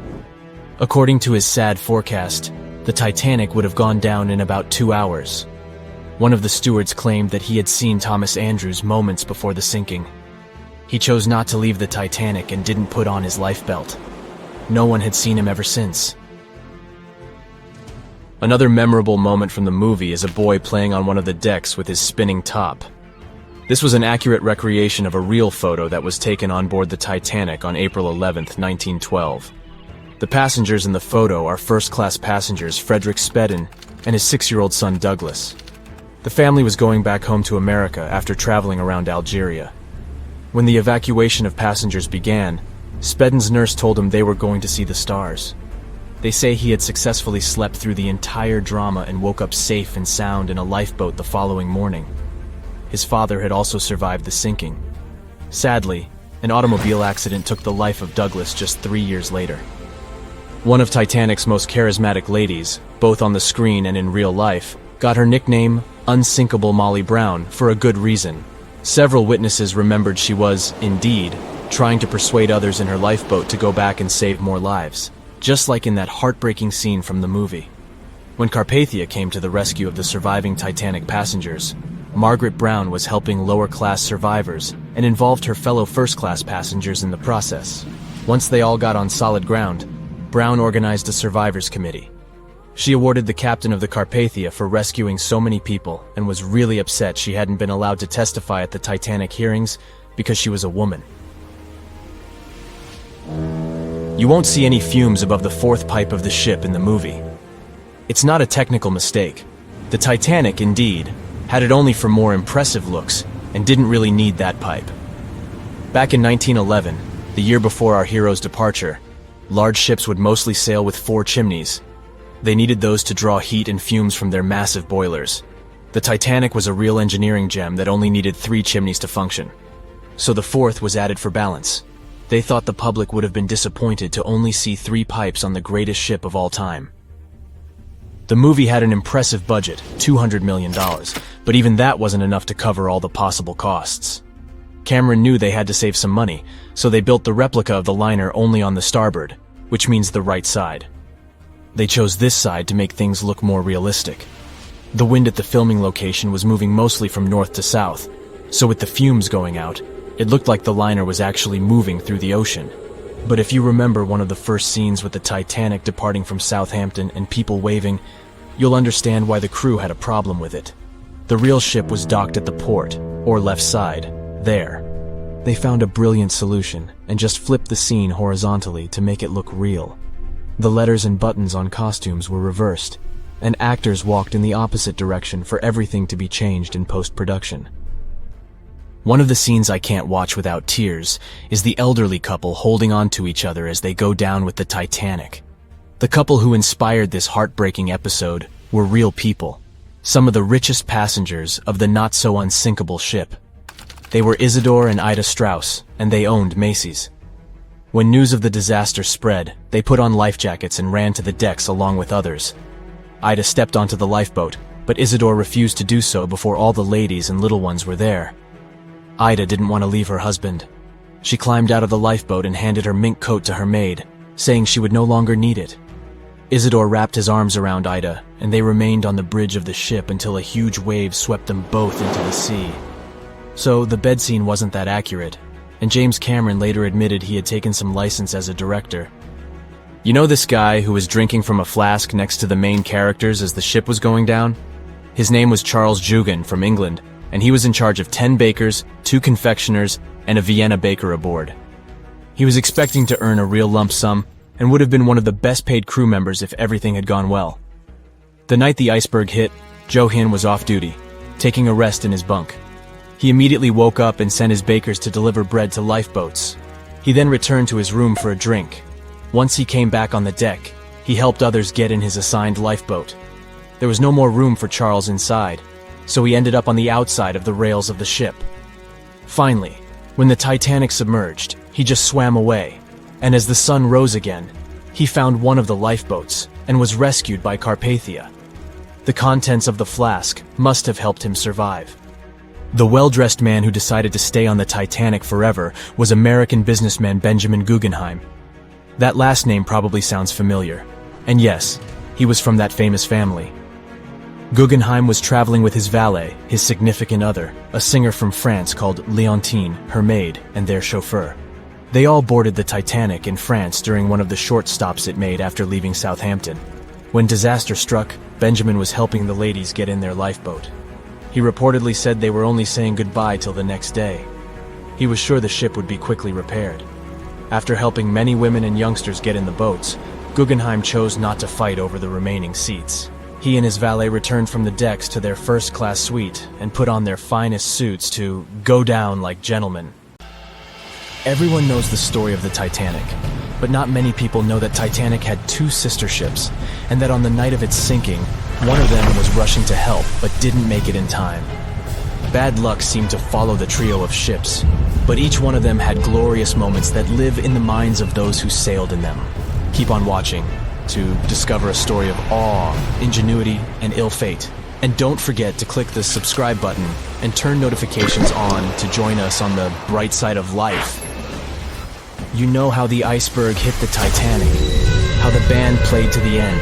According to his sad forecast, the Titanic would have gone down in about 2 hours. One of the stewards claimed that he had seen Thomas Andrews moments before the sinking. He chose not to leave the Titanic and didn't put on his life belt. No one had seen him ever since. Another memorable moment from the movie is a boy playing on one of the decks with his spinning top. This was an accurate recreation of a real photo that was taken on board the Titanic on April 11, 1912. The passengers in the photo are first-class passengers Frederick Spedden and his 6-year-old son Douglas. The family was going back home to America after traveling around Algeria. When the evacuation of passengers began, Spedden's nurse told him they were going to see the stars. They say he had successfully slept through the entire drama and woke up safe and sound in a lifeboat the following morning. His father had also survived the sinking. Sadly, an automobile accident took the life of Douglas just 3 years later. One of Titanic's most charismatic ladies, both on the screen and in real life, got her nickname Unsinkable Molly Brown for a good reason. Several witnesses remembered she was, indeed, trying to persuade others in her lifeboat to go back and save more lives, just like in that heartbreaking scene from the movie. When Carpathia came to the rescue of the surviving Titanic passengers, Margaret Brown was helping lower-class survivors and involved her fellow first-class passengers in the process. Once they all got on solid ground, Brown organized a survivors committee. She awarded the captain of the Carpathia for rescuing so many people and was really upset she hadn't been allowed to testify at the Titanic hearings because she was a woman. You won't see any fumes above the fourth pipe of the ship in the movie. It's not a technical mistake. The Titanic, indeed, had it only for more impressive looks and didn't really need that pipe. Back in 1911, the year before our hero's departure, large ships would mostly sail with 4 chimneys. They needed those to draw heat and fumes from their massive boilers. The Titanic was a real engineering gem that only needed 3 chimneys to function. So the 4th was added for balance. They thought the public would have been disappointed to only see 3 pipes on the greatest ship of all time. The movie had an impressive budget, $200 million, but even that wasn't enough to cover all the possible costs. Cameron knew they had to save some money, so they built the replica of the liner only on the starboard, which means the right side. They chose this side to make things look more realistic. The wind at the filming location was moving mostly from north to south, so with the fumes going out, it looked like the liner was actually moving through the ocean. But if you remember one of the first scenes with the Titanic departing from Southampton and people waving, you'll understand why the crew had a problem with it. The real ship was docked at the port, or left side, there. They found a brilliant solution and just flipped the scene horizontally to make it look real. The letters and buttons on costumes were reversed, and actors walked in the opposite direction for everything to be changed in post-production. One of the scenes I can't watch without tears is the elderly couple holding on to each other as they go down with the Titanic. The couple who inspired this heartbreaking episode were real people, some of the richest passengers of the not-so-unsinkable ship. They were Isidore and Ida Strauss, and they owned Macy's. When news of the disaster spread, they put on life jackets and ran to the decks along with others. Ida stepped onto the lifeboat, but Isidore refused to do so before all the ladies and little ones were there. Ida didn't want to leave her husband. She climbed out of the lifeboat and handed her mink coat to her maid, saying she would no longer need it. Isidore wrapped his arms around Ida, and they remained on the bridge of the ship until a huge wave swept them both into the sea. So the bed scene wasn't that accurate, and James Cameron later admitted he had taken some license as a director. You know this guy who was drinking from a flask next to the main characters as the ship was going down? His name was Charles Jugan from England, and he was in charge of 10 bakers, 2 confectioners, and a Vienna baker aboard. He was expecting to earn a real lump sum and would have been one of the best-paid crew members if everything had gone well. The night the iceberg hit, Johan was off duty, taking a rest in his bunk. He immediately woke up and sent his bakers to deliver bread to lifeboats. He then returned to his room for a drink. Once he came back on the deck, he helped others get in his assigned lifeboat. There was no more room for Charles inside, so he ended up on the outside of the rails of the ship. Finally, when the Titanic submerged, he just swam away, and as the sun rose again, he found one of the lifeboats and was rescued by Carpathia. The contents of the flask must have helped him survive. The well-dressed man who decided to stay on the Titanic forever was American businessman Benjamin Guggenheim. That last name probably sounds familiar. And yes, he was from that famous family. Guggenheim was traveling with his valet, his significant other, a singer from France called Leontine, her maid, and their chauffeur. They all boarded the Titanic in France during one of the short stops it made after leaving Southampton. When disaster struck, Benjamin was helping the ladies get in their lifeboat. He reportedly said they were only saying goodbye till the next day. He was sure the ship would be quickly repaired. After helping many women and youngsters get in the boats, Guggenheim chose not to fight over the remaining seats. He and his valet returned from the decks to their first-class suite and put on their finest suits to go down like gentlemen. Everyone knows the story of the Titanic, but not many people know that Titanic had two sister ships, and that on the night of its sinking, one of them was rushing to help but didn't make it in time. Bad luck seemed to follow the trio of ships, but each one of them had glorious moments that live in the minds of those who sailed in them. Keep on watching to discover a story of awe, ingenuity, and ill fate. And don't forget to click the subscribe button and turn notifications on to join us on the bright side of life. You know how the iceberg hit the Titanic, how the band played to the end,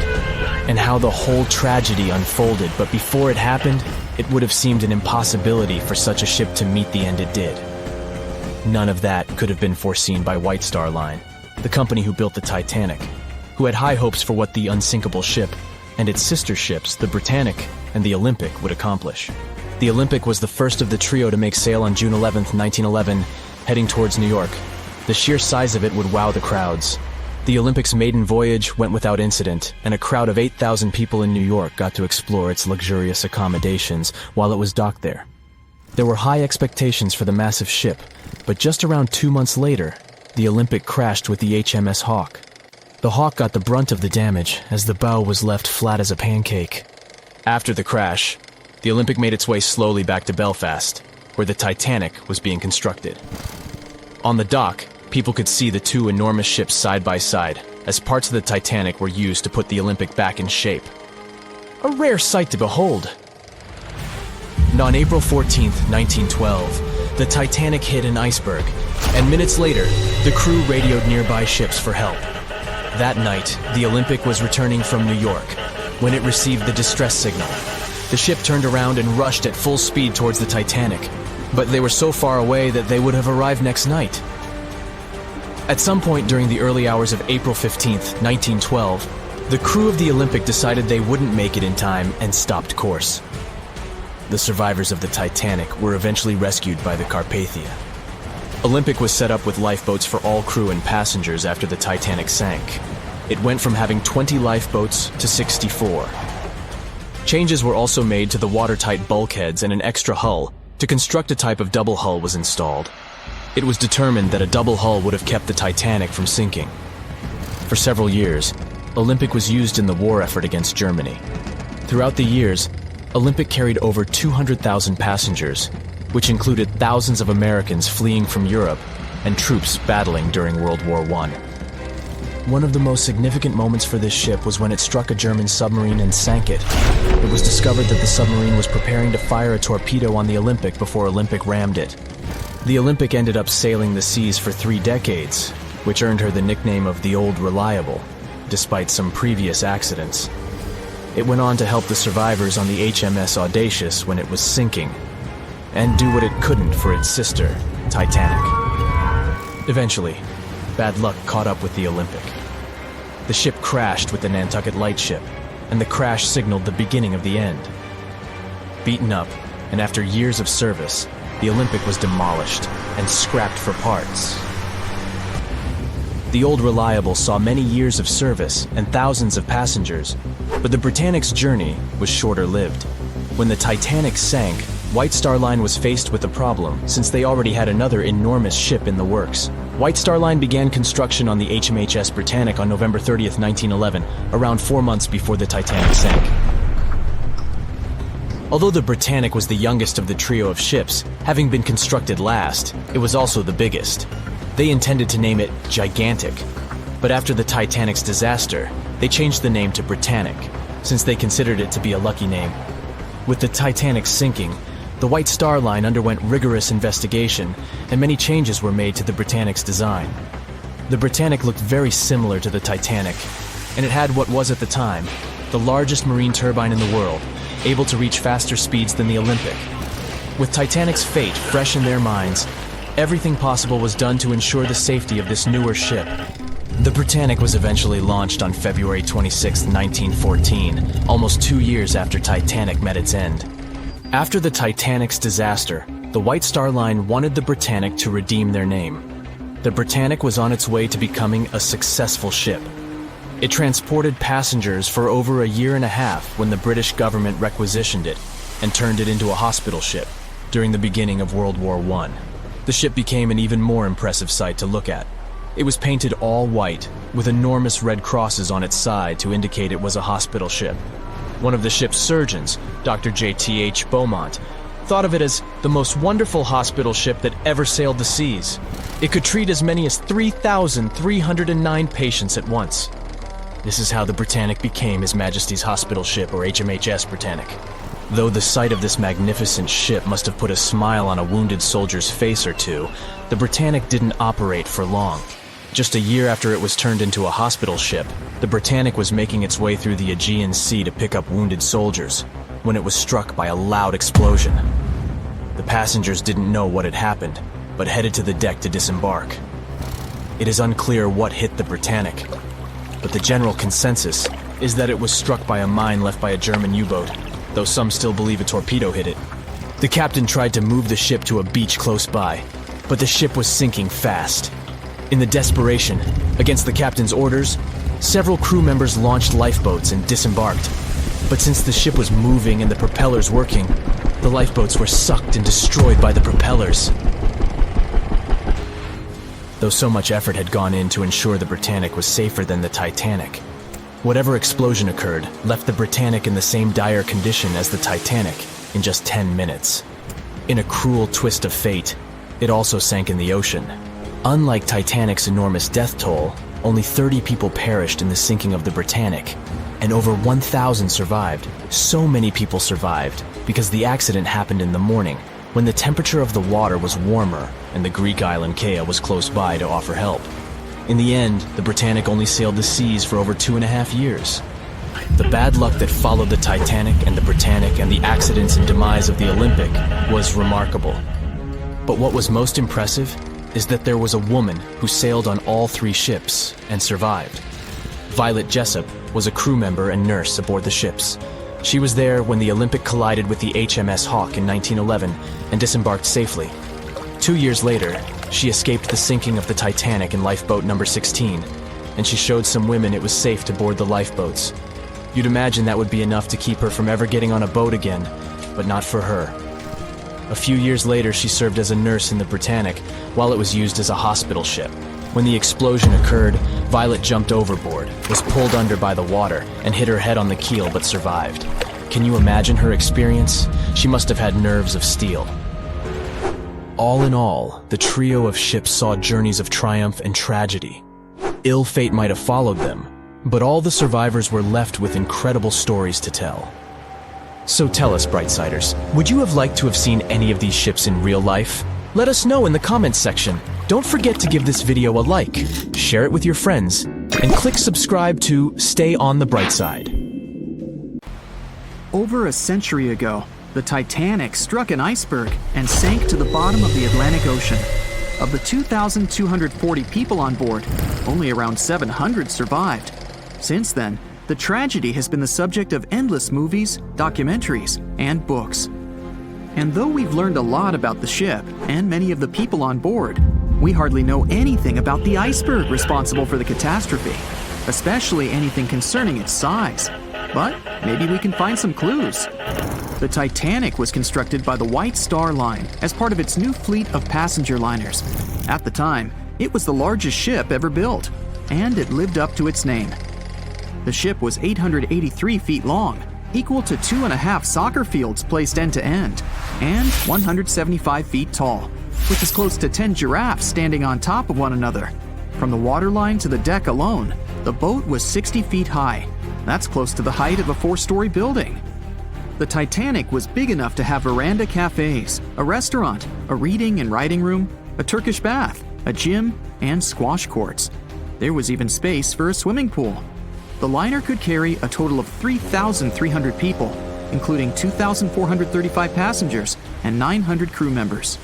and how the whole tragedy unfolded, but before it happened, it would have seemed an impossibility for such a ship to meet the end it did. None of that could have been foreseen by White Star Line, the company who built the Titanic, who had high hopes for what the unsinkable ship and its sister ships, the Britannic and the Olympic, would accomplish. The Olympic was the first of the trio to make sail on June 11, 1911, heading towards New York. The sheer size of it would wow the crowds. The Olympic's maiden voyage went without incident, and a crowd of 8,000 people in New York got to explore its luxurious accommodations while it was docked there. There were high expectations for the massive ship, but just around 2 months later, the Olympic crashed with the HMS Hawke. The Hawke got the brunt of the damage, as the bow was left flat as a pancake. After the crash, the Olympic made its way slowly back to Belfast, where the Titanic was being constructed. On the dock, people could see the two enormous ships side by side, as parts of the Titanic were used to put the Olympic back in shape. A rare sight to behold. And on April 14, 1912, the Titanic hit an iceberg, and minutes later, the crew radioed nearby ships for help. That night, the Olympic was returning from New York when it received the distress signal. The ship turned around and rushed at full speed towards the Titanic, but they were so far away that they would have arrived next night. At some point during the early hours of April 15, 1912, the crew of the Olympic decided they wouldn't make it in time and stopped course. The survivors of the Titanic were eventually rescued by the Carpathia. Olympic was set up with lifeboats for all crew and passengers after the Titanic sank. It went from having 20 lifeboats to 64. Changes were also made to the watertight bulkheads, and an extra hull to construct a type of double hull was installed. It was determined that a double hull would have kept the Titanic from sinking. For several years, Olympic was used in the war effort against Germany. Throughout the years, Olympic carried over 200,000 passengers, which included thousands of Americans fleeing from Europe and troops battling during World War I. One of the most significant moments for this ship was when it struck a German submarine and sank it. It was discovered that the submarine was preparing to fire a torpedo on the Olympic before Olympic rammed it. The Olympic ended up sailing the seas for 3 decades, which earned her the nickname of the Old Reliable, despite some previous accidents. It went on to help the survivors on the HMS Audacious when it was sinking, and do what it couldn't for its sister, Titanic. Eventually, bad luck caught up with the Olympic. The ship crashed with the Nantucket Lightship, and the crash signaled the beginning of the end. Beaten up, and after years of service, the Olympic was demolished and scrapped for parts. The Old Reliable saw many years of service and thousands of passengers, but the Britannic's journey was shorter-lived. When the Titanic sank, White Star Line was faced with a problem since they already had another enormous ship in the works. White Star Line began construction on the HMHS Britannic on November 30th, 1911, around 4 months before the Titanic sank. Although the Britannic was the youngest of the trio of ships, having been constructed last, it was also the biggest. They intended to name it Gigantic, but after the Titanic's disaster, they changed the name to Britannic, since they considered it to be a lucky name. With the Titanic sinking, the White Star Line underwent rigorous investigation, and many changes were made to the Britannic's design. The Britannic looked very similar to the Titanic, and it had what was at the time the largest marine turbine in the world, able to reach faster speeds than the Olympic. With Titanic's fate fresh in their minds, everything possible was done to ensure the safety of this newer ship. The Britannic was eventually launched on February 26, 1914, almost 2 years after Titanic met its end. After the Titanic's disaster, the White Star Line wanted the Britannic to redeem their name. The Britannic was on its way to becoming a successful ship. It transported passengers for over a year and a half when the British government requisitioned it and turned it into a hospital ship during the beginning of World War I. The ship became an even more impressive sight to look at. It was painted all white, with enormous red crosses on its side to indicate it was a hospital ship. One of the ship's surgeons, Dr. J.T.H. Beaumont, thought of it as the most wonderful hospital ship that ever sailed the seas. It could treat as many as 3,309 patients at once. This is how the Britannic became His Majesty's Hospital Ship, or HMHS Britannic. Though the sight of this magnificent ship must have put a smile on a wounded soldier's face or two, the Britannic didn't operate for long. Just a year after it was turned into a hospital ship, the Britannic was making its way through the Aegean Sea to pick up wounded soldiers, when it was struck by a loud explosion. The passengers didn't know what had happened, but headed to the deck to disembark. It is unclear what hit the Britannic, but the general consensus is that it was struck by a mine left by a German U-boat, though some still believe a torpedo hit it. The captain tried to move the ship to a beach close by, but the ship was sinking fast. In the desperation, against the captain's orders, several crew members launched lifeboats and disembarked. But since the ship was moving and the propellers working, the lifeboats were sucked and destroyed by the propellers. Though so much effort had gone in to ensure the Britannic was safer than the Titanic, whatever explosion occurred left the Britannic in the same dire condition as the Titanic in just 10 minutes. In a cruel twist of fate, it also sank in the ocean. Unlike Titanic's enormous death toll, only 30 people perished in the sinking of the Britannic, and over 1,000 survived. So many people survived because the accident happened in the morning, when the temperature of the water was warmer and the Greek island Kea was close by to offer help. In the end, the Britannic only sailed the seas for over 2.5 years. The bad luck that followed the Titanic and the Britannic and the accidents and demise of the Olympic was remarkable. But what was most impressive is that there was a woman who sailed on all 3 ships and survived. Violet Jessup was a crew member and nurse aboard the ships. She was there when the Olympic collided with the HMS Hawk in 1911 and disembarked safely. 2 years later, she escaped the sinking of the Titanic in lifeboat number 16, and she showed some women it was safe to board the lifeboats. You'd imagine that would be enough to keep her from ever getting on a boat again, but not for her. A few years later, she served as a nurse in the Britannic while it was used as a hospital ship. When the explosion occurred, Violet jumped overboard, was pulled under by the water, and hit her head on the keel but survived. Can you imagine her experience? She must have had nerves of steel. All in all, the trio of ships saw journeys of triumph and tragedy. Ill fate might have followed them, but all the survivors were left with incredible stories to tell. So tell us, Brightsiders, would you have liked to have seen any of these ships in real life? Let us know in the comments section. Don't forget to give this video a like, share it with your friends, and click subscribe to stay on the bright side. Over a century ago, the Titanic struck an iceberg and sank to the bottom of the Atlantic Ocean. Of the 2,240 people on board, only around 700 survived. Since then, the tragedy has been the subject of endless movies, documentaries, and books. And though we've learned a lot about the ship and many of the people on board, we hardly know anything about the iceberg responsible for the catastrophe, especially anything concerning its size. but maybe we can find some clues. The Titanic was constructed by the White Star Line as part of its new fleet of passenger liners. At the time, it was the largest ship ever built, and it lived up to its name. The ship was 883 feet long, equal to 2.5 soccer fields placed end to end, and 175 feet tall, which is close to 10 giraffes standing on top of one another. From the waterline to the deck alone, the boat was 60 feet high. That's close to the height of a 4-story building. The Titanic was big enough to have veranda cafes, a restaurant, a reading and writing room, a Turkish bath, a gym, and squash courts. There was even space for a swimming pool. The liner could carry a total of 3,300 people, including 2,435 passengers and 900 crew members.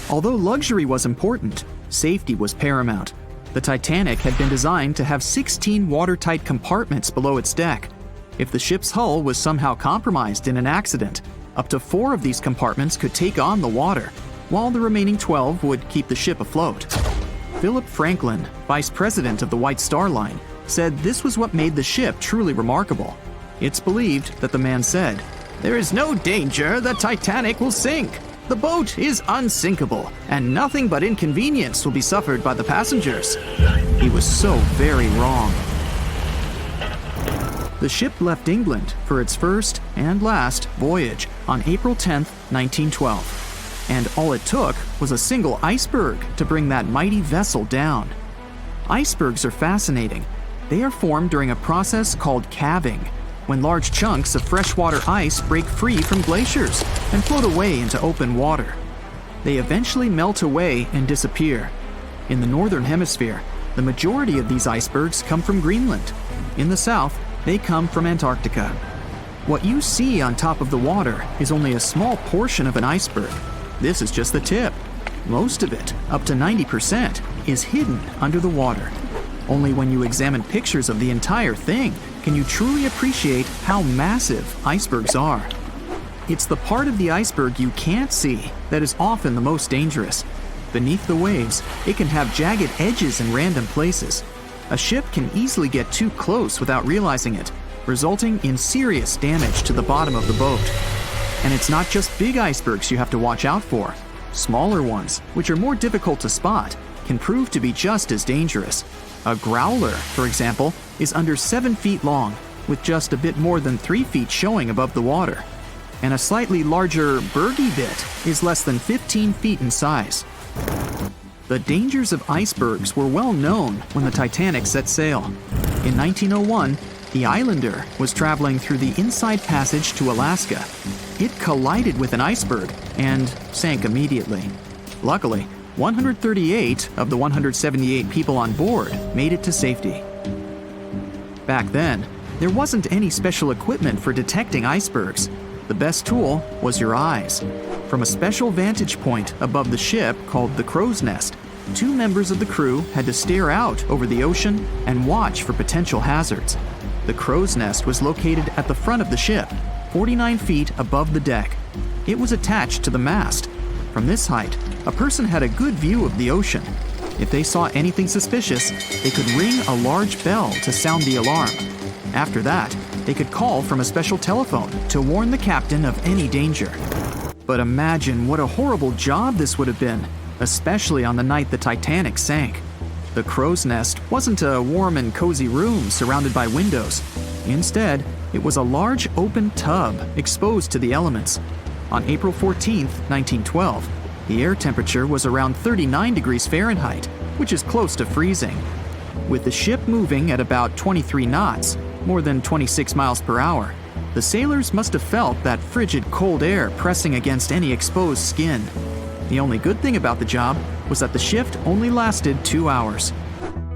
Although luxury was important, safety was paramount. The Titanic had been designed to have 16 watertight compartments below its deck. If the ship's hull was somehow compromised in an accident, up to 4 of these compartments could take on the water, while the remaining 12 would keep the ship afloat. Philip Franklin, vice president of the White Star Line, said this was what made the ship truly remarkable. It's believed that the man said, "There is no danger the Titanic will sink. The boat is unsinkable, and nothing but inconvenience will be suffered by the passengers." He was so very wrong. The ship left England for its first and last voyage on April 10, 1912. And all it took was a single iceberg to bring that mighty vessel down. Icebergs are fascinating. They are formed during a process called calving, when large chunks of freshwater ice break free from glaciers and float away into open water. They eventually melt away and disappear. In the northern hemisphere, the majority of these icebergs come from Greenland. In the south, they come from Antarctica. What you see on top of the water is only a small portion of an iceberg. This is just the tip. Most of it, up to 90%, is hidden under the water. Only when you examine pictures of the entire thing can you truly appreciate how massive icebergs are. It's the part of the iceberg you can't see that is often the most dangerous. Beneath the waves, it can have jagged edges in random places. A ship can easily get too close without realizing it, resulting in serious damage to the bottom of the boat. And it's not just big icebergs you have to watch out for. Smaller ones, which are more difficult to spot, can prove to be just as dangerous. A growler, for example, is under 7 feet long, with just a bit more than 3 feet showing above the water. And a slightly larger bergy bit is less than 15 feet in size. The dangers of icebergs were well known when the Titanic set sail. In 1901, the Islander was traveling through the inside passage to Alaska. It collided with an iceberg and sank immediately. Luckily, 138 of the 178 people on board made it to safety. Back then, there wasn't any special equipment for detecting icebergs. The best tool was your eyes. From a special vantage point above the ship called the crow's nest, 2 members of the crew had to stare out over the ocean and watch for potential hazards. The crow's nest was located at the front of the ship, 49 feet above the deck. It was attached to the mast. From this height, a person had a good view of the ocean. If they saw anything suspicious, they could ring a large bell to sound the alarm. After that, they could call from a special telephone to warn the captain of any danger. But imagine what a horrible job this would have been, especially on the night the Titanic sank. The crow's nest wasn't a warm and cozy room surrounded by windows. Instead, it was a large open tub exposed to the elements. On April 14, 1912, the air temperature was around 39 degrees Fahrenheit, which is close to freezing. With the ship moving at about 23 knots, more than 26 miles per hour, the sailors must have felt that frigid cold air pressing against any exposed skin. The only good thing about the job was that the shift only lasted 2 hours.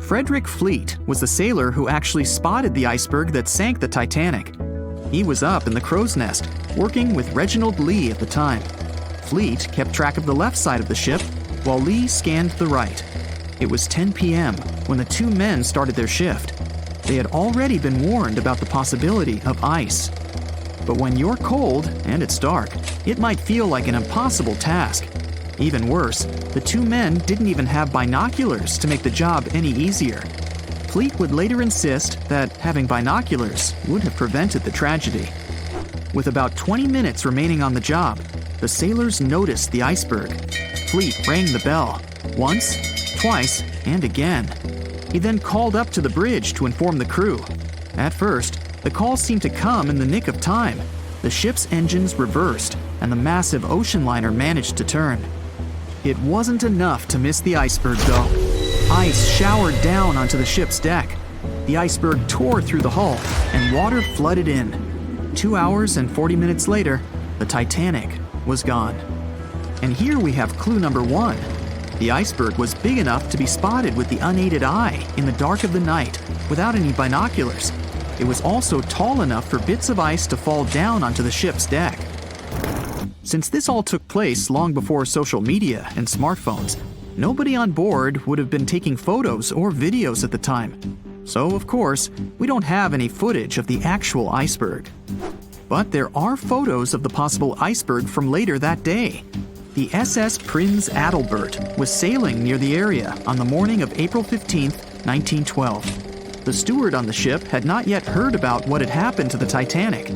Frederick Fleet was the sailor who actually spotted the iceberg that sank the Titanic. He was up in the crow's nest, working with Reginald Lee at the time. Fleet kept track of the left side of the ship, while Lee scanned the right. It was 10 p.m. when the 2 men started their shift. They had already been warned about the possibility of ice. But when you're cold and it's dark, it might feel like an impossible task. Even worse, the 2 men didn't even have binoculars to make the job any easier. fleet would later insist that having binoculars would have prevented the tragedy. With about 20 minutes remaining on the job, the sailors noticed the iceberg. Fleet rang the bell, once, twice, and again. He then called up to the bridge to inform the crew. At first, the call seemed to come in the nick of time. The ship's engines reversed, and the massive ocean liner managed to turn. It wasn't enough to miss the iceberg, though. Ice showered down onto the ship's deck. The iceberg tore through the hull, and water flooded in. 2 hours and 40 minutes later, the Titanic was gone. And here we have clue number 1. The iceberg was big enough to be spotted with the unaided eye in the dark of the night without any binoculars. It was also tall enough for bits of ice to fall down onto the ship's deck. Since this all took place long before social media and smartphones, nobody on board would have been taking photos or videos at the time. So, of course, we don't have any footage of the actual iceberg. But there are photos of the possible iceberg from later that day. The SS Prinz Adalbert was sailing near the area on the morning of April 15, 1912. The steward on the ship had not yet heard about what had happened to the Titanic.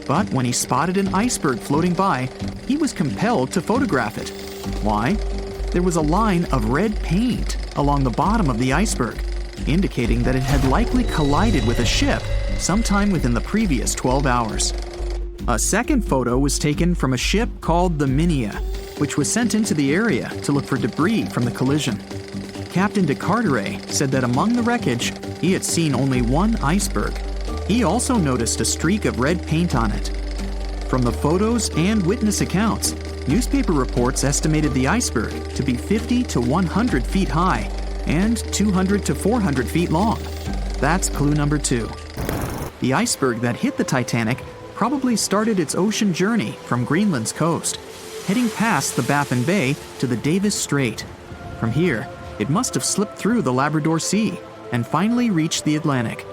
But when he spotted an iceberg floating by, he was compelled to photograph it. Why? There was a line of red paint along the bottom of the iceberg, indicating that it had likely collided with a ship sometime within the previous 12 hours. A second photo was taken from a ship called the Minia, which was sent into the area to look for debris from the collision. Captain de Carteret said that among the wreckage, he had seen only one iceberg. He also noticed a streak of red paint on it. From the photos and witness accounts, newspaper reports estimated the iceberg to be 50 to 100 feet high and 200 to 400 feet long. That's clue number 2. The iceberg that hit the Titanic probably started its ocean journey from Greenland's coast, heading past the Baffin Bay to the Davis Strait. From here, it must have slipped through the Labrador Sea and finally reached the Atlantic.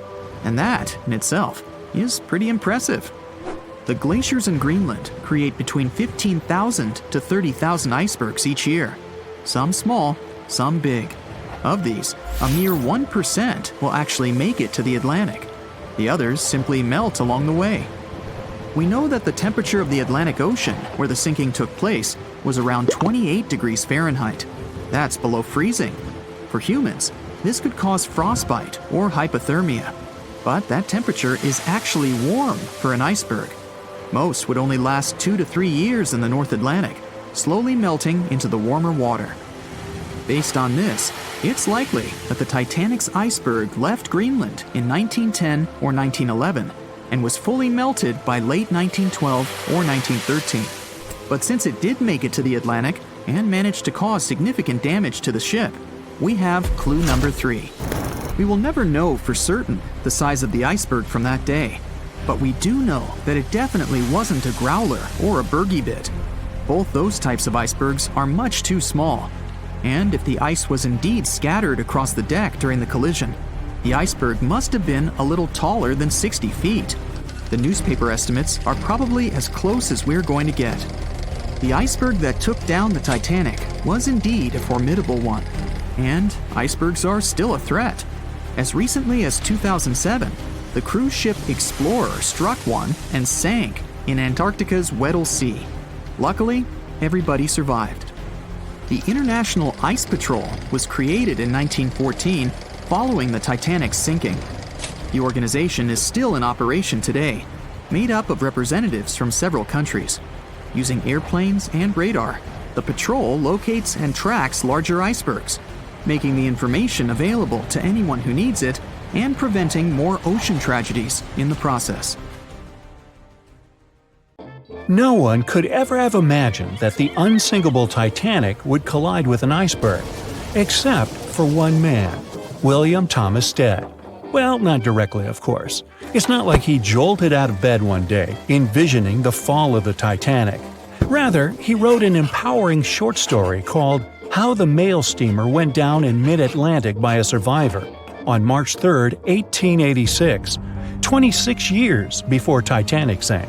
And that, in itself, is pretty impressive. The glaciers in Greenland create between 15,000 to 30,000 icebergs each year. Some small, some big. Of these, a mere 1% will actually make it to the Atlantic. The others simply melt along the way. We know that the temperature of the Atlantic Ocean, where the sinking took place, was around 28 degrees Fahrenheit. That's below freezing. For humans, this could cause frostbite or hypothermia. But that temperature is actually warm for an iceberg. Most would only last 2 to 3 years in the North Atlantic, slowly melting into the warmer water. Based on this, it's likely that the Titanic's iceberg left Greenland in 1910 or 1911 and was fully melted by late 1912 or 1913. But since it did make it to the Atlantic and managed to cause significant damage to the ship, we have clue number 3. We will never know for certain the size of the iceberg from that day, but we do know that it definitely wasn't a growler or a bergy bit. Both those types of icebergs are much too small. And if the ice was indeed scattered across the deck during the collision, the iceberg must have been a little taller than 60 feet. The newspaper estimates are probably as close as we're going to get. The iceberg that took down the Titanic was indeed a formidable one. And icebergs are still a threat. As recently as 2007, the cruise ship Explorer struck one and sank in Antarctica's Weddell Sea. Luckily, everybody survived. The International Ice Patrol was created in 1914 following the Titanic's sinking. The organization is still in operation today, made up of representatives from several countries. Using airplanes and radar, the patrol locates and tracks larger icebergs, making the information available to anyone who needs it and preventing more ocean tragedies in the process. No one could ever have imagined that the unsinkable Titanic would collide with an iceberg, except for one man, William Thomas Stead. Well, not directly, of course. It's not like he jolted out of bed one day, envisioning the fall of the Titanic. Rather, he wrote an empowering short story called How the Mail Steamer Went Down in Mid-Atlantic by a Survivor on March 3, 1886, 26 years before Titanic sank.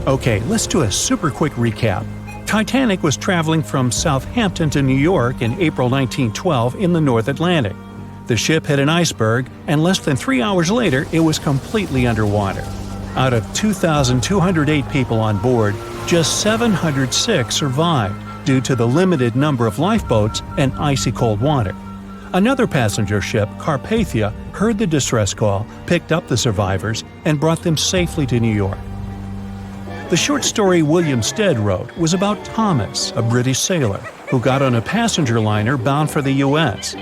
Okay, let's do a super quick recap. Titanic was traveling from Southampton to New York in April 1912 in the North Atlantic. The ship hit an iceberg, and less than 3 hours later, it was completely underwater. Out of 2,208 people on board, just 706 survived due to the limited number of lifeboats and icy cold water. Another passenger ship, Carpathia, heard the distress call, picked up the survivors, and brought them safely to New York. The short story William Stead wrote was about Thomas, a British sailor, who got on a passenger liner bound for the U.S.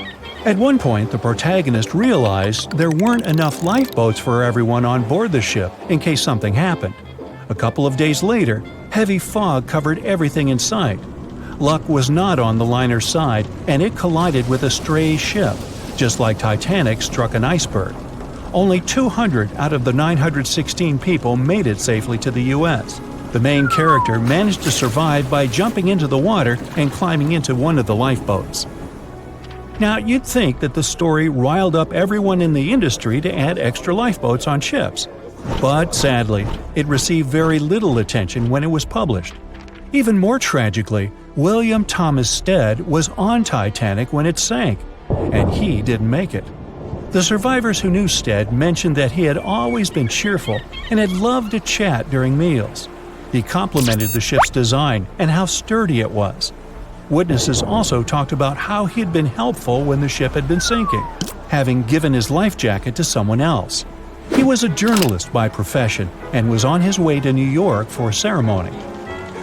At one point, the protagonist realized there weren't enough lifeboats for everyone on board the ship in case something happened. A couple of days later, heavy fog covered everything in sight. Luck was not on the liner's side, and it collided with a stray ship, just like Titanic struck an iceberg. Only 200 out of the 916 people made it safely to the U.S. The main character managed to survive by jumping into the water and climbing into one of the lifeboats. Now, you'd think that the story riled up everyone in the industry to add extra lifeboats on ships. But sadly, it received very little attention when it was published. Even more tragically, William Thomas Stead was on Titanic when it sank, and he didn't make it. The survivors who knew Stead mentioned that he had always been cheerful and had loved to chat during meals. He complimented the ship's design and how sturdy it was. Witnesses also talked about how he had been helpful when the ship had been sinking, having given his life jacket to someone else. He was a journalist by profession and was on his way to New York for a ceremony.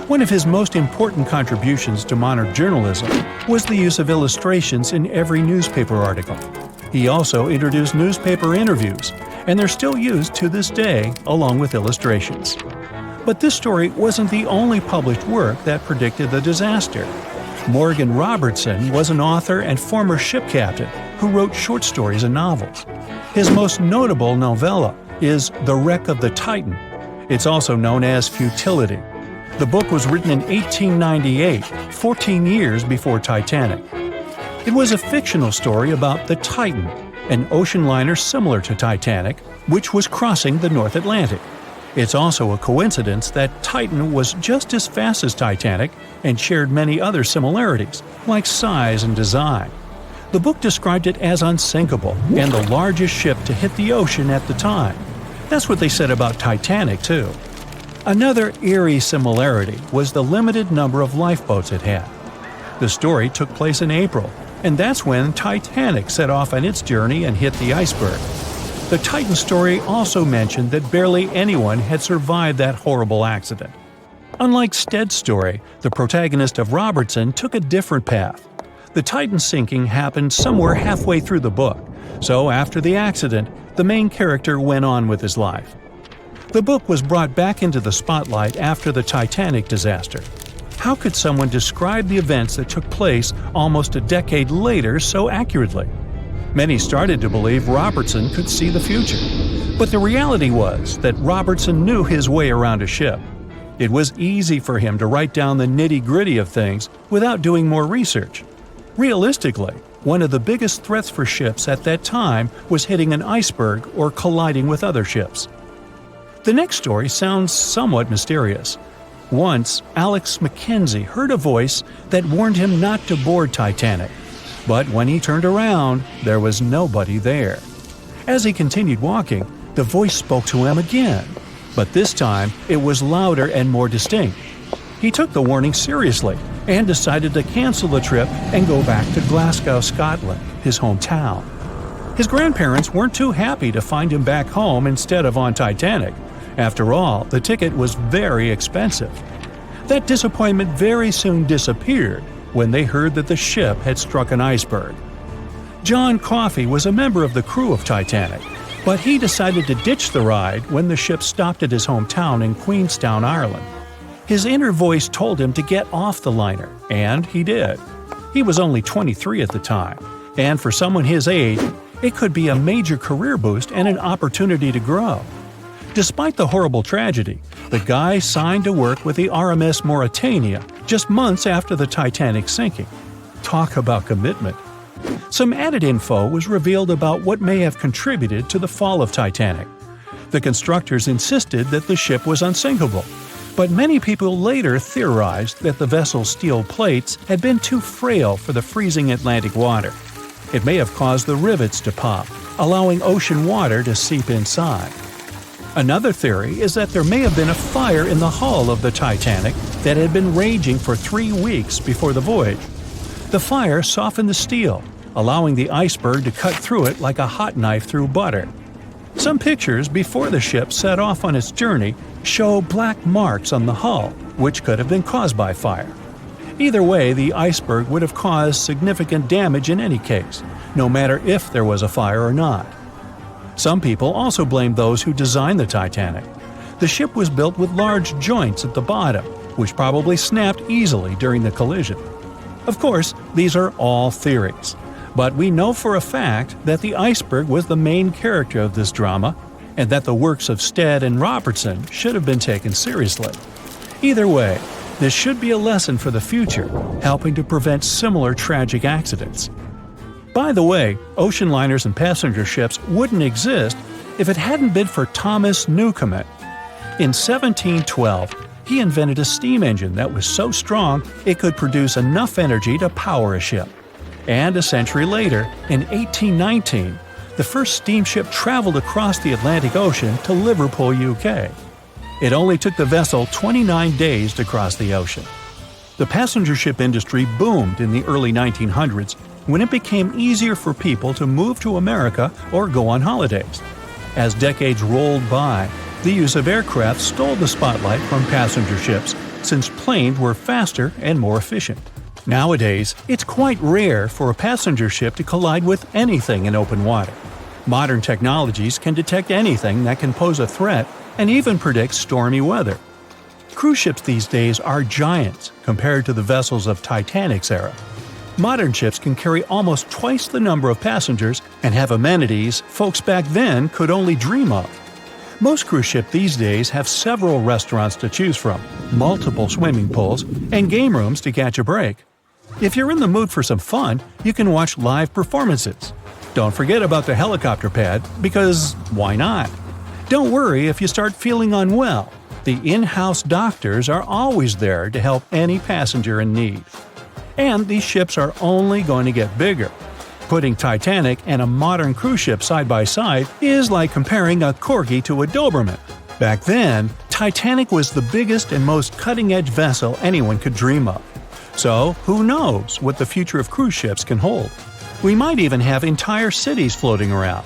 One of his most important contributions to modern journalism was the use of illustrations in every newspaper article. He also introduced newspaper interviews, and they're still used to this day along with illustrations. But this story wasn't the only published work that predicted the disaster. Morgan Robertson was an author and former ship captain who wrote short stories and novels. His most notable novella is The Wreck of the Titan. It's also known as Futility. The book was written in 1898, 14 years before Titanic. It was a fictional story about the Titan, an ocean liner similar to Titanic, which was crossing the North Atlantic. It's also a coincidence that Titan was just as fast as Titanic and shared many other similarities, like size and design. The book described it as unsinkable and the largest ship to hit the ocean at the time. That's what they said about Titanic, too. Another eerie similarity was the limited number of lifeboats it had. The story took place in April, and that's when Titanic set off on its journey and hit the iceberg. The Titan story also mentioned that barely anyone had survived that horrible accident. Unlike Stead's story, the protagonist of Robertson took a different path. The Titan sinking happened somewhere halfway through the book, so after the accident, the main character went on with his life. The book was brought back into the spotlight after the Titanic disaster. How could someone describe the events that took place almost a decade later so accurately? Many started to believe Robertson could see the future. But the reality was that Robertson knew his way around a ship. It was easy for him to write down the nitty-gritty of things without doing more research. Realistically, one of the biggest threats for ships at that time was hitting an iceberg or colliding with other ships. The next story sounds somewhat mysterious. Once, Alex Mackenzie heard a voice that warned him not to board Titanic. But when he turned around, there was nobody there. As he continued walking, the voice spoke to him again, but this time it was louder and more distinct. He took the warning seriously and decided to cancel the trip and go back to Glasgow, Scotland, his hometown. His grandparents weren't too happy to find him back home instead of on Titanic. After all, the ticket was very expensive. That disappointment very soon disappeared when they heard that the ship had struck an iceberg. John Coffey was a member of the crew of Titanic, but he decided to ditch the ride when the ship stopped at his hometown in Queenstown, Ireland. His inner voice told him to get off the liner, and he did. He was only 23 at the time, and for someone his age, it could be a major career boost and an opportunity to grow. Despite the horrible tragedy, the guy signed to work with the RMS Mauritania just months after the Titanic sinking. Talk about commitment. Some added info was revealed about what may have contributed to the fall of Titanic. The constructors insisted that the ship was unsinkable, but many people later theorized that the vessel's steel plates had been too frail for the freezing Atlantic water. It may have caused the rivets to pop, allowing ocean water to seep inside. Another theory is that there may have been a fire in the hull of the Titanic that had been raging for 3 weeks before the voyage. The fire softened the steel, allowing the iceberg to cut through it like a hot knife through butter. Some pictures before the ship set off on its journey show black marks on the hull, which could have been caused by fire. Either way, the iceberg would have caused significant damage in any case, no matter if there was a fire or not. Some people also blame those who designed the Titanic. The ship was built with large joints at the bottom, which probably snapped easily during the collision. Of course, these are all theories, but we know for a fact that the iceberg was the main character of this drama, and that the works of Stead and Robertson should have been taken seriously. Either way, this should be a lesson for the future, helping to prevent similar tragic accidents. By the way, ocean liners and passenger ships wouldn't exist if it hadn't been for Thomas Newcomen. In 1712, he invented a steam engine that was so strong it could produce enough energy to power a ship. And a century later, in 1819, the first steamship traveled across the Atlantic Ocean to Liverpool, UK. It only took the vessel 29 days to cross the ocean. The passenger ship industry boomed in the early 1900s when it became easier for people to move to America or go on holidays. As decades rolled by, the use of aircraft stole the spotlight from passenger ships since planes were faster and more efficient. Nowadays, it's quite rare for a passenger ship to collide with anything in open water. Modern technologies can detect anything that can pose a threat and even predict stormy weather. Cruise ships these days are giants compared to the vessels of Titanic's era. Modern ships can carry almost twice the number of passengers and have amenities folks back then could only dream of. Most cruise ships these days have several restaurants to choose from, multiple swimming pools, and game rooms to catch a break. If you're in the mood for some fun, you can watch live performances. Don't forget about the helicopter pad, because why not? Don't worry if you start feeling unwell. The in-house doctors are always there to help any passenger in need. And these ships are only going to get bigger. Putting Titanic and a modern cruise ship side by side is like comparing a Corgi to a Doberman. Back then, Titanic was the biggest and most cutting-edge vessel anyone could dream of. So, who knows what the future of cruise ships can hold? We might even have entire cities floating around.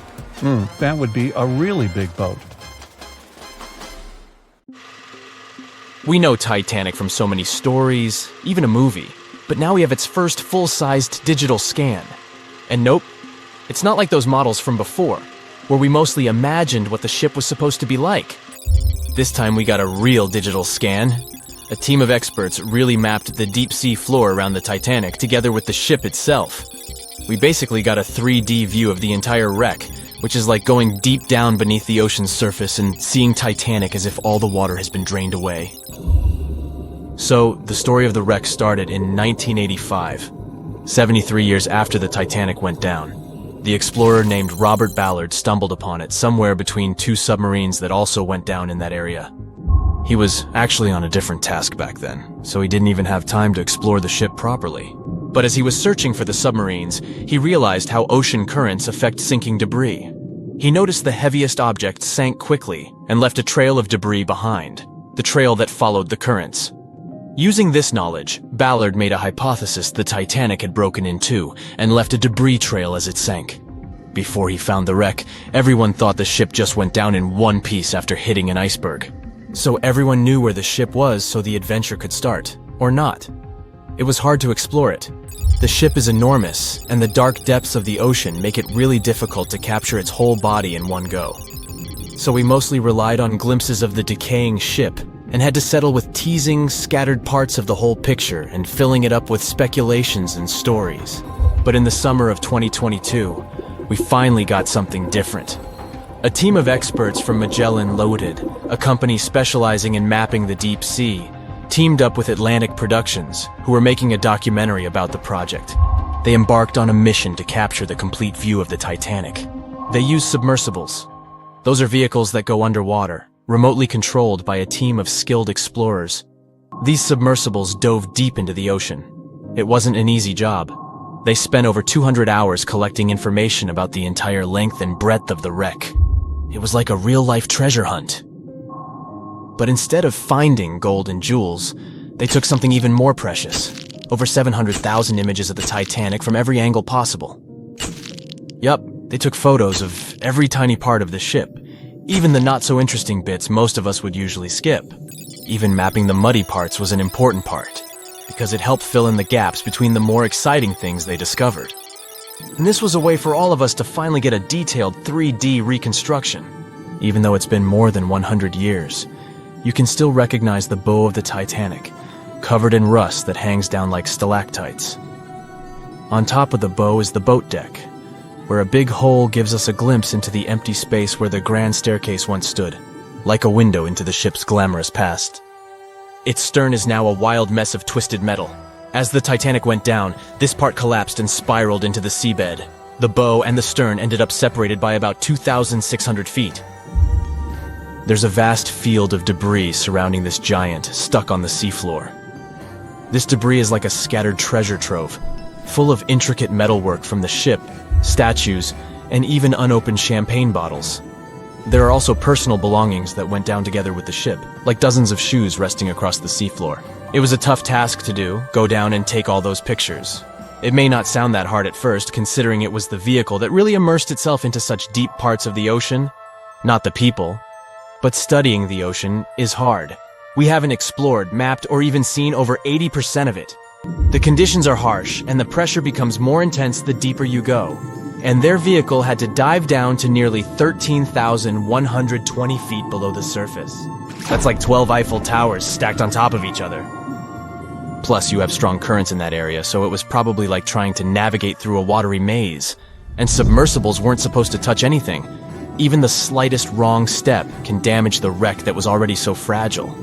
That would be a really big boat. We know Titanic from so many stories, even a movie, but now we have its first full-sized digital scan. And nope, it's not like those models from before, where we mostly imagined what the ship was supposed to be like. This time we got a real digital scan. A team of experts really mapped the deep-sea floor around the Titanic together with the ship itself. We basically got a 3D view of the entire wreck, which is like going deep down beneath the ocean's surface and seeing Titanic as if all the water has been drained away. So, the story of the wreck started in 1985, 73 years after the Titanic went down. The explorer named Robert Ballard stumbled upon it somewhere between two submarines that also went down in that area. He was actually on a different task back then, so he didn't even have time to explore the ship properly. But as he was searching for the submarines, he realized how ocean currents affect sinking debris. He noticed the heaviest objects sank quickly and left a trail of debris behind, the trail that followed the currents. Using this knowledge, Ballard made a hypothesis the Titanic had broken in two and left a debris trail as it sank. Before he found the wreck, everyone thought the ship just went down in one piece after hitting an iceberg. So everyone knew where the ship was so the adventure could start, or not. It was hard to explore it. The ship is enormous, and the dark depths of the ocean make it really difficult to capture its whole body in one go. So we mostly relied on glimpses of the decaying ship, and had to settle with teasing scattered parts of the whole picture and filling it up with speculations and stories. But in the summer of 2022, we finally got something different. A team of experts from Magellan Loaded, a company specializing in mapping the deep sea, teamed up with Atlantic Productions, who were making a documentary about the project. They embarked on a mission to capture the complete view of the Titanic. They used submersibles. Those are vehicles that go underwater, remotely controlled by a team of skilled explorers. These submersibles dove deep into the ocean. It wasn't an easy job. They spent over 200 hours collecting information about the entire length and breadth of the wreck. It was like a real-life treasure hunt. But instead of finding gold and jewels, they took something even more precious. Over 700,000 images of the Titanic from every angle possible. Yup, they took photos of every tiny part of the ship, even the not-so-interesting bits most of us would usually skip. Even mapping the muddy parts was an important part, because it helped fill in the gaps between the more exciting things they discovered. And this was a way for all of us to finally get a detailed 3D reconstruction. Even though it's been more than 100 years, you can still recognize the bow of the Titanic, covered in rust that hangs down like stalactites. On top of the bow is the boat deck, where a big hole gives us a glimpse into the empty space where the grand staircase once stood, like a window into the ship's glamorous past. Its stern is now a wild mess of twisted metal. As the Titanic went down, this part collapsed and spiraled into the seabed. The bow and the stern ended up separated by about 2,600 feet. There's a vast field of debris surrounding this giant, stuck on the seafloor. This debris is like a scattered treasure trove, full of intricate metalwork from the ship, statues, and even unopened champagne bottles. There are also personal belongings that went down together with the ship, like dozens of shoes resting across the seafloor. It was a tough task to do, go down and take all those pictures. It may not sound that hard at first, considering it was the vehicle that really immersed itself into such deep parts of the ocean, not the people. But studying the ocean is hard. We haven't explored, mapped, or even seen over 80% of it. The conditions are harsh, and the pressure becomes more intense the deeper you go. And their vehicle had to dive down to nearly 13,120 feet below the surface. That's like 12 Eiffel Towers stacked on top of each other. Plus, you have strong currents in that area, so it was probably like trying to navigate through a watery maze. And submersibles weren't supposed to touch anything. Even the slightest wrong step can damage the wreck that was already so fragile.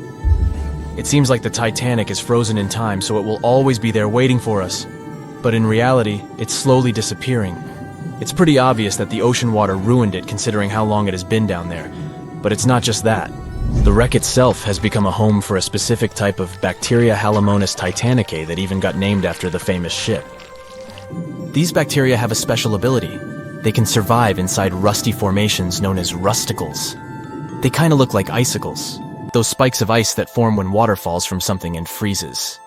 It seems like the Titanic is frozen in time, so it will always be there waiting for us. But in reality, it's slowly disappearing. It's pretty obvious that the ocean water ruined it considering how long it has been down there. But it's not just that. The wreck itself has become a home for a specific type of bacteria Halomonas titanicae that even got named after the famous ship. These bacteria have a special ability. They can survive inside rusty formations known as rusticles. They kind of look like icicles, those spikes of ice that form when water falls from something and freezes.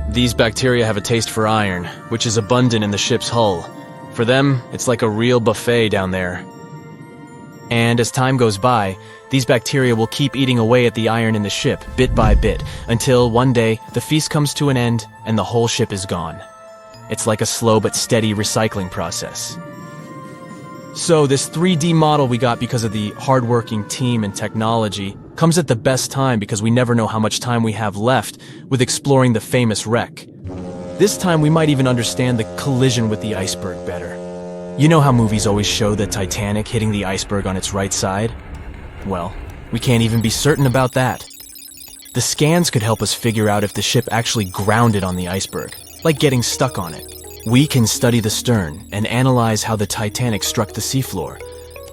These bacteria have a taste for iron, which is abundant in the ship's hull. For them, it's like a real buffet down there. And as time goes by, these bacteria will keep eating away at the iron in the ship, bit by bit, until one day the feast comes to an end and the whole ship is gone. It's like a slow but steady recycling process. So this 3D model we got because of the hardworking team and technology comes at the best time because we never know how much time we have left with exploring the famous wreck. This time we might even understand the collision with the iceberg better. You know how movies always show the Titanic hitting the iceberg on its right side? Well, we can't even be certain about that. The scans could help us figure out if the ship actually grounded on the iceberg, like getting stuck on it. We can study the stern and analyze how the Titanic struck the seafloor.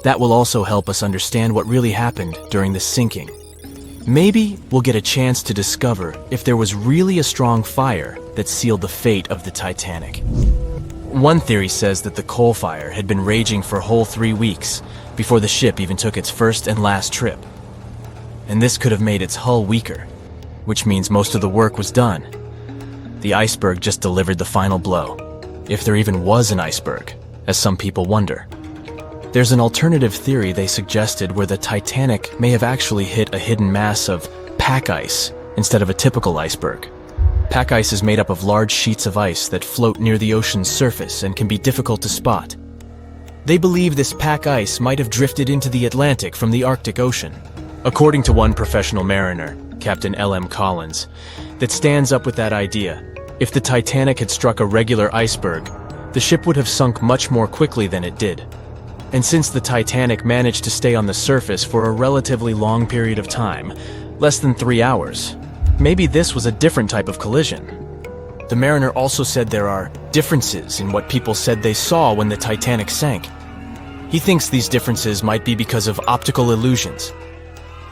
That will also help us understand what really happened during the sinking. Maybe we'll get a chance to discover if there was really a strong fire that sealed the fate of the Titanic. One theory says that the coal fire had been raging for a whole 3 weeks before the ship even took its first and last trip. And this could have made its hull weaker, which means most of the work was done. The iceberg just delivered the final blow. If there even was an iceberg, as some people wonder. There's an alternative theory they suggested where the Titanic may have actually hit a hidden mass of pack ice instead of a typical iceberg. Pack ice is made up of large sheets of ice that float near the ocean's surface and can be difficult to spot. They believe this pack ice might have drifted into the Atlantic from the Arctic Ocean. According to one professional mariner, Captain L.M. Collins, that stands up with that idea. If the Titanic had struck a regular iceberg, the ship would have sunk much more quickly than it did. And since the Titanic managed to stay on the surface for a relatively long period of time, less than 3 hours, maybe this was a different type of collision. The mariner also said there are differences in what people said they saw when the Titanic sank. He thinks these differences might be because of optical illusions.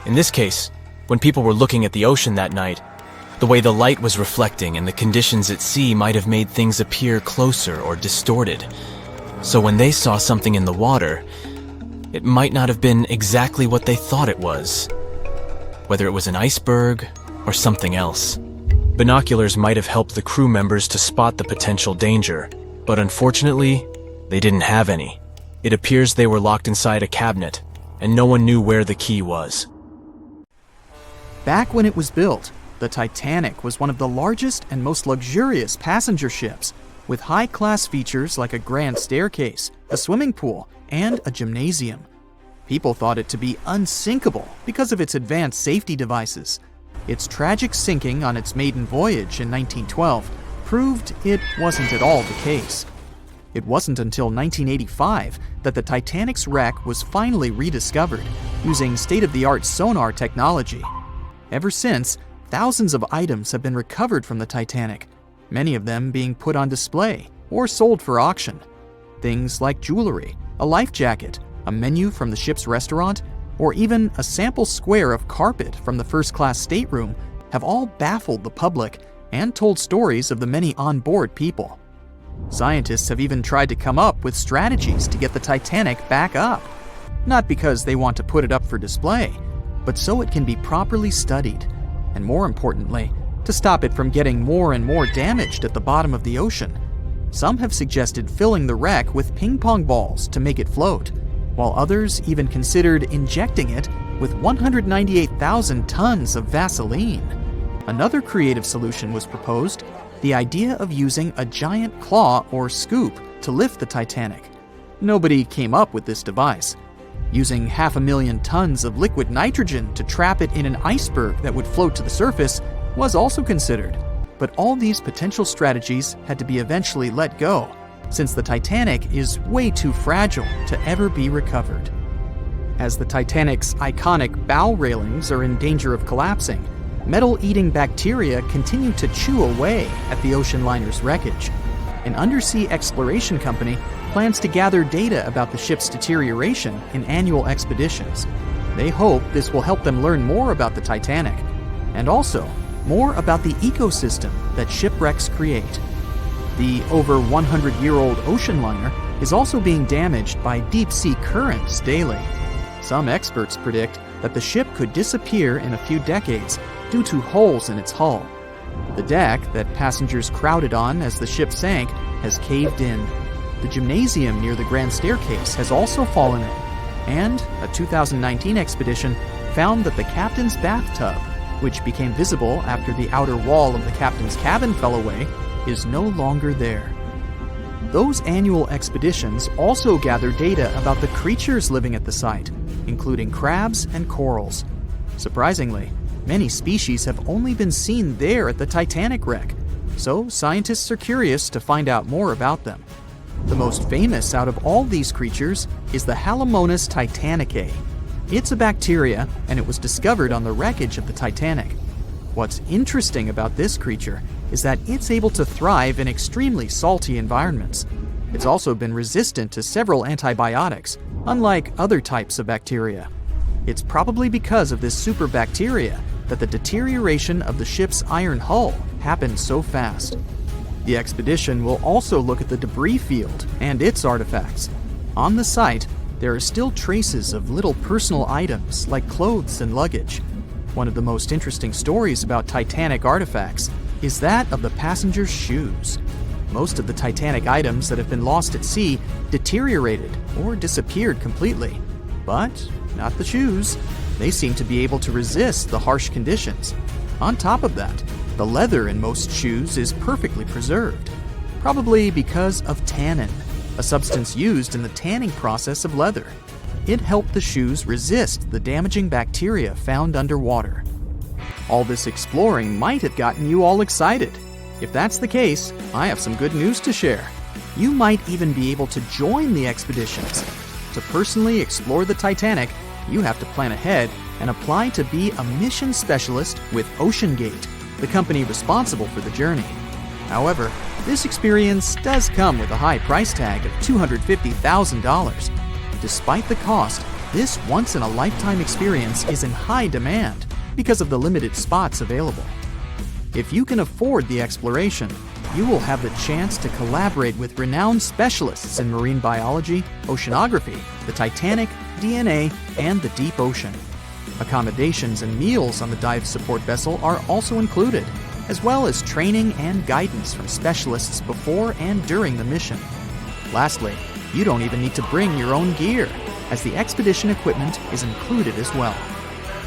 In this case, when people were looking at the ocean that night, The way the light was reflecting and the conditions at sea might have made things appear closer or distorted. So when they saw something in the water, it might not have been exactly what they thought it was. Whether it was an iceberg or something else. Binoculars might have helped the crew members to spot the potential danger, but unfortunately, they didn't have any. It appears they were locked inside a cabinet, and no one knew where the key was. Back when it was built, the Titanic was one of the largest and most luxurious passenger ships, with high-class features like a grand staircase, a swimming pool, and a gymnasium. People thought it to be unsinkable because of its advanced safety devices. Its tragic sinking on its maiden voyage in 1912 proved it wasn't at all the case. It wasn't until 1985 that the Titanic's wreck was finally rediscovered using state-of-the-art sonar technology. Ever since, thousands of items have been recovered from the Titanic, many of them being put on display or sold for auction. Things like jewelry, a life jacket, a menu from the ship's restaurant, or even a sample square of carpet from the first-class stateroom have all baffled the public and told stories of the many on-board people. Scientists have even tried to come up with strategies to get the Titanic back up. Not because they want to put it up for display, but so it can be properly studied, and more importantly, to stop it from getting more and more damaged at the bottom of the ocean. Some have suggested filling the wreck with ping pong balls to make it float, while others even considered injecting it with 198,000 tons of Vaseline. Another creative solution was proposed, the idea of using a giant claw or scoop to lift the Titanic. Nobody came up with this device. Using 500,000 tons of liquid nitrogen to trap it in an iceberg that would float to the surface was also considered, but all these potential strategies had to be eventually let go, since the Titanic is way too fragile to ever be recovered. As the Titanic's iconic bow railings are in danger of collapsing, metal-eating bacteria continue to chew away at the ocean liner's wreckage. An undersea exploration company plans to gather data about the ship's deterioration in annual expeditions. They hope this will help them learn more about the Titanic, and also more about the ecosystem that shipwrecks create. The over 100-year-old ocean liner is also being damaged by deep-sea currents daily. Some experts predict that the ship could disappear in a few decades due to holes in its hull. The deck that passengers crowded on as the ship sank has caved in. The gymnasium near the grand staircase has also fallen in, and a 2019 expedition found that the captain's bathtub, which became visible after the outer wall of the captain's cabin fell away, is no longer there. Those annual expeditions also gather data about the creatures living at the site, including crabs and corals. Surprisingly, many species have only been seen there at the Titanic wreck, so scientists are curious to find out more about them. The most famous out of all these creatures is the Halomonas titanicae. It's a bacteria, and it was discovered on the wreckage of the Titanic. What's interesting about this creature is that it's able to thrive in extremely salty environments. It's also been resistant to several antibiotics, unlike other types of bacteria. It's probably because of this superbacteria that the deterioration of the ship's iron hull happened so fast. The expedition will also look at the debris field and its artifacts. On the site, there are still traces of little personal items like clothes and luggage. One of the most interesting stories about Titanic artifacts is that of the passengers' shoes. Most of the Titanic items that have been lost at sea deteriorated or disappeared completely. But not the shoes. They seem to be able to resist the harsh conditions. On top of that, the leather in most shoes is perfectly preserved, probably because of tannin, a substance used in the tanning process of leather. It helped the shoes resist the damaging bacteria found underwater. All this exploring might have gotten you all excited. If that's the case, I have some good news to share. You might even be able to join the expeditions. To personally explore the Titanic, you have to plan ahead and apply to be a mission specialist with OceanGate, the company responsible for the journey. However, this experience does come with a high price tag of $250,000. Despite the cost, this once-in-a-lifetime experience is in high demand because of the limited spots available. If you can afford the exploration, you will have the chance to collaborate with renowned specialists in marine biology, oceanography, the Titanic, DNA, and the deep ocean. Accommodations and meals on the dive support vessel are also included, as well as training and guidance from specialists before and during the mission. Lastly, you don't even need to bring your own gear, as the expedition equipment is included as well.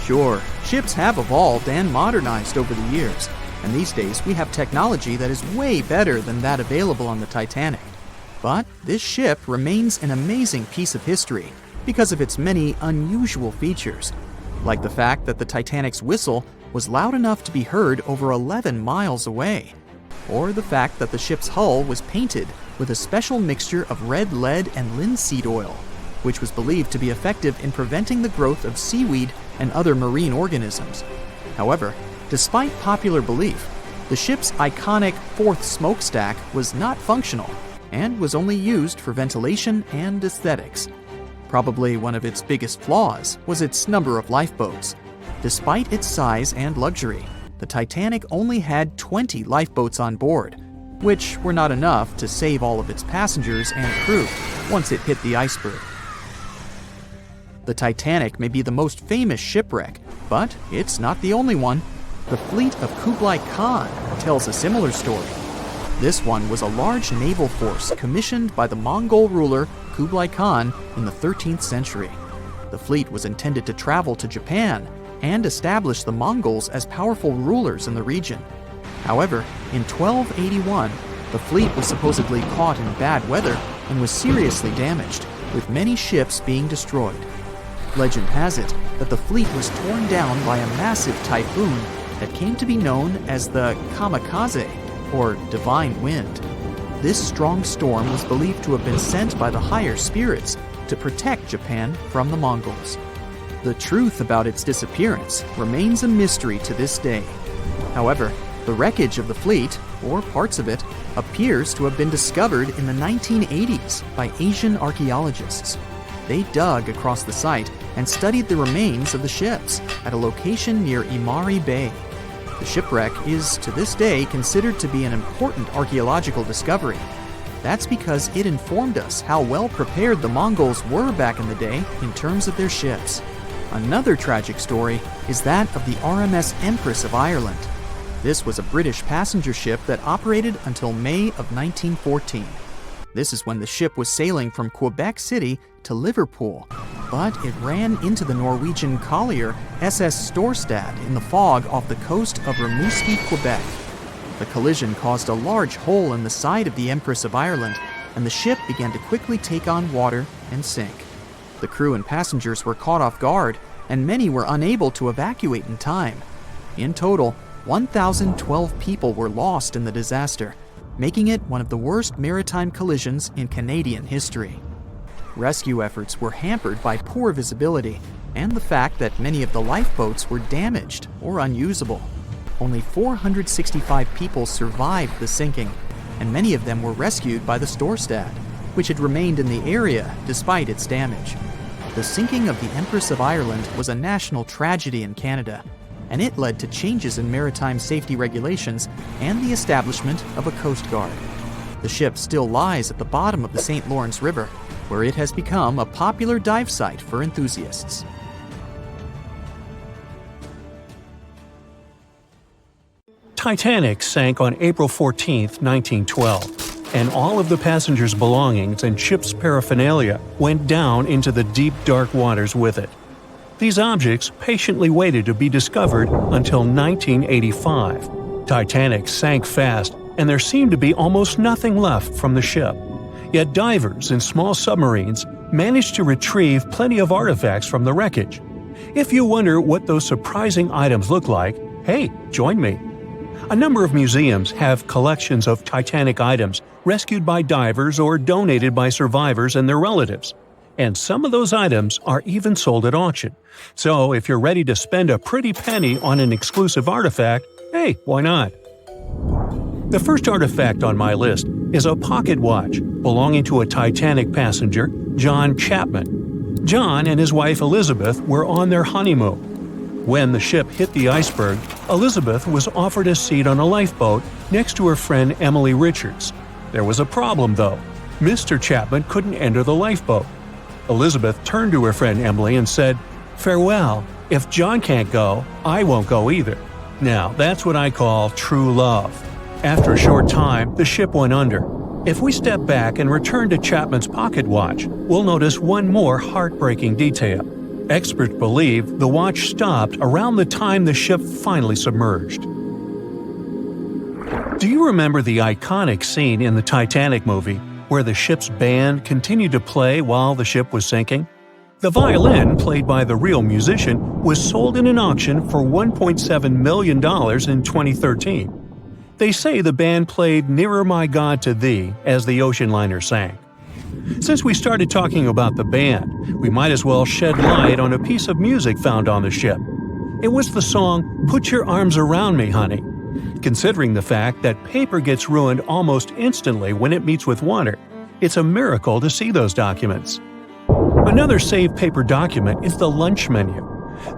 Sure, ships have evolved and modernized over the years, and these days we have technology that is way better than that available on the Titanic. But this ship remains an amazing piece of history because of its many unusual features, like the fact that the Titanic's whistle was loud enough to be heard over 11 miles away, or the fact that the ship's hull was painted with a special mixture of red lead and linseed oil, which was believed to be effective in preventing the growth of seaweed and other marine organisms. However, despite popular belief, the ship's iconic fourth smokestack was not functional and was only used for ventilation and aesthetics. Probably one of its biggest flaws was its number of lifeboats. Despite its size and luxury, the Titanic only had 20 lifeboats on board, which were not enough to save all of its passengers and crew once it hit the iceberg. The Titanic may be the most famous shipwreck, but it's not the only one. The fleet of Kublai Khan tells a similar story. This one was a large naval force commissioned by the Mongol ruler Kublai Khan in the 13th century. The fleet was intended to travel to Japan and establish the Mongols as powerful rulers in the region. However, in 1281, the fleet was supposedly caught in bad weather and was seriously damaged, with many ships being destroyed. Legend has it that the fleet was torn down by a massive typhoon that came to be known as the kamikaze, or divine wind. This strong storm was believed to have been sent by the higher spirits to protect Japan from the Mongols. The truth about its disappearance remains a mystery to this day. However, the wreckage of the fleet, or parts of it, appears to have been discovered in the 1980s by Asian archaeologists. They dug across the site and studied the remains of the ships at a location near Imari Bay. The shipwreck is, to this day, considered to be an important archaeological discovery. That's because it informed us how well prepared the Mongols were back in the day in terms of their ships. Another tragic story is that of the RMS Empress of Ireland. This was a British passenger ship that operated until May of 1914. This is when the ship was sailing from Quebec City to Liverpool, but it ran into the Norwegian collier SS Storstad in the fog off the coast of Rimouski, Quebec. The collision caused a large hole in the side of the Empress of Ireland, and the ship began to quickly take on water and sink. The crew and passengers were caught off guard, and many were unable to evacuate in time. In total, 1,012 people were lost in the disaster, making it one of the worst maritime collisions in Canadian history. Rescue efforts were hampered by poor visibility and the fact that many of the lifeboats were damaged or unusable. Only 465 people survived the sinking, and many of them were rescued by the Storstad, which had remained in the area despite its damage. The sinking of the Empress of Ireland was a national tragedy in Canada, and it led to changes in maritime safety regulations and the establishment of a Coast Guard. The ship still lies at the bottom of the St. Lawrence River, where it has become a popular dive site for enthusiasts. Titanic sank on April 14, 1912, and all of the passengers' belongings and ship's paraphernalia went down into the deep, dark waters with it. These objects patiently waited to be discovered until 1985. Titanic sank fast, and there seemed to be almost nothing left from the ship. Yet divers in small submarines managed to retrieve plenty of artifacts from the wreckage. If you wonder what those surprising items look like, hey, join me. A number of museums have collections of Titanic items rescued by divers or donated by survivors and their relatives. And some of those items are even sold at auction. So if you're ready to spend a pretty penny on an exclusive artifact, hey, why not? The first artifact on my list is a pocket watch belonging to a Titanic passenger, John Chapman. John and his wife Elizabeth were on their honeymoon. When the ship hit the iceberg, Elizabeth was offered a seat on a lifeboat next to her friend Emily Richards. There was a problem, though. Mr. Chapman couldn't enter the lifeboat. Elizabeth turned to her friend Emily and said, "Farewell. If John can't go, I won't go either." Now, that's what I call true love. After a short time, the ship went under. If we step back and return to Chapman's pocket watch, we'll notice one more heartbreaking detail. Experts believe the watch stopped around the time the ship finally submerged. Do you remember the iconic scene in the Titanic movie where the ship's band continued to play while the ship was sinking? The violin, played by the real musician, was sold in an auction for $1.7 million in 2013. They say the band played "Nearer My God to Thee" as the ocean liner sank. Since we started talking about the band, we might as well shed light on a piece of music found on the ship. It was the song "Put Your Arms Around Me, Honey." Considering the fact that paper gets ruined almost instantly when it meets with water, it's a miracle to see those documents. Another saved paper document is the lunch menu.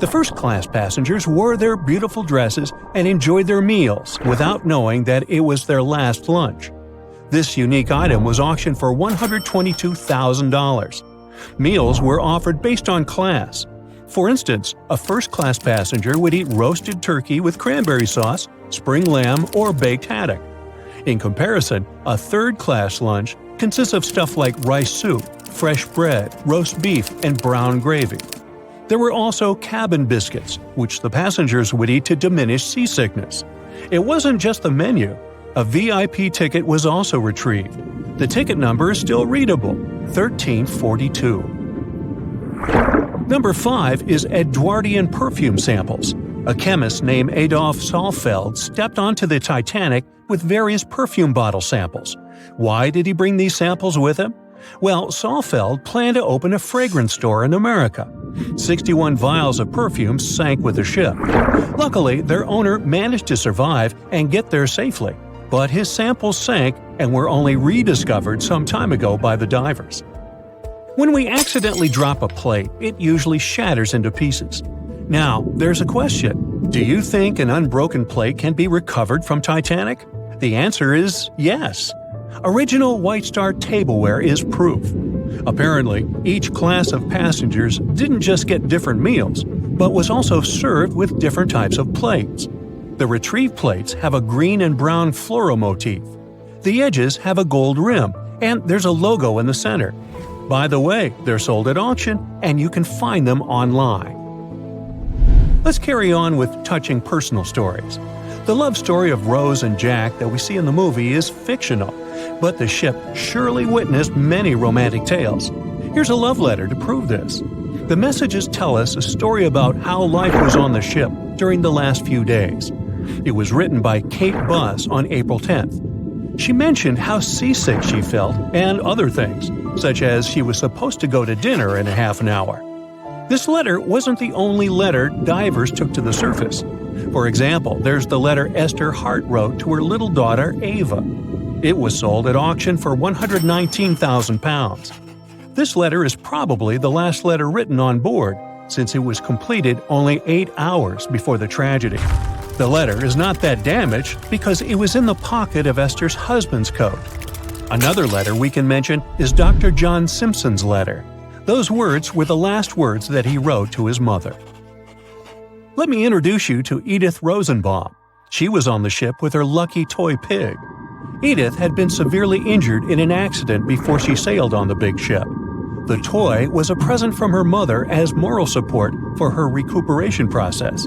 The first-class passengers wore their beautiful dresses and enjoyed their meals without knowing that it was their last lunch. This unique item was auctioned for $122,000. Meals were offered based on class. For instance, a first-class passenger would eat roasted turkey with cranberry sauce, spring lamb, or baked haddock. In comparison, a third-class lunch consists of stuff like rice soup, fresh bread, roast beef, and brown gravy. There were also cabin biscuits, which the passengers would eat to diminish seasickness. It wasn't just the menu. A VIP ticket was also retrieved. The ticket number is still readable, 1342. Number 5 is Edwardian perfume samples. A chemist named Adolf Saalfeld stepped onto the Titanic with various perfume bottle samples. Why did he bring these samples with him? Well, Saalfeld planned to open a fragrance store in America. 61 vials of perfume sank with the ship. Luckily, their owner managed to survive and get there safely, but his samples sank and were only rediscovered some time ago by the divers. When we accidentally drop a plate, it usually shatters into pieces. Now, there's a question. Do you think an unbroken plate can be recovered from Titanic? The answer is yes. Original White Star tableware is proof. Apparently, each class of passengers didn't just get different meals, but was also served with different types of plates. The retrieved plates have a green and brown floral motif. The edges have a gold rim, and there's a logo in the center. By the way, they're sold at auction, and you can find them online. Let's carry on with touching personal stories. The love story of Rose and Jack that we see in the movie is fictional, but the ship surely witnessed many romantic tales. Here's a love letter to prove this. The messages tell us a story about how life was on the ship during the last few days. It was written by Kate Buss on April 10th. She mentioned how seasick she felt and other things, such as she was supposed to go to dinner in a half an hour. This letter wasn't the only letter divers took to the surface. For example, there's the letter Esther Hart wrote to her little daughter Ava. It was sold at auction for £119,000. This letter is probably the last letter written on board, since it was completed only 8 hours before the tragedy. The letter is not that damaged because it was in the pocket of Esther's husband's coat. Another letter we can mention is Dr. John Simpson's letter. Those words were the last words that he wrote to his mother. Let me introduce you to Edith Rosenbaum. She was on the ship with her lucky toy pig. Edith had been severely injured in an accident before she sailed on the big ship. The toy was a present from her mother as moral support for her recuperation process.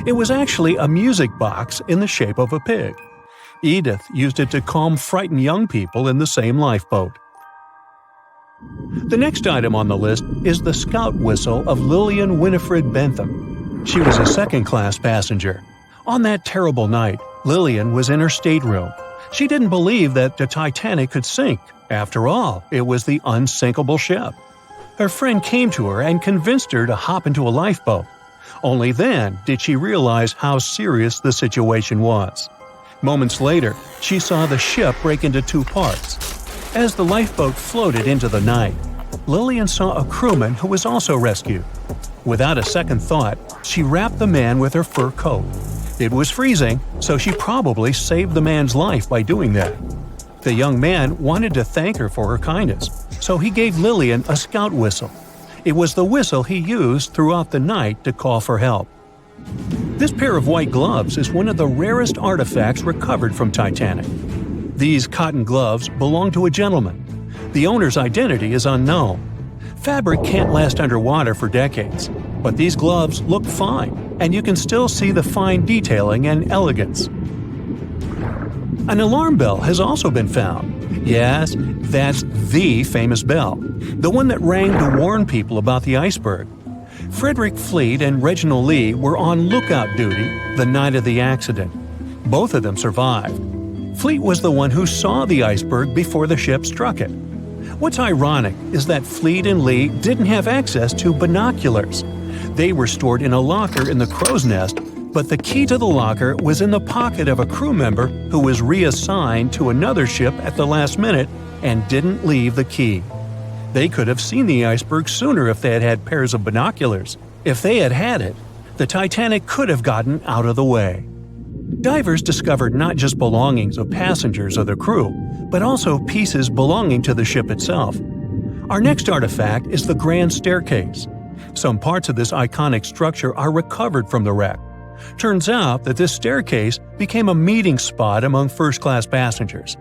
It was actually a music box in the shape of a pig. Edith used it to calm frightened young people in the same lifeboat. The next item on the list is the scout whistle of Lillian Winifred Bentham. She was a second-class passenger. On that terrible night, Lillian was in her stateroom. She didn't believe that the Titanic could sink. After all, it was the unsinkable ship. Her friend came to her and convinced her to hop into a lifeboat. Only then did she realize how serious the situation was. Moments later, she saw the ship break into 2 parts. As the lifeboat floated into the night, Lillian saw a crewman who was also rescued. Without a second thought, she wrapped the man with her fur coat. It was freezing, so she probably saved the man's life by doing that. The young man wanted to thank her for her kindness, so he gave Lillian a scout whistle. It was the whistle he used throughout the night to call for help. This pair of white gloves is one of the rarest artifacts recovered from Titanic. These cotton gloves belong to a gentleman. The owner's identity is unknown. Fabric can't last underwater for decades, but these gloves look fine, and you can still see the fine detailing and elegance. An alarm bell has also been found. Yes, that's the famous bell, the one that rang to warn people about the iceberg. Frederick Fleet and Reginald Lee were on lookout duty the night of the accident. Both of them survived. Fleet was the one who saw the iceberg before the ship struck it. What's ironic is that Fleet and Lee didn't have access to binoculars. They were stored in a locker in the crow's nest, but the key to the locker was in the pocket of a crew member who was reassigned to another ship at the last minute and didn't leave the key. They could have seen the iceberg sooner if they had had pairs of binoculars. If they had had it, the Titanic could have gotten out of the way. Divers discovered not just belongings of passengers or the crew, but also pieces belonging to the ship itself. Our next artifact is the Grand Staircase. Some parts of this iconic structure are recovered from the wreck. Turns out that this staircase became a meeting spot among first-class passengers.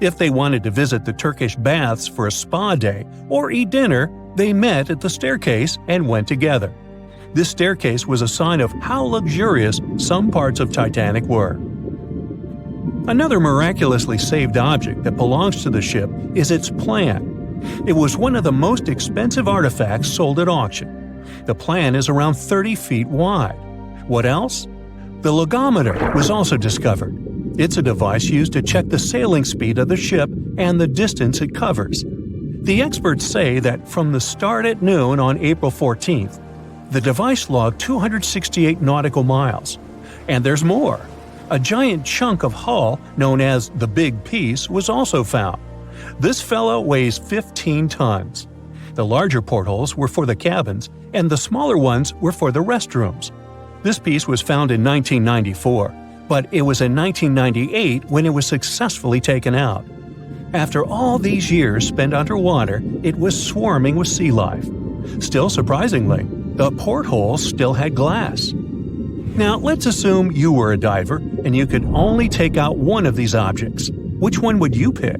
If they wanted to visit the Turkish baths for a spa day or eat dinner, they met at the staircase and went together. This staircase was a sign of how luxurious some parts of Titanic were. Another miraculously saved object that belongs to the ship is its plan. It was one of the most expensive artifacts sold at auction. The plan is around 30 feet wide. What else? The logometer was also discovered. It's a device used to check the sailing speed of the ship and the distance it covers. The experts say that from the start at noon on April 14th, the device logged 268 nautical miles. And there's more. A giant chunk of hull, known as the Big Piece, was also found. This fellow weighs 15 tons. The larger portholes were for the cabins, and the smaller ones were for the restrooms. This piece was found in 1994, but it was in 1998 when it was successfully taken out. After all these years spent underwater, it was swarming with sea life. Still surprisingly, the portholes still had glass. Now, let's assume you were a diver and you could only take out one of these objects. Which one would you pick?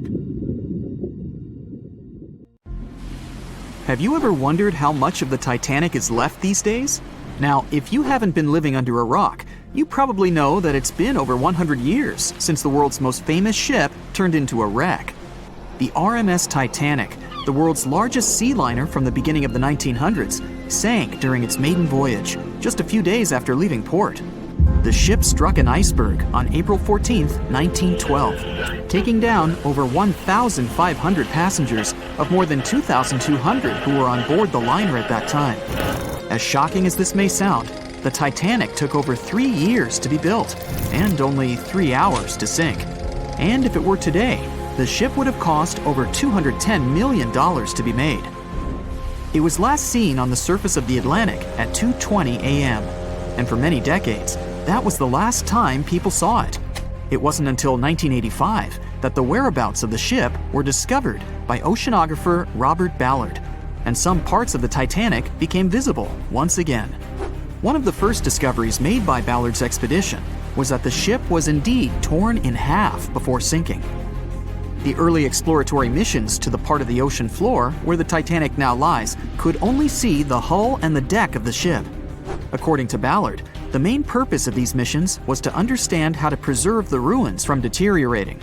Have you ever wondered how much of the Titanic is left these days? Now, if you haven't been living under a rock, you probably know that it's been over 100 years since the world's most famous ship turned into a wreck. The RMS Titanic, the world's largest sea liner from the beginning of the 1900s, sank during its maiden voyage, just a few days after leaving port. The ship struck an iceberg on April 14, 1912, taking down over 1,500 passengers of more than 2,200 who were on board the liner at that time. As shocking as this may sound, the Titanic took over 3 years to be built and only 3 hours to sink. And if it were today, the ship would have cost over $210 million to be made. It was last seen on the surface of the Atlantic at 2:20 a.m., and for many decades, that was the last time people saw it. It wasn't until 1985 that the whereabouts of the ship were discovered by oceanographer Robert Ballard, and some parts of the Titanic became visible once again. One of the first discoveries made by Ballard's expedition was that the ship was indeed torn in half before sinking. The early exploratory missions to the part of the ocean floor where the Titanic now lies could only see the hull and the deck of the ship. According to Ballard, the main purpose of these missions was to understand how to preserve the ruins from deteriorating.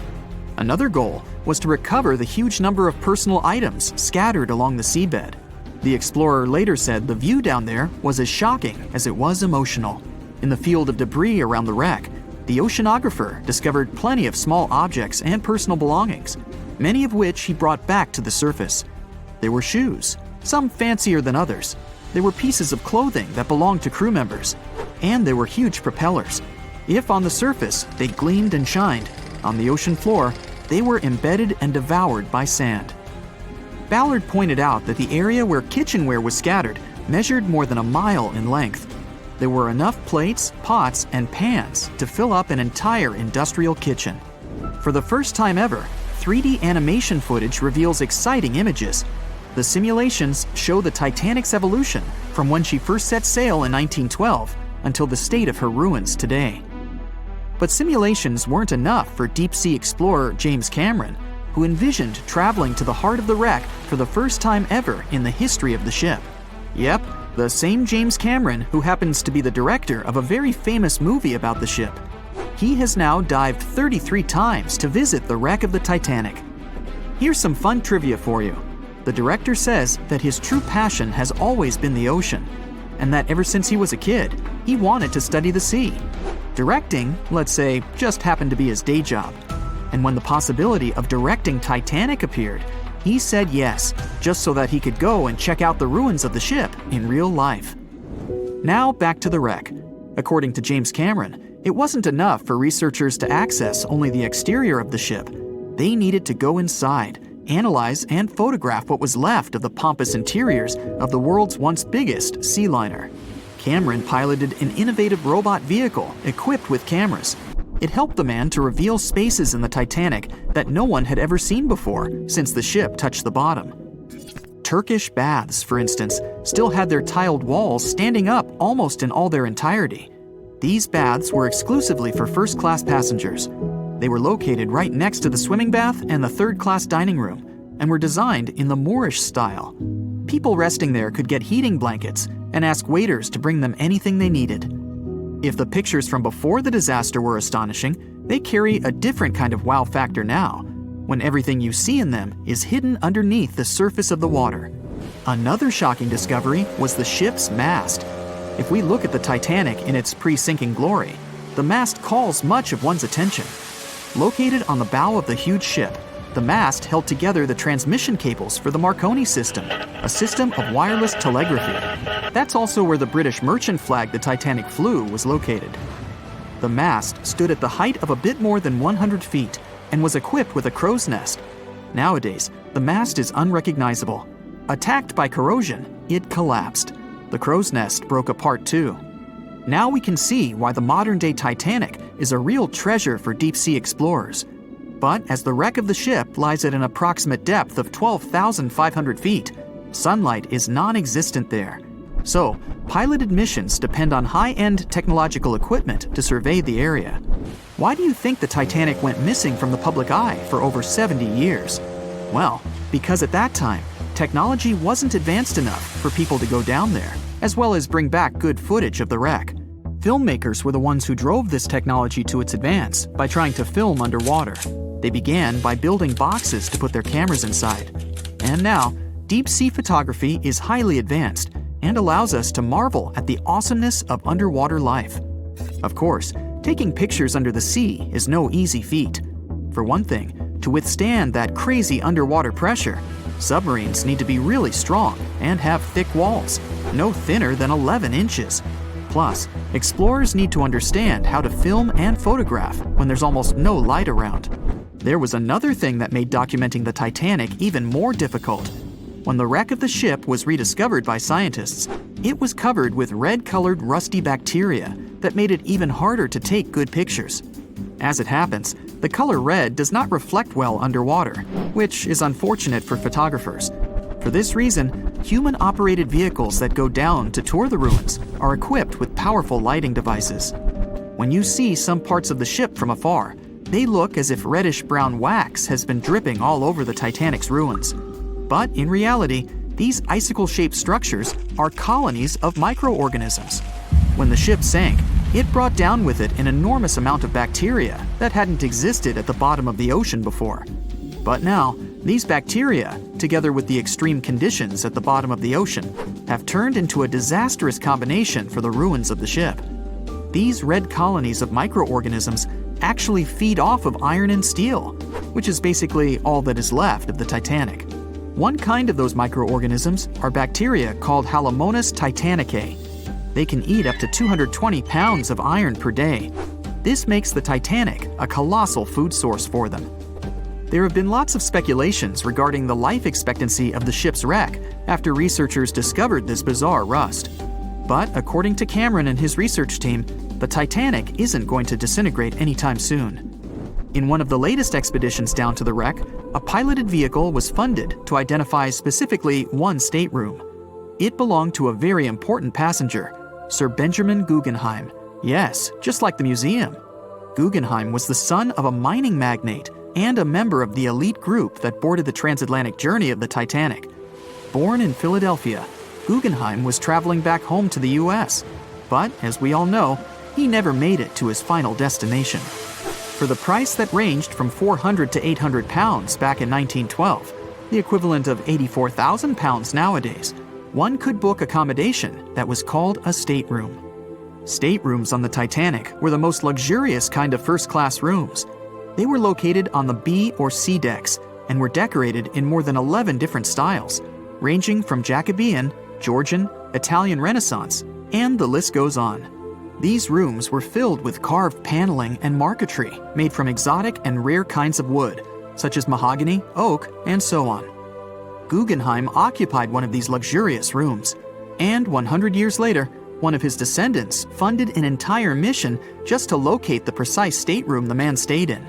Another goal was to recover the huge number of personal items scattered along the seabed. The explorer later said the view down there was as shocking as it was emotional. In the field of debris around the wreck, the oceanographer discovered plenty of small objects and personal belongings, many of which he brought back to the surface. There were shoes, some fancier than others. There were pieces of clothing that belonged to crew members. And there were huge propellers. If on the surface they gleamed and shined, on the ocean floor they were embedded and devoured by sand. Ballard pointed out that the area where kitchenware was scattered measured more than a mile in length. There were enough plates, pots, and pans to fill up an entire industrial kitchen. For the first time ever, 3D animation footage reveals exciting images. The simulations show the Titanic's evolution from when she first set sail in 1912 until the state of her ruins today. But simulations weren't enough for deep-sea explorer James Cameron, who envisioned traveling to the heart of the wreck for the first time ever in the history of the ship. Yep, the same James Cameron who happens to be the director of a very famous movie about the ship. He has now dived 33 times to visit the wreck of the Titanic. Here's some fun trivia for you. The director says that his true passion has always been the ocean, and that ever since he was a kid, he wanted to study the sea. Directing, let's say, just happened to be his day job. And when the possibility of directing Titanic appeared, he said yes, just so that he could go and check out the ruins of the ship in real life. Now back to the wreck. According to James Cameron, it wasn't enough for researchers to access only the exterior of the ship. They needed to go inside, analyze and photograph what was left of the pompous interiors of the world's once biggest sea liner. Cameron piloted an innovative robot vehicle equipped with cameras. It helped the man to reveal spaces in the Titanic that no one had ever seen before since the ship touched the bottom. Turkish baths, for instance, still had their tiled walls standing up almost in all their entirety. These baths were exclusively for first-class passengers. They were located right next to the swimming bath and the third-class dining room, and were designed in the Moorish style. People resting there could get heating blankets and ask waiters to bring them anything they needed. If the pictures from before the disaster were astonishing, they carry a different kind of wow factor now, when everything you see in them is hidden underneath the surface of the water. Another shocking discovery was the ship's mast. If we look at the Titanic in its pre-sinking glory, the mast calls much of one's attention. Located on the bow of the huge ship, the mast held together the transmission cables for the Marconi system, a system of wireless telegraphy. That's also where the British merchant flag the Titanic flew was located. The mast stood at the height of a bit more than 100 feet and was equipped with a crow's nest. Nowadays, the mast is unrecognizable. Attacked by corrosion, it collapsed. The crow's nest broke apart too. Now we can see why the modern-day Titanic is a real treasure for deep-sea explorers. But as the wreck of the ship lies at an approximate depth of 12,500 feet, sunlight is non-existent there. So, piloted missions depend on high-end technological equipment to survey the area. Why do you think the Titanic went missing from the public eye for over 70 years? Well, because at that time, technology wasn't advanced enough for people to go down there, as well as bring back good footage of the wreck. Filmmakers were the ones who drove this technology to its advance by trying to film underwater. They began by building boxes to put their cameras inside. And now, deep-sea photography is highly advanced and allows us to marvel at the awesomeness of underwater life. Of course, taking pictures under the sea is no easy feat. For one thing, to withstand that crazy underwater pressure, submarines need to be really strong and have thick walls, no thinner than 11 inches. Plus, explorers need to understand how to film and photograph when there's almost no light around. There was another thing that made documenting the Titanic even more difficult. When the wreck of the ship was rediscovered by scientists, it was covered with red-colored rusty bacteria that made it even harder to take good pictures. As it happens, the color red does not reflect well underwater, which is unfortunate for photographers. For this reason, human-operated vehicles that go down to tour the ruins are equipped with powerful lighting devices. When you see some parts of the ship from afar, they look as if reddish-brown wax has been dripping all over the Titanic's ruins. But in reality, these icicle-shaped structures are colonies of microorganisms. When the ship sank, it brought down with it an enormous amount of bacteria that hadn't existed at the bottom of the ocean before. But now, these bacteria, together with the extreme conditions at the bottom of the ocean, have turned into a disastrous combination for the ruins of the ship. These red colonies of microorganisms actually feed off of iron and steel, which is basically all that is left of the Titanic. One kind of those microorganisms are bacteria called Halomonas titanicae. They can eat up to 220 pounds of iron per day. This makes the Titanic a colossal food source for them. There have been lots of speculations regarding the life expectancy of the ship's wreck after researchers discovered this bizarre rust. But according to Cameron and his research team, the Titanic isn't going to disintegrate anytime soon. In one of the latest expeditions down to the wreck, a piloted vehicle was funded to identify specifically one stateroom. It belonged to a very important passenger, Sir Benjamin Guggenheim. Yes, just like the museum. Guggenheim was the son of a mining magnate and a member of the elite group that boarded the transatlantic journey of the Titanic. Born in Philadelphia, Guggenheim was traveling back home to the US. But, as we all know, he never made it to his final destination. For the price that ranged from 400 to 800 pounds back in 1912, the equivalent of 84,000 pounds nowadays, one could book accommodation that was called a stateroom. Staterooms on the Titanic were the most luxurious kind of first-class rooms. They were located on the B or C decks and were decorated in more than 11 different styles, ranging from Jacobean, Georgian, Italian Renaissance, and the list goes on. These rooms were filled with carved paneling and marquetry made from exotic and rare kinds of wood, such as mahogany, oak, and so on. Guggenheim occupied one of these luxurious rooms, and 100 years later, one of his descendants funded an entire mission just to locate the precise stateroom the man stayed in.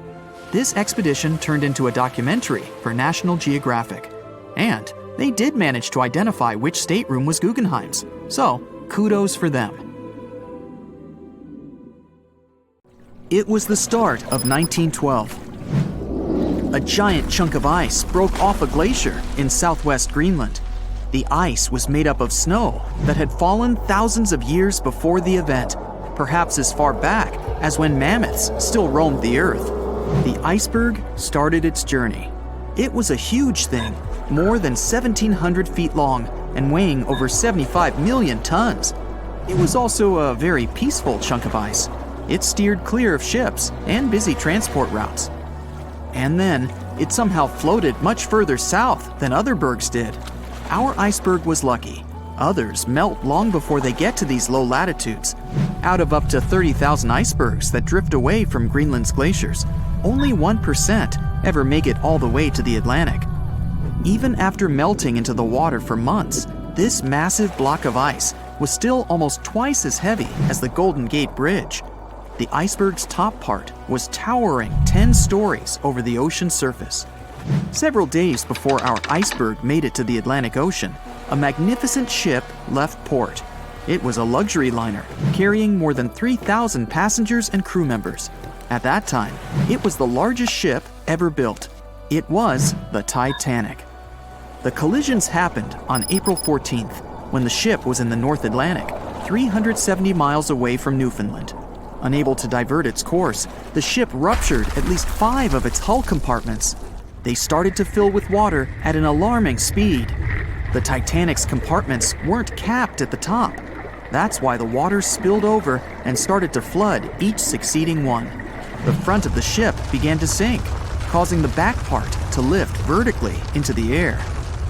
This expedition turned into a documentary for National Geographic, and they did manage to identify which stateroom was Guggenheim's, so kudos for them. It was the start of 1912. A giant chunk of ice broke off a glacier in southwest Greenland. The ice was made up of snow that had fallen thousands of years before the event, perhaps as far back as when mammoths still roamed the earth. The iceberg started its journey. It was a huge thing, more than 1,700 feet long and weighing over 75 million tons. It was also a very peaceful chunk of ice. It steered clear of ships and busy transport routes. And then, it somehow floated much further south than other bergs did. Our iceberg was lucky. Others melt long before they get to these low latitudes. Out of up to 30,000 icebergs that drift away from Greenland's glaciers, only 1% ever make it all the way to the Atlantic. Even after melting into the water for months, this massive block of ice was still almost twice as heavy as the Golden Gate Bridge. The iceberg's top part was towering 10 stories over the ocean's surface. Several days before our iceberg made it to the Atlantic Ocean, a magnificent ship left port. It was a luxury liner carrying more than 3,000 passengers and crew members. At that time, it was the largest ship ever built. It was the Titanic. The collisions happened on April 14th, when the ship was in the North Atlantic, 370 miles away from Newfoundland. Unable to divert its course, the ship ruptured at least 5 of its hull compartments. They started to fill with water at an alarming speed. The Titanic's compartments weren't capped at the top. That's why the water spilled over and started to flood each succeeding one. The front of the ship began to sink, causing the back part to lift vertically into the air.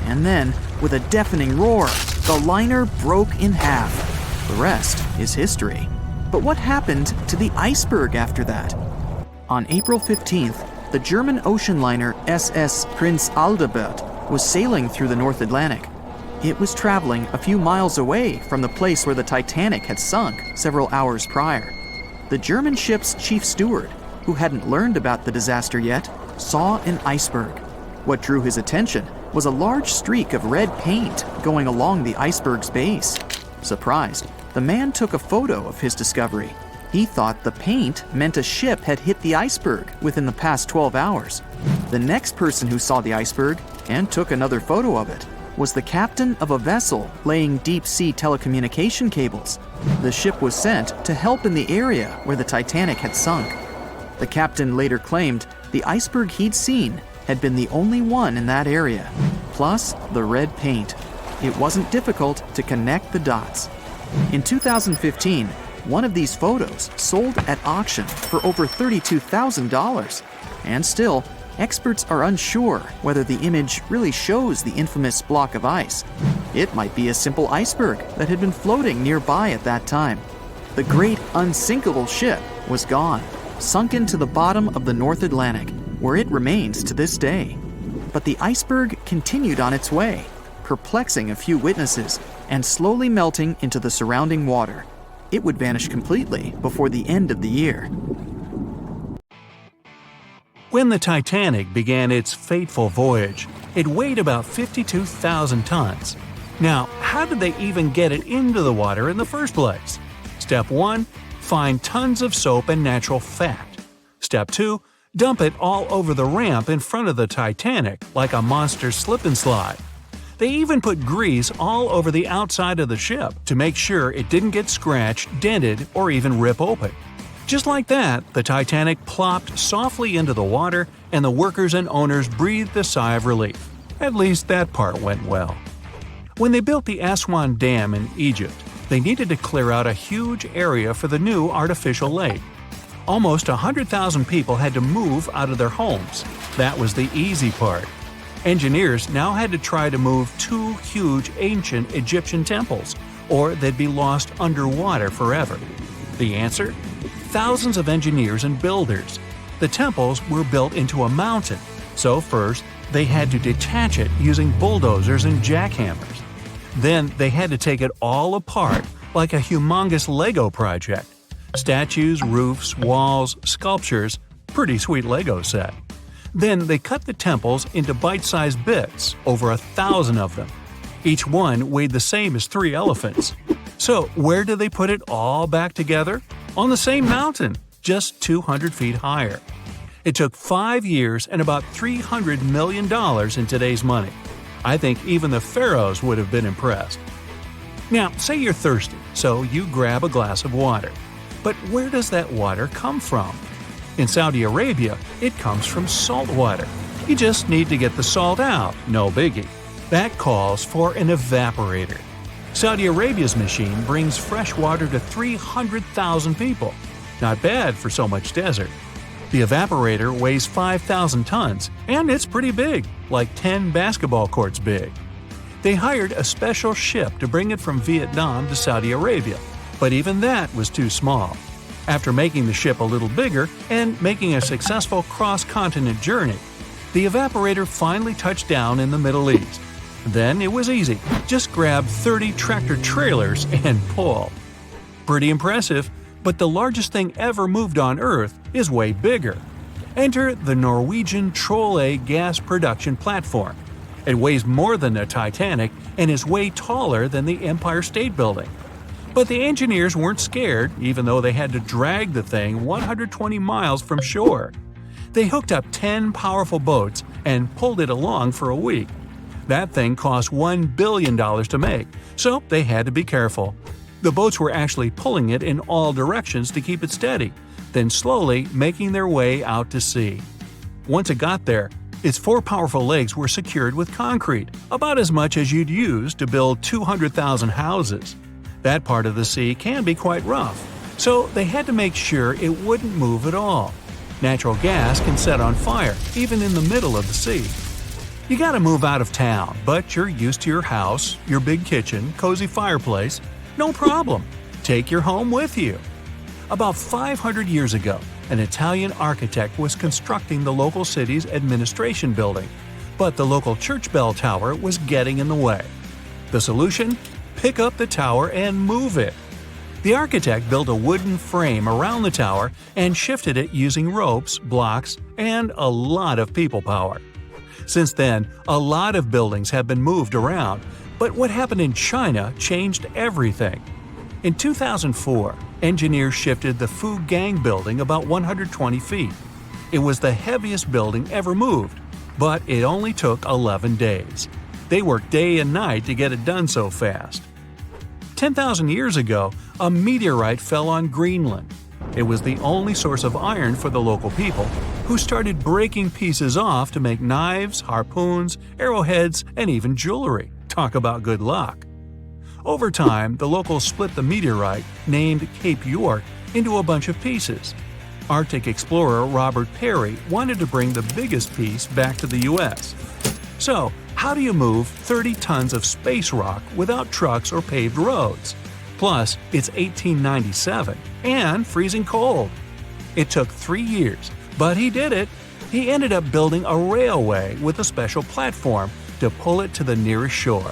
And then, with a deafening roar, the liner broke in half. The rest is history. But what happened to the iceberg after that? On April 15th, the German ocean liner SS Prinz Adalbert was sailing through the North Atlantic. It was traveling a few miles away from the place where the Titanic had sunk several hours prior. The German ship's chief steward, who hadn't learned about the disaster yet, saw an iceberg. What drew his attention was a large streak of red paint going along the iceberg's base. Surprised, the man took a photo of his discovery. He thought the paint meant a ship had hit the iceberg within the past 12 hours. The next person who saw the iceberg, and took another photo of it, was the captain of a vessel laying deep-sea telecommunication cables. The ship was sent to help in the area where the Titanic had sunk. The captain later claimed the iceberg he'd seen had been the only one in that area, plus the red paint. It wasn't difficult to connect the dots. In 2015, one of these photos sold at auction for over $32,000. And still, experts are unsure whether the image really shows the infamous block of ice. It might be a simple iceberg that had been floating nearby at that time. The great unsinkable ship was gone, sunken to the bottom of the North Atlantic. where it remains to this day. But the iceberg continued on its way, perplexing a few witnesses and slowly melting into the surrounding water. It would vanish completely before the end of the year. When the Titanic began its fateful voyage, it weighed about 52,000 tons. Now, how did they even get it into the water in the first place? Step 1. Find tons of soap and natural fat. Step 2. Dump it all over the ramp in front of the Titanic like a monster slip and slide. They even put grease all over the outside of the ship to make sure it didn't get scratched, dented, or even rip open. Just like that, the Titanic plopped softly into the water, and the workers and owners breathed a sigh of relief. At least that part went well. When they built the Aswan Dam in Egypt, they needed to clear out a huge area for the new artificial lake. Almost 100,000 people had to move out of their homes. That was the easy part. Engineers now had to try to move 2 huge ancient Egyptian temples, or they'd be lost underwater forever. The answer? Thousands of engineers and builders. The temples were built into a mountain, so first they had to detach it using bulldozers and jackhammers. Then they had to take it all apart like a humongous Lego project. Statues, roofs, walls, sculptures, pretty sweet Lego set. Then they cut the temples into bite-sized bits, over 1,000 of them. Each one weighed the same as 3 elephants. So where did they put it all back together? On the same mountain, just 200 feet higher. It took 5 years and about $300 million in today's money. I think even the pharaohs would have been impressed. Now, say you're thirsty, so you grab a glass of water. But where does that water come from? In Saudi Arabia, it comes from salt water. You just need to get the salt out, no biggie. That calls for an evaporator. Saudi Arabia's machine brings fresh water to 300,000 people. Not bad for so much desert. The evaporator weighs 5,000 tons, and it's pretty big, like 10 basketball courts big. They hired a special ship to bring it from Vietnam to Saudi Arabia, but even that was too small. After making the ship a little bigger and making a successful cross-continent journey, the evaporator finally touched down in the Middle East. Then it was easy. Just grab 30 tractor trailers and pull. Pretty impressive, but the largest thing ever moved on Earth is way bigger. Enter the Norwegian Troll gas production platform. It weighs more than the Titanic and is way taller than the Empire State Building. But the engineers weren't scared, even though they had to drag the thing 120 miles from shore. They hooked up 10 powerful boats and pulled it along for a week. That thing cost $1 billion to make, so they had to be careful. The boats were actually pulling it in all directions to keep it steady, then slowly making their way out to sea. Once it got there, its 4 powerful legs were secured with concrete, about as much as you'd use to build 200,000 houses. That part of the sea can be quite rough, so they had to make sure it wouldn't move at all. Natural gas can set on fire, even in the middle of the sea. You gotta move out of town, but you're used to your house, your big kitchen, cozy fireplace. No problem. Take your home with you. About 500 years ago, an Italian architect was constructing the local city's administration building, but the local church bell tower was getting in the way. The solution? Pick up the tower and move it. The architect built a wooden frame around the tower and shifted it using ropes, blocks, and a lot of people power. Since then, a lot of buildings have been moved around, but what happened in China changed everything. In 2004, engineers shifted the Fugang building about 120 feet. It was the heaviest building ever moved, but it only took 11 days. They worked day and night to get it done so fast. 10,000 years ago, a meteorite fell on Greenland. It was the only source of iron for the local people, who started breaking pieces off to make knives, harpoons, arrowheads, and even jewelry. Talk about good luck. Over time, the locals split the meteorite, named Cape York, into a bunch of pieces. Arctic explorer Robert Peary wanted to bring the biggest piece back to the U.S. So, how do you move 30 tons of space rock without trucks or paved roads? Plus, it's 1897 and freezing cold. It took 3 years, but he did it. He ended up building a railway with a special platform to pull it to the nearest shore.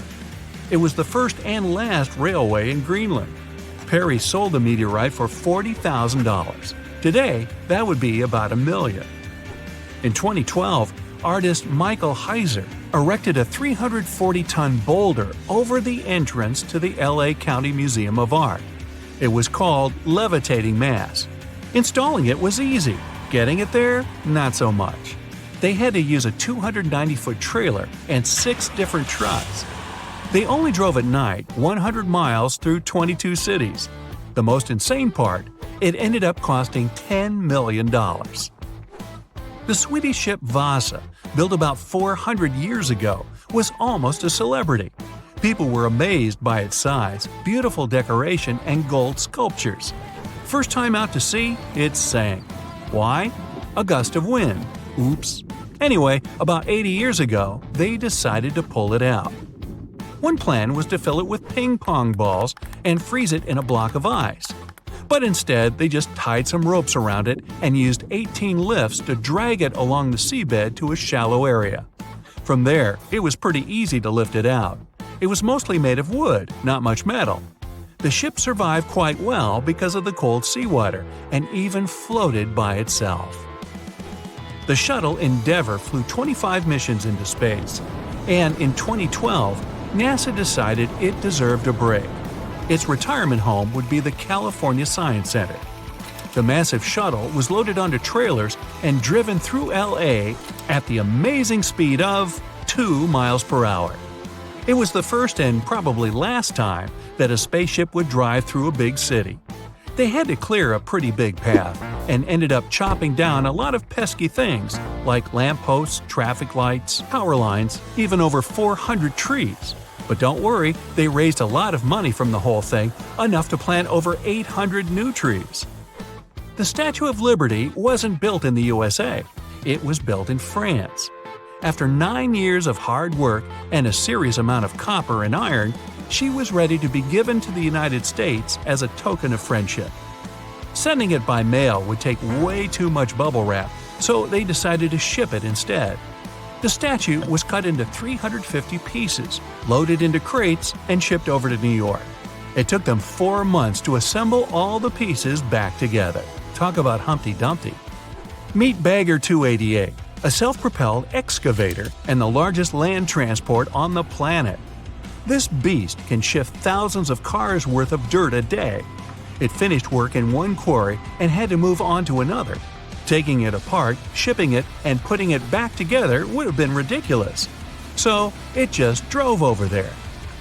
It was the first and last railway in Greenland. Perry sold the meteorite for $40,000. Today, that would be about $1 million. In 2012, artist Michael Heiser erected a 340-ton boulder over the entrance to the LA County Museum of Art. It was called Levitating Mass. Installing it was easy. Getting it there, not so much. They had to use a 290-foot trailer and 6 different trucks. They only drove at night 100 miles through 22 cities. The most insane part, it ended up costing $10 million. The Swedish ship Vasa, built about 400 years ago, was almost a celebrity. People were amazed by its size, beautiful decoration, and gold sculptures. First time out to sea, it sank. Why? A gust of wind. Oops. Anyway, about 80 years ago, they decided to pull it out. One plan was to fill it with ping pong balls and freeze it in a block of ice. But instead, they just tied some ropes around it and used 18 lifts to drag it along the seabed to a shallow area. From there, it was pretty easy to lift it out. It was mostly made of wood, not much metal. The ship survived quite well because of the cold seawater and even floated by itself. The shuttle Endeavour flew 25 missions into space, and in 2012, NASA decided it deserved a break. Its retirement home would be the California Science Center. The massive shuttle was loaded onto trailers and driven through LA at the amazing speed of 2 miles per hour. It was the first and probably last time that a spaceship would drive through a big city. They had to clear a pretty big path and ended up chopping down a lot of pesky things like lampposts, traffic lights, power lines, even over 400 trees. But don't worry, they raised a lot of money from the whole thing, enough to plant over 800 new trees. The Statue of Liberty wasn't built in the USA. It was built in France. After 9 years of hard work and a serious amount of copper and iron, she was ready to be given to the United States as a token of friendship. Sending it by mail would take way too much bubble wrap, so they decided to ship it instead. The statue was cut into 350 pieces, loaded into crates, and shipped over to New York. It took them 4 months to assemble all the pieces back together. Talk about Humpty Dumpty. Meet Bagger 288, a self-propelled excavator and the largest land transport on the planet. This beast can shift thousands of cars worth of dirt a day. It finished work in one quarry and had to move on to another. Taking it apart, shipping it, and putting it back together would have been ridiculous. So it just drove over there.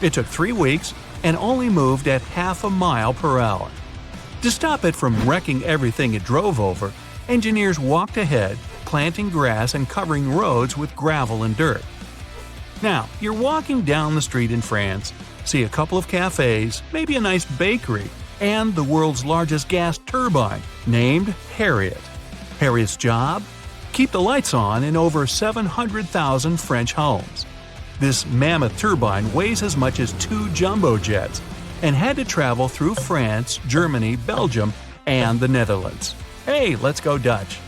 It took 3 weeks and only moved at half a mile per hour. To stop it from wrecking everything it drove over, engineers walked ahead, planting grass and covering roads with gravel and dirt. Now, you're walking down the street in France, see a couple of cafes, maybe a nice bakery, and the world's largest gas turbine, named Harriet. Harriet's job? Keep the lights on in over 700,000 French homes. This mammoth turbine weighs as much as 2 jumbo jets and had to travel through France, Germany, Belgium, and the Netherlands. Hey, let's go Dutch!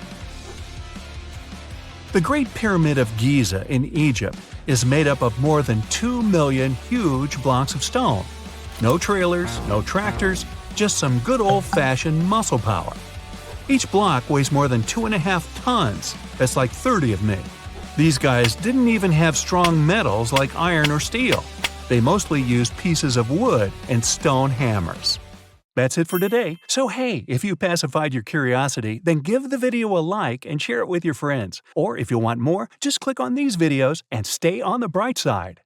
The Great Pyramid of Giza in Egypt is made up of more than 2 million huge blocks of stone. No trailers, no tractors, just some good old-fashioned muscle power. Each block weighs more than 2.5 tons. That's like 30 of me. These guys didn't even have strong metals like iron or steel. They mostly used pieces of wood and stone hammers. That's it for today. So hey, if you pacified your curiosity, then give the video a like and share it with your friends. Or if you want more, just click on these videos and stay on the bright side.